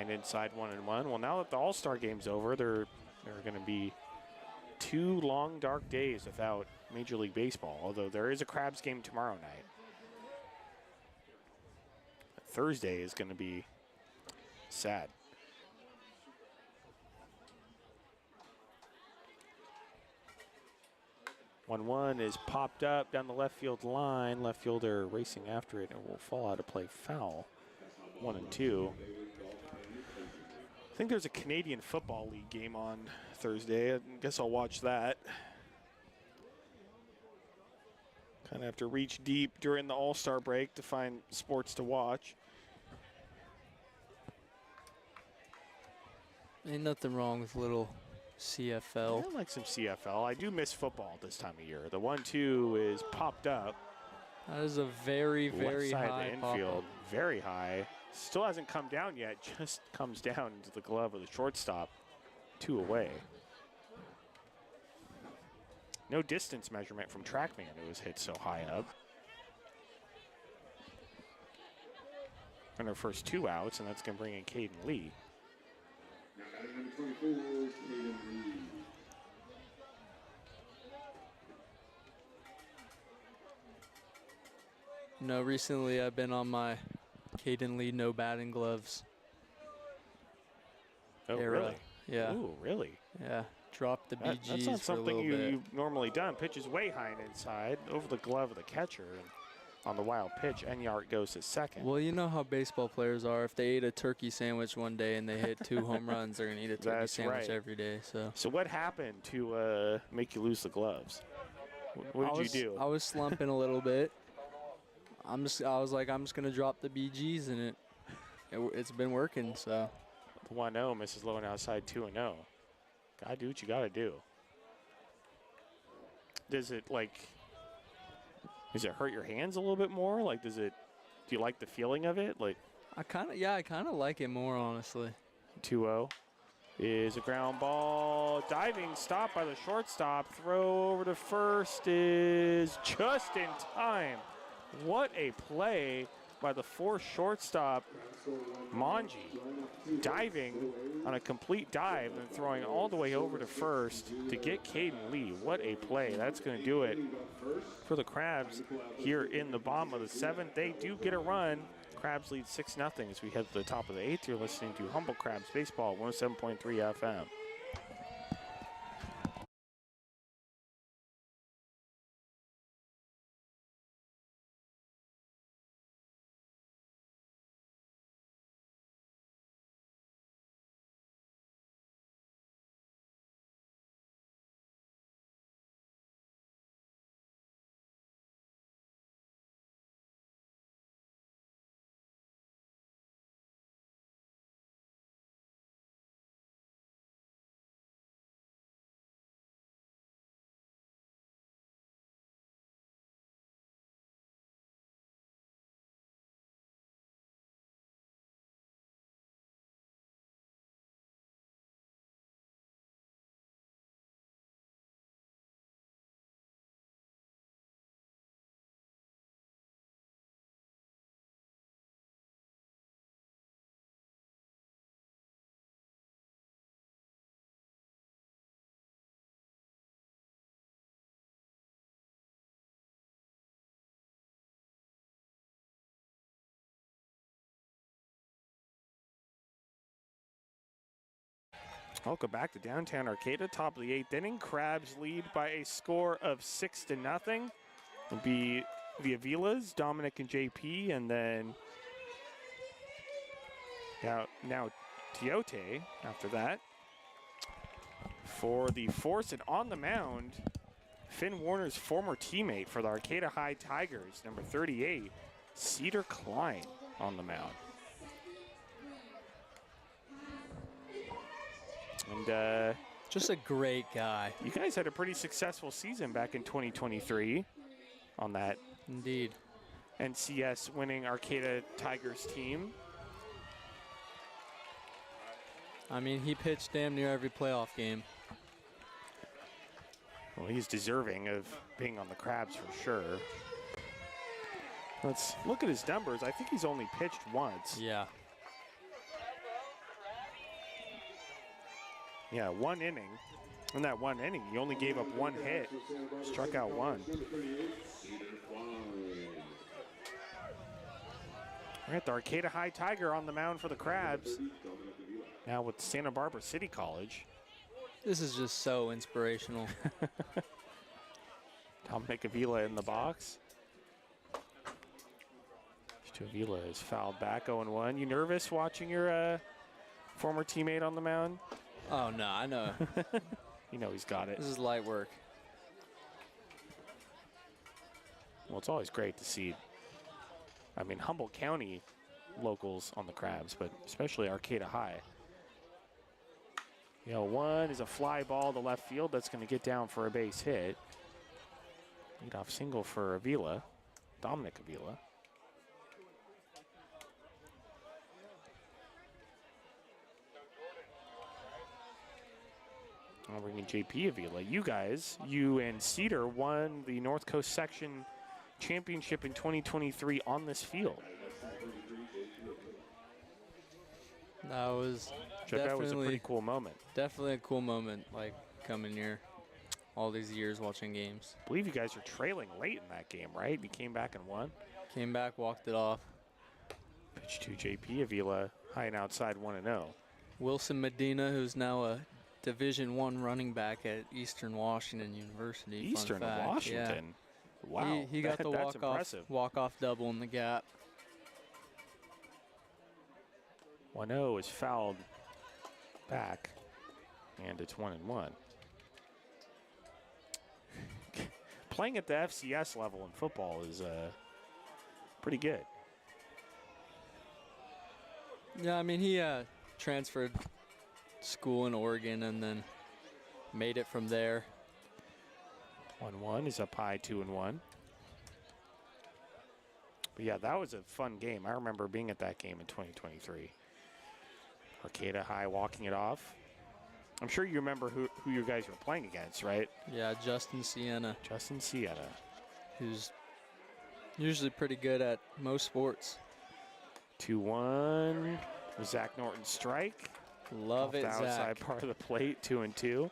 behind inside 1-1. Well, now that the All-Star game's over, there are going to be 2 long, dark days without Major League Baseball, although there is a Crabs game tomorrow night. Thursday is going to be sad. One is popped up down the left field line. Left fielder racing after it and will fall out of play foul. 1-2. I think there's a Canadian Football League game on Thursday. I guess I'll watch that. Kind of have to reach deep during the All-Star break to find sports to watch. Ain't nothing wrong with a little CFL. I like some CFL. I do miss football this time of year. The 1-2 is popped up. That is a very, very left side high of the infield, very high. Still hasn't come down yet. Just comes down into the glove of the shortstop. 2 away. No distance measurement from TrackMan. It was hit so high up. And our first 2 outs, and that's going to bring in Caden Lee. Now batting number 24, Caden Lee. No, recently I've been on my Caden Lee no batting gloves. Oh, era. really? Yeah. Ooh, really? Yeah. Drop the BGs That's not for a something little bit. you've normally done. Pitches way high and inside, over the glove of the catcher. And on the wild pitch, Enyart goes to second. Well, you know how baseball players are. If they ate a turkey sandwich one day and they hit 2 home runs, they're going to eat a turkey That's sandwich right. every day. So what happened to make you lose the gloves? What did you do? I was slumping a little bit. I was like, I'm just going to drop the BGs, and it's been working. So The 1-0 misses low and outside 2-0. Gotta do what you gotta do. Does it hurt your hands a little bit more? Do you like the feeling of it? I kind of like it more, honestly. 2-0 is a ground ball. Diving stop by the shortstop. Throw over to first is just in time. What a play by the 4th shortstop, Manji. Diving on a complete dive and throwing all the way over to first to get Caden Lee. What a play. That's going to do it for the Crabs here in the bottom of the 7th. They do get a run. Crabs lead 6-0 as we head to the top of the 8th. You're listening to Humble Crabs Baseball, 107.3 FM. Welcome back to downtown Arcata, top of the 8th inning. Crabs lead by a score of 6-0. It'll be the Avilas, Dominic and JP, and then now Tiote after that. For the Force and on the mound, Finn Warner's former teammate for the Arcata High Tigers, number 38, Cedar Klein on the mound. And just a great guy. You guys had a pretty successful season back in 2023 on that Indeed. NCS winning Arcata Tigers team. I mean, he pitched damn near every playoff game. Well, he's deserving of being on the Crabs for sure. Let's look at his numbers. I think he's only pitched once. Yeah. Yeah, 1 inning. In that 1 inning, you only gave up 1 hit, struck out 1. All right, the Arcata High Tiger on the mound for the Crabs. Now with Santa Barbara City College. This is just so inspirational. Dominic Avila in the box. Avila is fouled back, 0-1. You nervous watching your former teammate on the mound? Oh, no, I know. You know he's got it. This is light work. Well, it's always great to see, I mean, Humboldt County locals on the Crabs, but especially Arcata High. 1 is a fly ball to left field that's going to get down for a base hit. Leadoff single for Avila, Dominic Avila. I'll bring in JP Avila. You and Cedar won the North Coast Section Championship in 2023 on this field. That was That was a pretty cool moment. Definitely a cool moment, like coming here all these years watching games. I believe you guys were trailing late in that game, right? You came back and won. Came back, walked it off. Pitch to JP Avila, high and outside, 1-0. Wilson Medina, who's now a Division I running back at Eastern Washington University. Eastern Washington. Yeah. Wow. He got the walk-off double in the gap. 1-0 is fouled back, and it's 1-1. Playing at the FCS level in football is pretty good. Yeah, I mean, he transferred school in Oregon and then made it from there. 1-1 is up high, 2-1. But yeah, that was a fun game. I remember being at that game in 2023. Arcata High walking it off. I'm sure you remember who you guys were playing against, right? Yeah, Justin Sienna. Justin Sienna. Who's usually pretty good at most sports. 2-1. Zach Norton strike. Love it, the outside Zach. part of the plate, 2-2.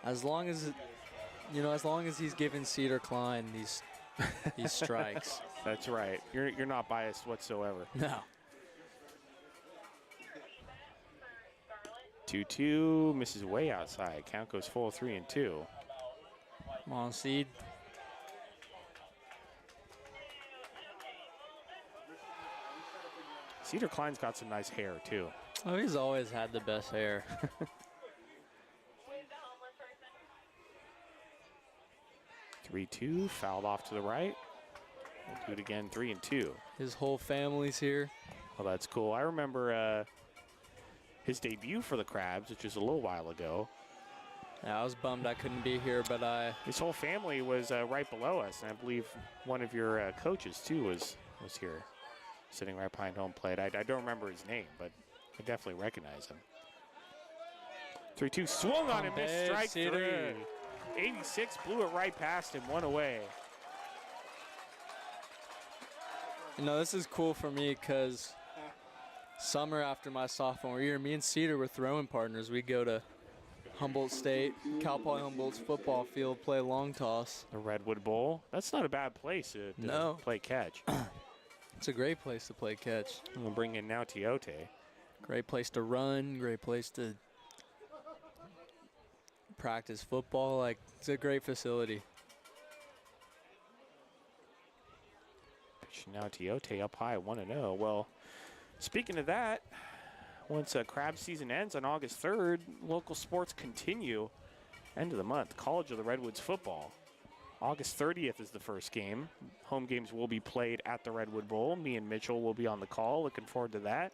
As long as he's giving Cedar Klein these strikes. That's right. You're not biased whatsoever. No. 2-2 misses way outside. Count goes full, 3-2. Come on, Seed. Cedar Klein's got some nice hair too. Oh, he's always had the best hair. 3-2, fouled off to the right. We'll do it again, 3-2. His whole family's here. Well, that's cool. I remember his debut for the Crabs, which was a little while ago. Yeah, I was bummed I couldn't be here, but his whole family was right below us, and I believe one of your coaches too was here, sitting right behind home plate. I don't remember his name, but I definitely recognize him. 3-2, swung on and missed, strike Cedar. 3. 86, blew it right past him, 1 away. You know, this is cool for me because summer after my sophomore year, me and Cedar were throwing partners. We'd go to Humboldt State, Cal Poly Humboldt's football field, play long toss. The Redwood Bowl. That's not a bad place to play catch. It's a great place to play catch. We'll bring in now Tiote. Great place to run, great place to practice football. Like, it's a great facility. Pitch now Tiote up high, 1-0. Well, speaking of that, once Crab season ends on August 3rd, local sports continue. End of the month, College of the Redwoods football. August 30th is the first game. Home games will be played at the Redwood Bowl. Me and Mitchell will be on the call. Looking forward to that.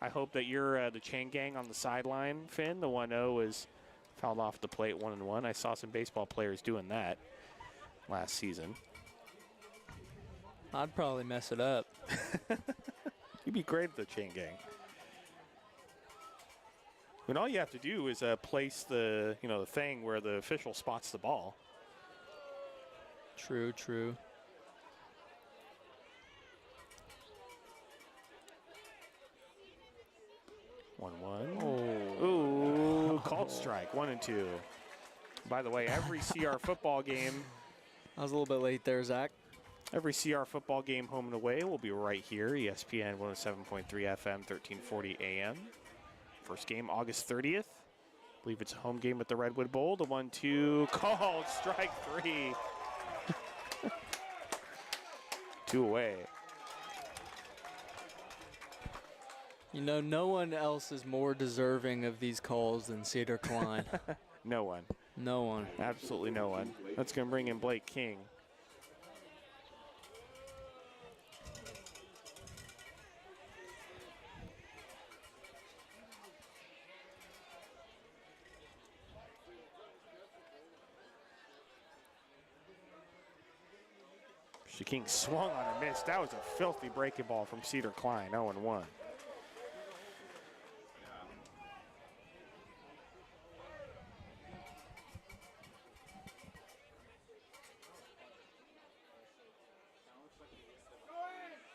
I hope that you're the chain gang on the sideline, Finn. The 1-0 is fouled off the plate, 1-1. I saw some baseball players doing that last season. I'd probably mess it up. You'd be great at the chain gang. I mean, all you have to do is place the thing where the official spots the ball. True, true. strike, 1-2. By the way, every CR football game, I was a little bit late there, Zach. every CR football game home and away will be right here, ESPN 107.3 FM, 1340 AM. First game, August 30th. I believe it's a home game at the Redwood Bowl. The 1-2 called, strike 3. 2 away. You know, no one else is more deserving of these calls than Cedar Klein. No one. No one. Absolutely no one. That's going to bring in Blake King. King swung on a miss. That was a filthy breaking ball from Cedar Klein, 0-1.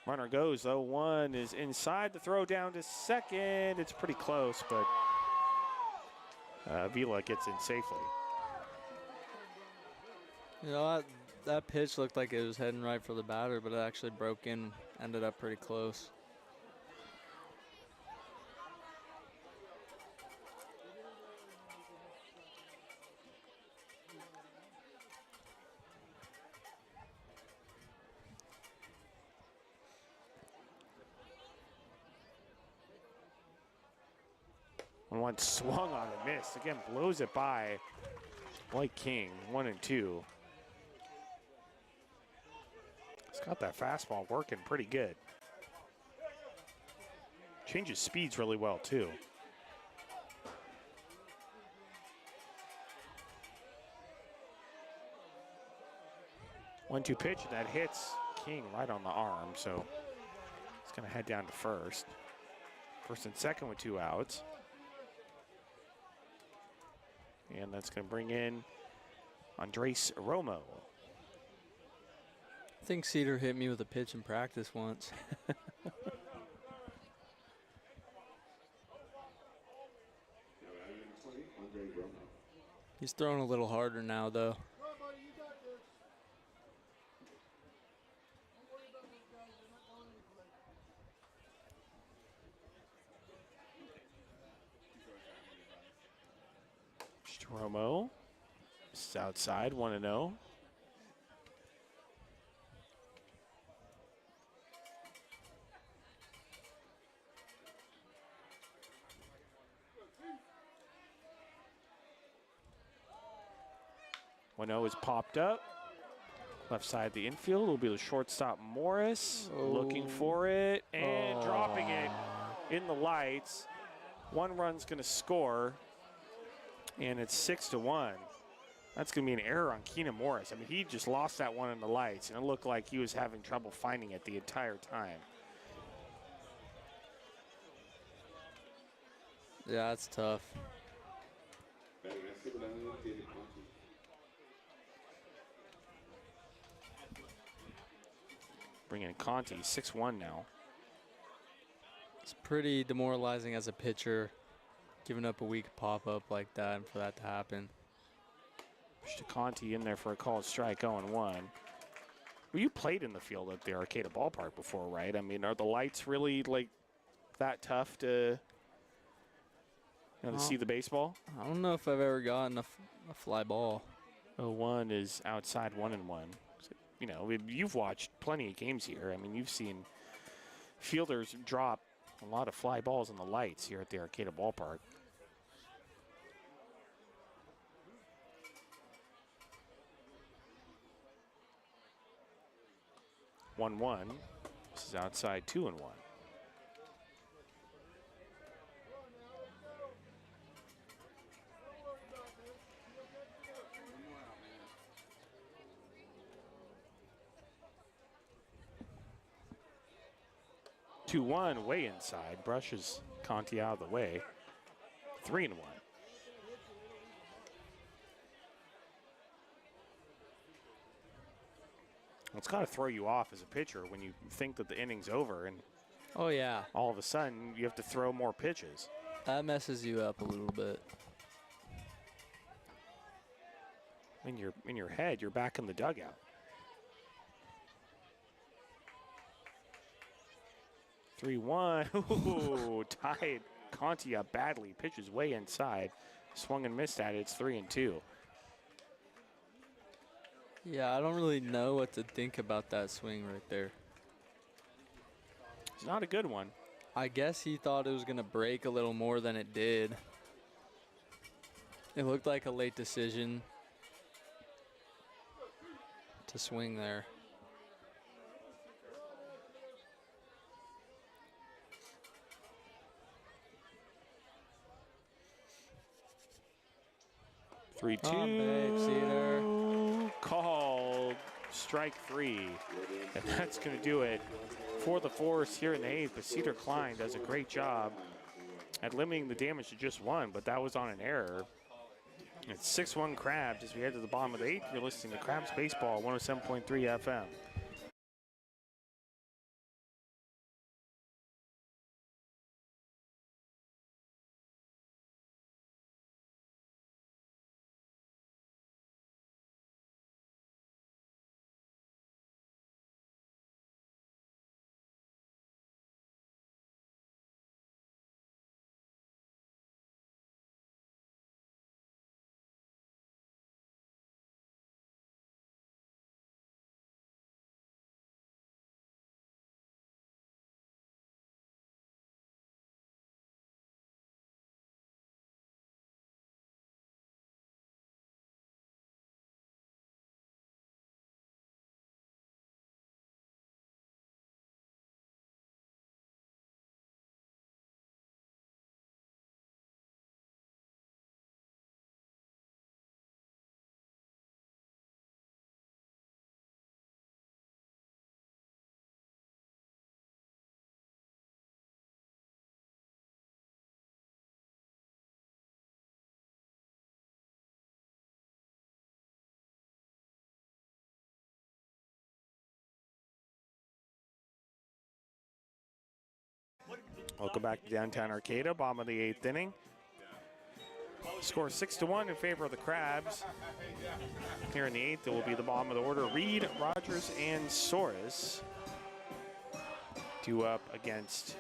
Runner goes, 0-1 is inside. The throw down to second. It's pretty close, but Vila gets in safely. You know, that pitch looked like it was heading right for the batter, but it actually broke in, ended up pretty close. One swung on a miss. Again, blows it by Blake King, 1-2. He's got that fastball working pretty good. Changes speeds really well, too. One-two pitch, that hits King right on the arm, so he's going to head down to first. First and second with 2 outs. And that's going to bring in Andres Romo. I think Cedar hit me with a pitch in practice once. He's throwing a little harder now, though. Romo. This is outside, 1-0. Is popped up. Left side of the infield will be the shortstop Morris. Looking for it and dropping it in the lights. 1 run's going to score, and it's 6-1. That's going to be an error on Keenan Morris. I mean, he just lost that one in the lights, and it looked like he was having trouble finding it the entire time. Yeah, that's tough. Bringing in Conti, 6-1 now. It's pretty demoralizing as a pitcher, giving up a weak pop-up like that and for that to happen. Conti in there for a called strike, 0-1. Well, you played in the field at the Arcata Ballpark before, right? I mean, are the lights really like that tough to, to see the baseball? I don't know if I've ever gotten a fly ball. 0-1 is outside, 1-1. So, you know, you've watched plenty of games here. I mean, you've seen fielders drop a lot of fly balls in the lights here at the Arcata Ballpark. This is outside, 2-1. Way inside, brushes Conti out of the way. 3-1. It's got to throw you off as a pitcher when you think that the inning's over and oh yeah, all of a sudden you have to throw more pitches. That messes you up a little bit. in your head, you're back in the dugout. 3-1. Ooh, tied Conti up badly. Pitches way inside. Swung and missed at it. It's 3-2. Yeah, I don't really know what to think about that swing right there. It's not a good one. I guess he thought it was going to break a little more than it did. It looked like a late decision to swing there. Three, two. Oh, babe, see you there. Called strike 3. And that's going to do it for the Force here in the 8th. But Cedar Klein does a great job at limiting the damage to just 1, but that was on an error. It's 6-1 Crabs as we head to the bottom of the 8th. You're listening to Crabs Baseball, 107.3 FM. Welcome back to Downtown Arcata, bottom of the 8th inning. Score 6-1 in favor of the Crabs. Here in the 8th, it will be the bottom of the order. Reed, Rogers, and Soros due up against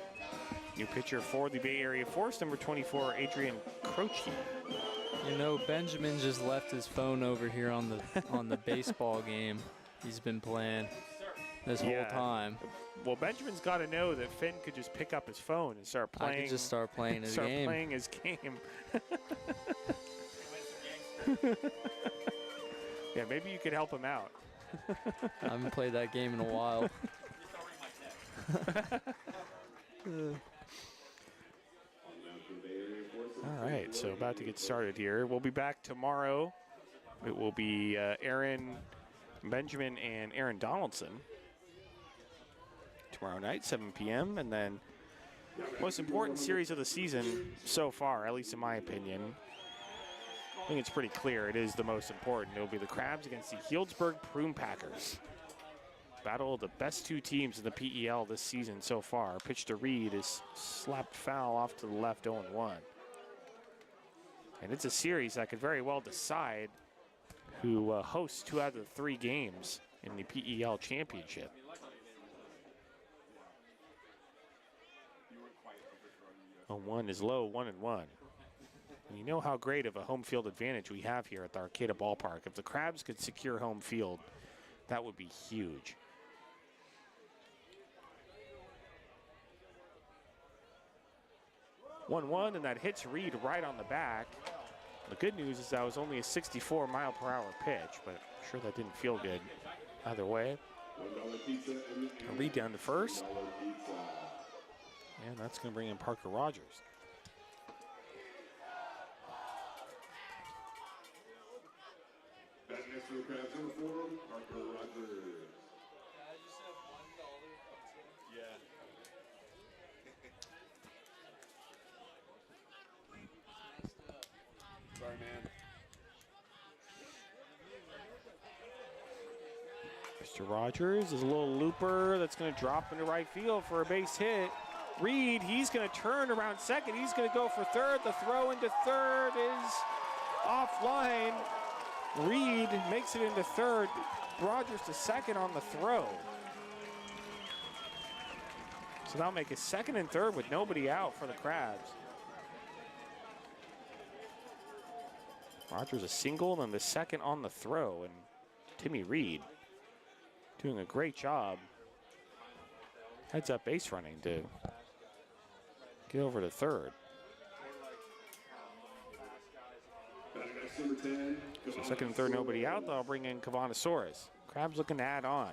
new pitcher for the Bay Area Force, number 24, Adrian Croce. You know, Benjamin just left his phone over here on the baseball game he's been playing this whole time. Well, Benjamin's got to know that Finn could just pick up his phone and start playing. I could just start playing his game. Playing his game. Yeah, maybe you could help him out. I haven't played that game in a while. All right, so about to get started here. We'll be back tomorrow. It will be Aaron Benjamin and Aaron Donaldson. Tomorrow night, 7 p.m. And then most important series of the season so far, at least in my opinion. I think it's pretty clear it is the most important. It will be the Crabs against the Healdsburg Prune Packers. Battle of the best 2 teams in the PEL this season so far. Pitch to Reed is slapped foul off to the left, 0-1. And it's a series that could very well decide who hosts 2 out of the 3 games in the PEL championship. 0-1 is low, 1-1. And you know how great of a home field advantage we have here at the Arcata Ballpark. If the Crabs could secure home field, that would be huge. One, and that hits Reed right on the back. The good news is that was only a 64-mile-per-hour pitch, but I'm sure that didn't feel good either way. Reed down to first. And that's going to bring in Parker Rogers. Back next for the Crabs on the forum, Parker Rogers. Sorry, man. Mr. Rogers is a little looper that's going to drop into right field for a base hit. Reed, he's going to turn around second. He's going to go for third. The throw into third is offline. Reed makes it into third. Rogers to second on the throw. So that'll make it second and third with nobody out for the Crabs. Rogers a single, and then the second on the throw. And Timmy Reed doing a great job. Heads up base running to get over to third. So second and third, nobody out. They'll bring in Cavanosaurus. Crabs looking to add on.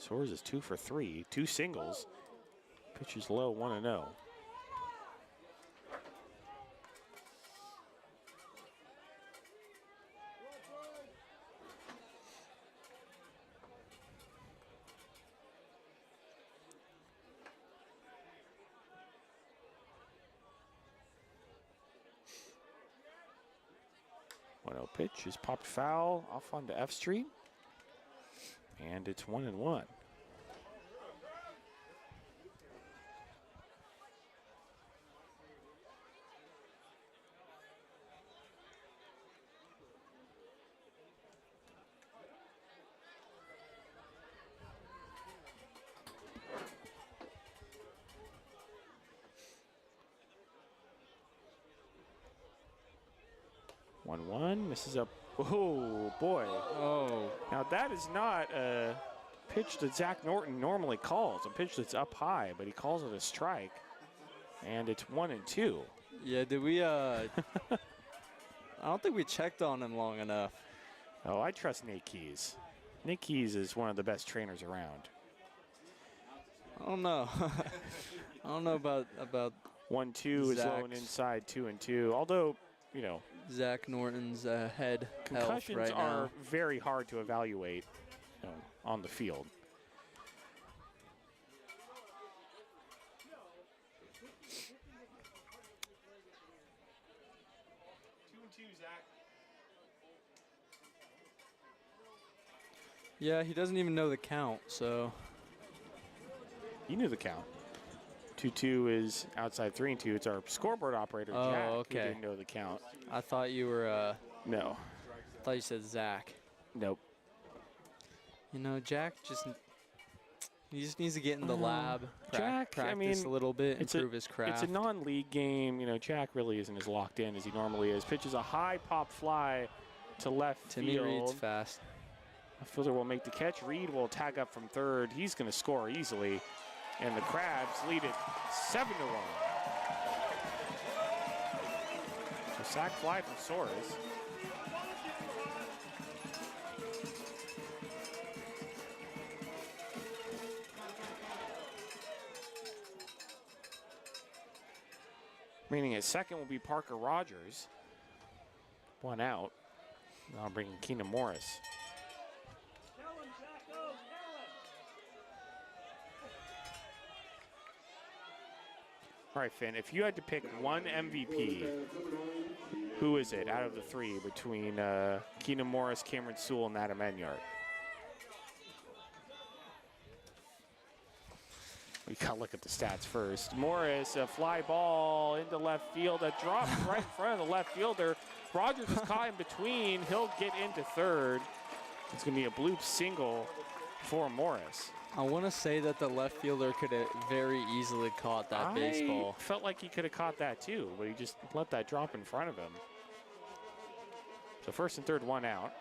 Soares is 2 for 3, 2 singles. Pitches low, 1-0. Pitch is popped foul off onto F Street. And it's 1-1. Misses up. Oh, boy. Oh. Now, that is not a pitch that Zach Norton normally calls, a pitch that's up high, but he calls it a strike. And it's 1-2. Yeah, did we, I don't think we checked on him long enough. Oh, I trust Nate Keys. Nate Keys is one of the best trainers around. I don't know. I don't know about 1-2 is low and inside, 2-2. Although, you know, Zach Norton's head concussions health right are now. very hard to evaluate, you know, on the field. Yeah, he doesn't even know the count, so. You knew the count. 2-2 is outside 3-2. It's our scoreboard operator, Oh, Jack, okay. who didn't know the count. I thought you were, No. I thought you said Zach. Nope. You know, Jack he just needs to get in the lab, Jack, practice I mean, a little bit, improve his craft. It's a non-league game. You know, Jack really isn't as locked in as he normally is. Pitches a high pop fly to left Timmy field. Reed's fast. The fielder will make the catch. Reed will tag up from third. He's going to score easily. And the Crabs lead it 7-1. So sac fly from Soares. Meaning at second will be Parker Rogers. 1 out. I'll bring in Keenan Morris. All right, Finn, if you had to pick one MVP, who is it out of the three between Keenan Morris, Cameron Sewell, and Adam Enyart? We gotta look at the stats first. Morris, a fly ball into left field, a drop right in front of the left fielder. Rogers is caught in between. He'll get into third. It's gonna be a bloop single for Morris. I want to say that the left fielder could have very easily caught that baseball. I felt like he could have caught that too, but he just let that drop in front of him. So first and third, 1 out.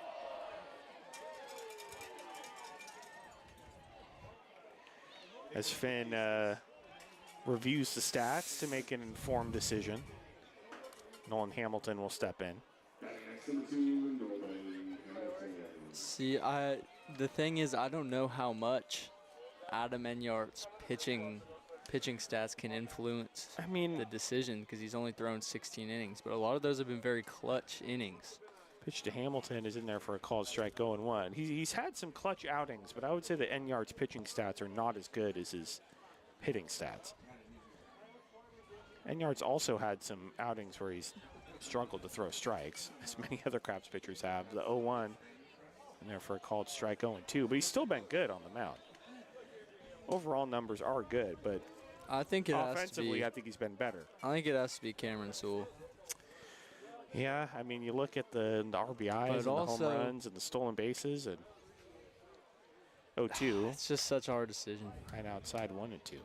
As Finn reviews the stats to make an informed decision, Nolan Hamilton will step in. See, the thing is, I don't know how much Adam Enyart's pitching stats can influence the decision because he's only thrown 16 innings, but a lot of those have been very clutch innings. Pitch to Hamilton is in there for a called strike, going 1. He's had some clutch outings, but I would say that Enyart's pitching stats are not as good as his hitting stats. Enyart's also had some outings where he's struggled to throw strikes, as many other Crabs pitchers have. The 0-1 in there for a called strike 0-2, but he's still been good on the mound. Overall numbers are good, but I think it has to offensively, be. I think he's been better. I think it has to be Cameron Sewell. Yeah, I mean, you look at the RBIs and the home runs and the stolen bases, and 0-2. It's just such a hard decision. Right outside 1-2.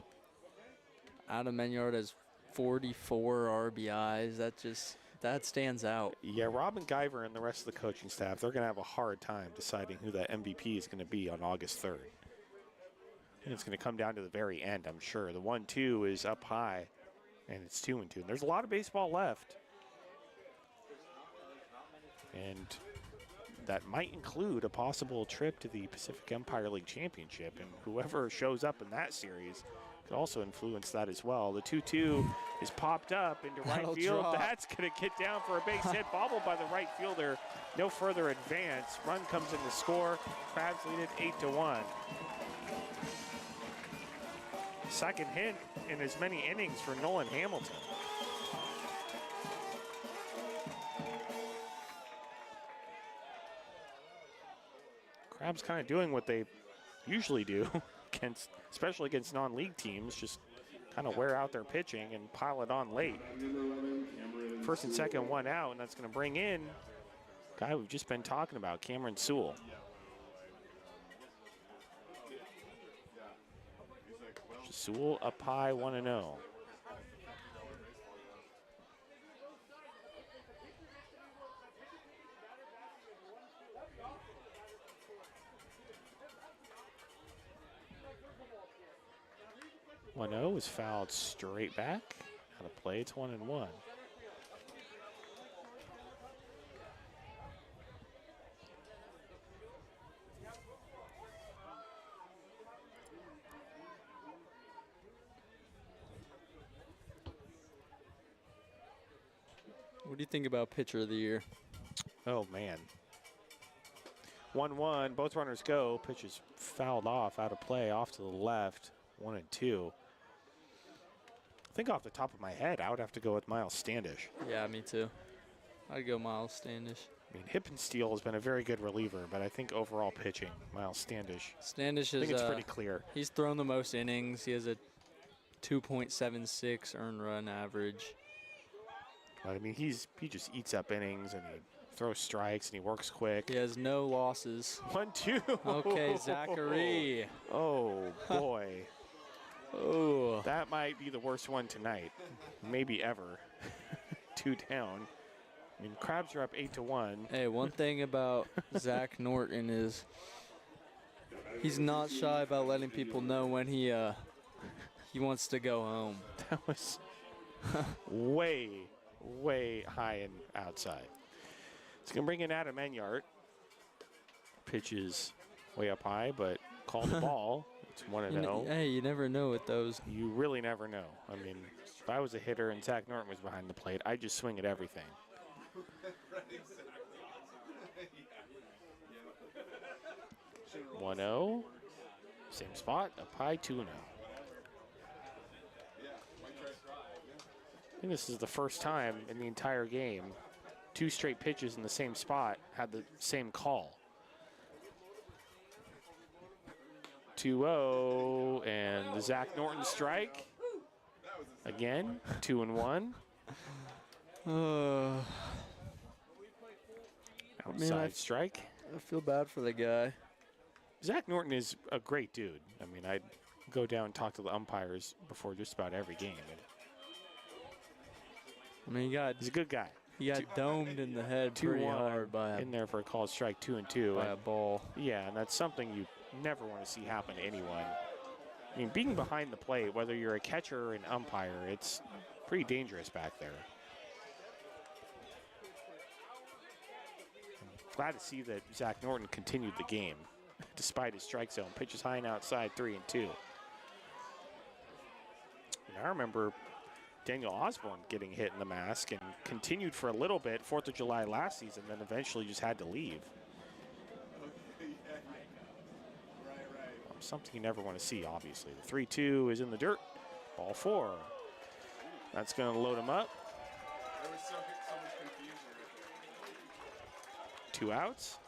Adam Menyard has 44 RBIs. That stands out. Yeah, Robin Guyver and the rest of the coaching staff, they're going to have a hard time deciding who that MVP is going to be on August 3rd. And it's going to come down to the very end, I'm sure. The 1-2 is up high, and it's 2-2. And there's a lot of baseball left. And that might include a possible trip to the Pacific Empire League Championship. And whoever shows up in that series could also influence that as well. The 2-2 is popped up into right That'll field. drop. That's going to get down for a base hit. Bobbled by the right fielder. No further advance. Run comes in to score. Crabs lead it 8-1. Second hit in as many innings for Nolan Hamilton. Crabs kind of doing what they usually do, especially against non-league teams, just kind of wear out their pitching and pile it on late. First and second, one out, and that's going to bring in the guy we've just been talking about, Cameron Sewell. Sewell up high, 1-0. Is fouled straight back. Out of play, it's 1-1. What do you think about pitcher of the year? Oh, man. 1-1, both runners go. Pitch is fouled off, out of play, off to the left, 1-2. I think off the top of my head, I would have to go with Miles Standish. Yeah, me too. I'd go Miles Standish. I mean, Hippensteel has been a very good reliever, but I think overall pitching, Miles Standish. Standish I is. think it's pretty clear. He's thrown the most innings. He has a 2.76 earned run average. But I mean, he just eats up innings and he throws strikes and he works quick. He has no losses. 1-2. Okay, Zachary. Oh boy. Oh. That might be the worst one tonight, maybe ever. 2 down. I mean, Crabs are up 8-1. Hey, one thing about Zach Norton is he's not shy about letting people know when he wants to go home. That was way, way high and outside. It's going to bring in Adam Enyart. Pitch is way up high, but call the ball. It's 1-0. Hey, you never know with those. You really never know. I mean, if I was a hitter and Zach Norton was behind the plate, I'd just swing at everything. 1-0. Same spot, up high, 2-0. I think this is the first time in the entire game 2 straight pitches in the same spot had the same call. 2-0, and the Zach Norton strike. Again, 2-1. Outside strike. I feel bad for the guy. Zach Norton is a great dude. I mean, I'd go down and talk to the umpires before just about every game. I mean, he's a good guy. He got domed in the head pretty hard by in there for a called strike, 2-2. By a ball. Yeah, and that's something you never want to see happen to anyone. I mean, being behind the plate, whether you're a catcher or an umpire, it's pretty dangerous back there. I'm glad to see that Zach Norton continued the game despite his strike zone. Pitches high and outside, 3-2. And I remember Daniel Osborne getting hit in the mask and continued for a little bit, 4th of July last season, then eventually just had to leave. Something you never want to see, obviously. The 3-2 is in the dirt. Ball 4. That's going to load him up. There was so much confusion. 2 outs.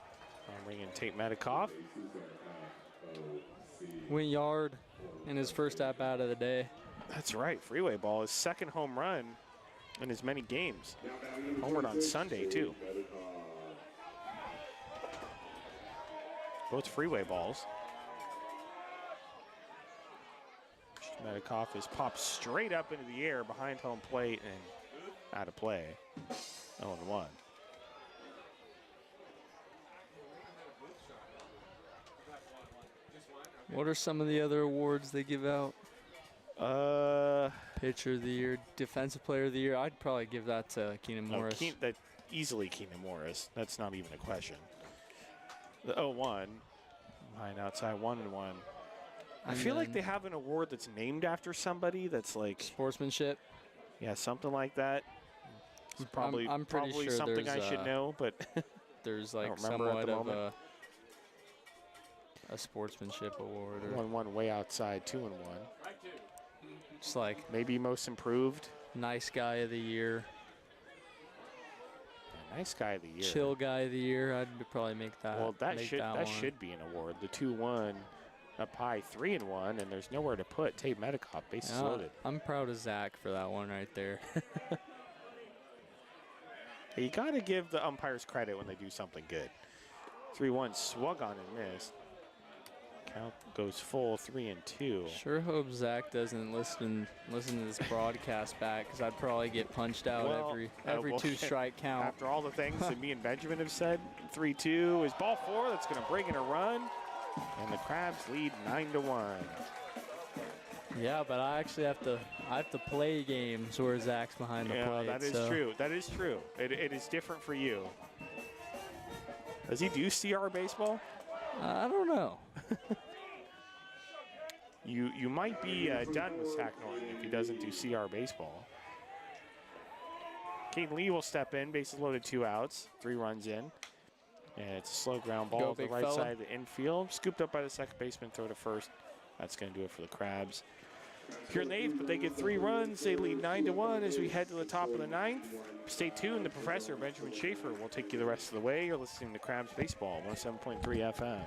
I'll bring in Tate Metcalf. Went yard in his first at-bat of the day. That's right. Freeway ball, his second home run in as many games. Homered on Sunday, too. Both freeway balls. Metcalf is popped straight up into the air behind home plate and out of play. 0-1. What are some of the other awards they give out? Pitcher of the year, defensive player of the year. I'd probably give that to Keenan Morris. Easily Keenan Morris. That's not even a question. The 0-1, behind outside 1-1. I feel like they have an award that's named after somebody that's like sportsmanship. Yeah, something like that. It's probably I'm pretty probably sure something I should know, but there's like somewhat of a sportsmanship award. 1-1 way outside, 2-1. Just like maybe most improved. Nice guy of the year. Yeah, nice guy of the year. Chill guy of the year. I'd probably make that. Well, that should be an award. The 2-1 up high, 3-1, and there's nowhere to put Tate Metcalf. Bases loaded. I'm proud of Zach for that one right there. You got to give the umpires credit when they do something good. 3-1 swung on and missed. Count goes full, 3-2. Sure hope Zach doesn't listen to this broadcast back, because I'd probably get punched out every 2-strike count. After all the things that me and Benjamin have said, 3-2 is ball 4. That's going to bring in a run, and the Crabs lead 9-1. Yeah, but I actually have to play games where Zach's behind the plate. Yeah, that is true. That is true. It is different for you. Does he do CR baseball? I don't know. You might be done with Zach Norton if he doesn't do CR baseball. Caden Lee will step in. Bases loaded, 2 outs, 3 runs in. And it's a slow ground ball to the right side of the infield. Scooped up by the second baseman, throw to first. That's going to do it for the Crabs. Here in the 8th, but they get 3 runs. They lead 9-1 as we head to the top of the 9th. Stay tuned. The professor, Benjamin Schaefer, will take you the rest of the way. You're listening to Crabs Baseball, 107.3 FM.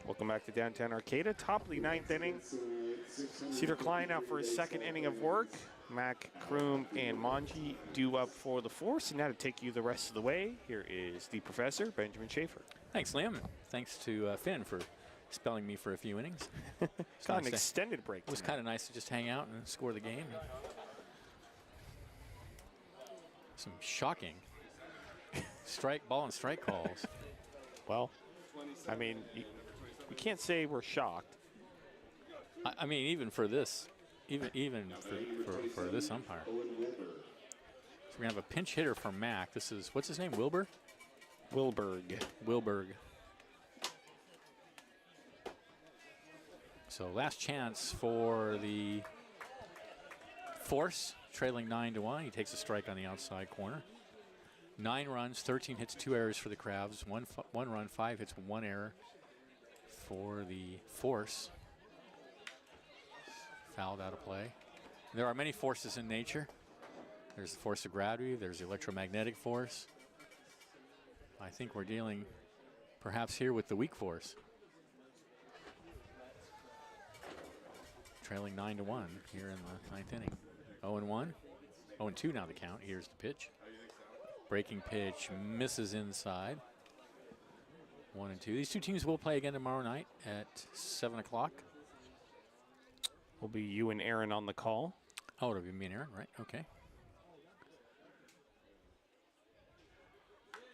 Welcome back to Downtown Arcata. Top of the 9th inning. Cedar Klein out for his 2nd inning of work. Mac, Kroom, and Manji due up for the 4th. And now to take you the rest of the way, here is the professor, Benjamin Schaefer. Thanks, Liam. Thanks to Finn for spelling me for a few innings. It's got an extended break. It was kind of nice to just hang out and score the game. Some shocking ball and strike calls. Well, I mean, we can't say we're shocked. I mean, even for this, even for this umpire. So we're gonna have a pinch hitter for Mac. This is, what's his name? Wilbur. Wilberg. So last chance for the Force, trailing 9-1. He takes a strike on the outside corner. 9 runs, 13 hits, 2 errors for the Crabs. One run, 5 hits, 1 error for the Force. Fouled out of play. There are many forces in nature. There's the force of gravity. There's the electromagnetic force. I think we're dealing perhaps here with the weak force. trailing 9-1 here in the 9th inning. 0-1, 0-2 now the count. Here's the pitch. Breaking pitch misses inside. 1-2. These two teams will play again tomorrow night at 7 o'clock. Will be you and Aaron on the call. Oh, it'll be me and Aaron, right? Okay.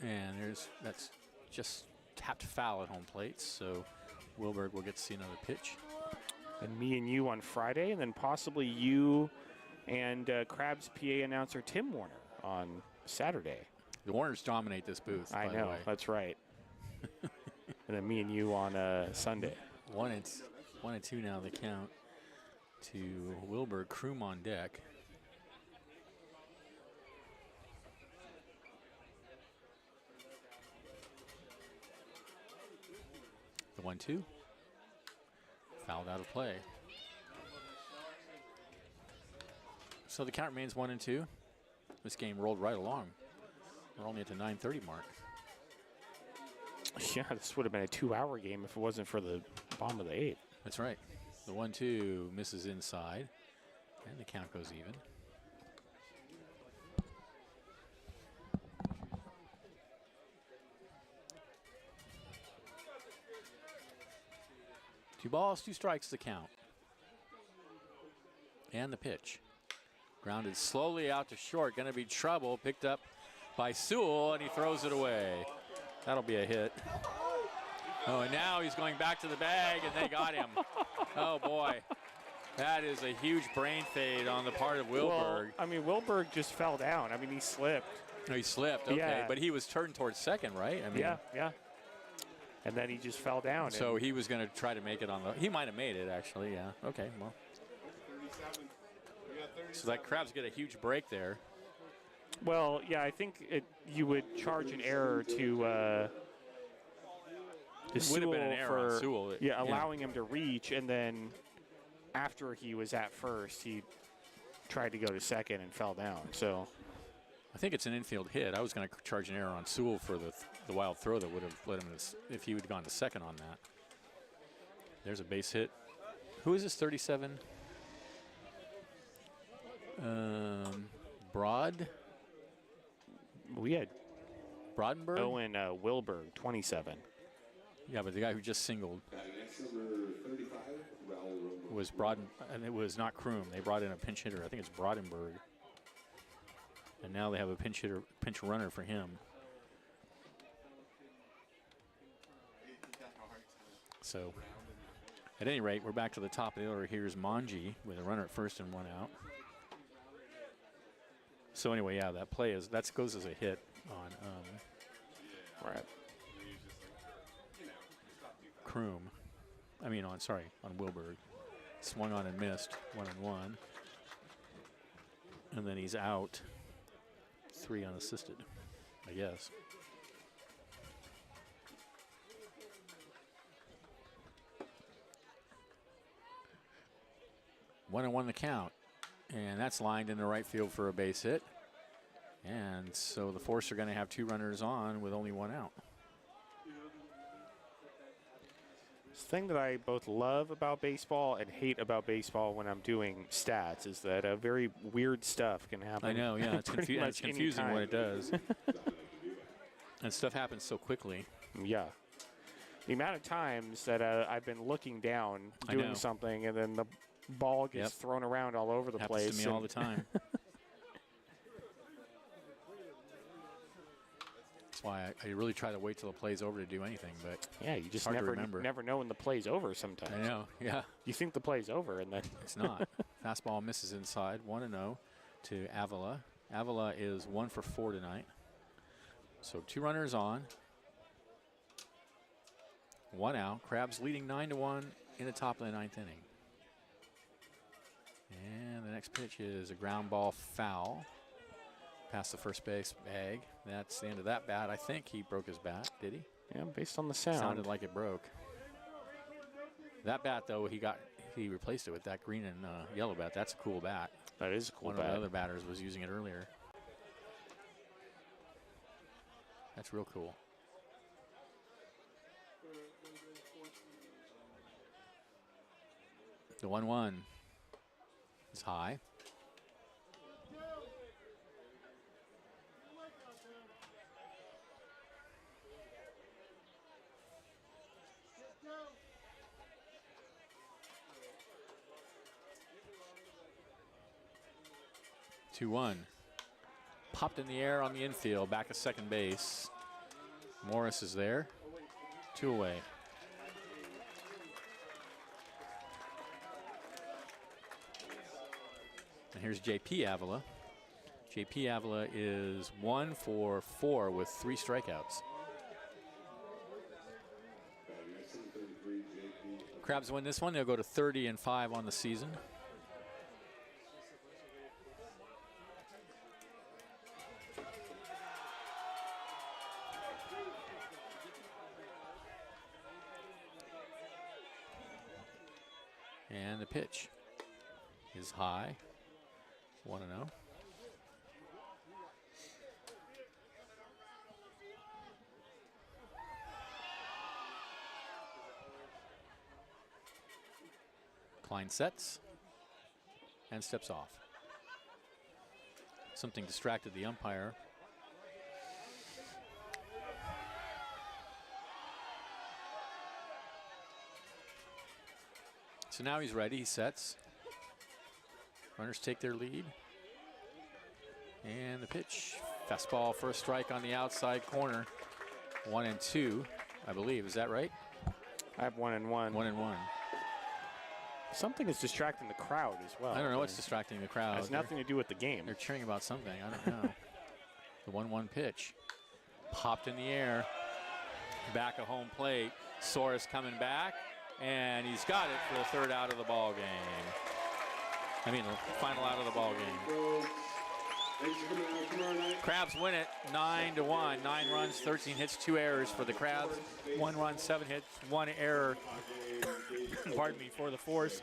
And that's just tapped foul at home plate, so Wilberg will get to see another pitch. And me and you on Friday, and then possibly you and Crabs PA announcer Tim Warner on Saturday. The Warners dominate this booth. I by know, the way. that's right. And then me and you on Sunday. 1-2 now the count to Wilbur. Kroom on deck. The 1-2. Fouled out of play. So the count remains 1-2. This game rolled right along. We're only at the 9:30 mark. Yeah, this would have been a 2-hour game if it wasn't for the bottom of the 8th. That's right. The 1-2 misses inside, and the count goes even. Two balls, 2 strikes the count. And the pitch. Grounded slowly out to short. Going to be trouble. Picked up by Sewell, and he throws it away. That'll be a hit. Oh, and now he's going back to the bag, and they got him. Oh, boy. That is a huge brain fade on the part of Wilberg. Well, I mean, Wilberg just fell down. I mean, he slipped. Oh, he slipped, okay. Yeah. But he was turned towards second, right? I mean, Yeah. And then he just fell down. So he was going to try to make it on the... He might have made it, actually, yeah. Okay, well. So that Crabs get a huge break there. Well, yeah, I think you would charge an error to Would have been an error on Sewell. Yeah, allowing him to reach, and then after he was at first, he tried to go to second and fell down. So I think it's an infield hit. I was going to charge an error on Sewell for the wild throw that would have led him to, if he would have gone to second on that. There's a base hit. Who is this, 37? Broad? we had Brodenberg? Owen Wilberg, 27. Yeah, but the guy who just singled Next number 35, Raul was Broden, and it was not Kroom. They brought in a pinch hitter. I think it's Brodenberg. And now they have a pinch runner for him. So, at any rate, we're back to the top of the order. Here's Manji with a runner at first and 1 out. So anyway, yeah, that play goes as a hit on Right. Kroom. On Wilberg. Swung on and missed, 1-1. And then he's out, 3 unassisted, I guess. One and 1 the count. And that's lined into right field for a base hit. And so the Force are going to have 2 runners on with only 1 out. The thing that I both love about baseball and hate about baseball when I'm doing stats is that very weird stuff can happen. I know, yeah. It's, pretty it's much confusing anytime. when it does. And stuff happens so quickly. Yeah. The amount of times that I've been looking down, I know. doing something, and then the ball gets thrown around all over the Happens place. to me all the time. That's why I really try to wait till the play's over to do anything, but yeah, you just hard to never remember. never know when the play's over sometimes. I know, yeah. You think the play's over, and then It's not. Fastball misses inside, 1-0 to Avila. Avila is 1 for 4 tonight. So 2 runners on. 1 out. Crabs leading 9-1 in the top of the 9th inning. And the next pitch is a ground ball foul. Past the first base bag. That's the end of that bat. I think he broke his bat, did he? yeah, based on the sound. Sounded like it broke. That bat, though, he replaced it with that green and yellow bat. That's a cool bat. That is a cool One bat. of the other batters was using it earlier. That's real cool. The 1-1. is high. Two one. Popped in the air on the infield, back at second base. Morris is there. 2 away. And here's JP Avila. JP Avila is 1 for 4 with 3 strikeouts. Crabs win this one. They'll go to 30-5 on the season. And the pitch is high. 1-0. Klein sets and steps off. Something distracted the umpire. So now he's ready, he sets. Runners take their lead. And the pitch. Fastball for a strike on the outside corner. 1-2, I believe. Is that right? I have 1-1. 1-1. Something is distracting the crowd as well. I don't know what's distracting the crowd. It has nothing to do with the game. They're cheering about something. I don't know. The 1-1 pitch. Popped in the air. Back of home plate. Soros coming back. And he's got it for the 3rd out of the ball game. I mean, the final out of the ball game. Crabs win it 9-1. 9 runs, 13 hits, 2 errors for the Crabs. 1 run, 7 hits, 1 error. Pardon me, for the Force.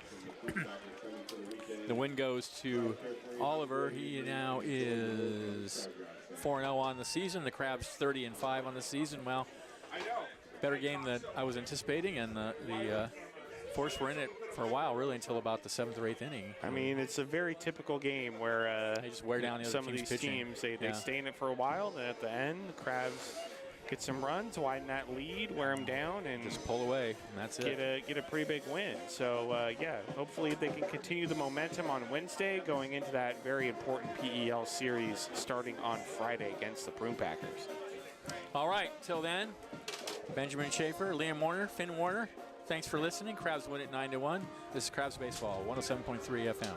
The win goes to Oliver. He now is 4-0 on the season. The Crabs 30-5 on the season. Well, better game than I was anticipating, and the Force were in it for a while, really, until about the 7th or 8th inning. I mean, it's a very typical game where they just wear down the some other of these pitching. teams, they stay in it for a while, and at the end, the Crabs get some runs, widen that lead, wear them down, and just pull away, and that's it. Get a pretty big win. So, yeah, hopefully they can continue the momentum on Wednesday, going into that very important PEL series starting on Friday against the Prune Packers. All right, till then, Benjamin Schaefer, Liam Warner, Finn Warner, thanks for listening. Crabs win it 9-1. This is Crabs Baseball, 107.3 FM.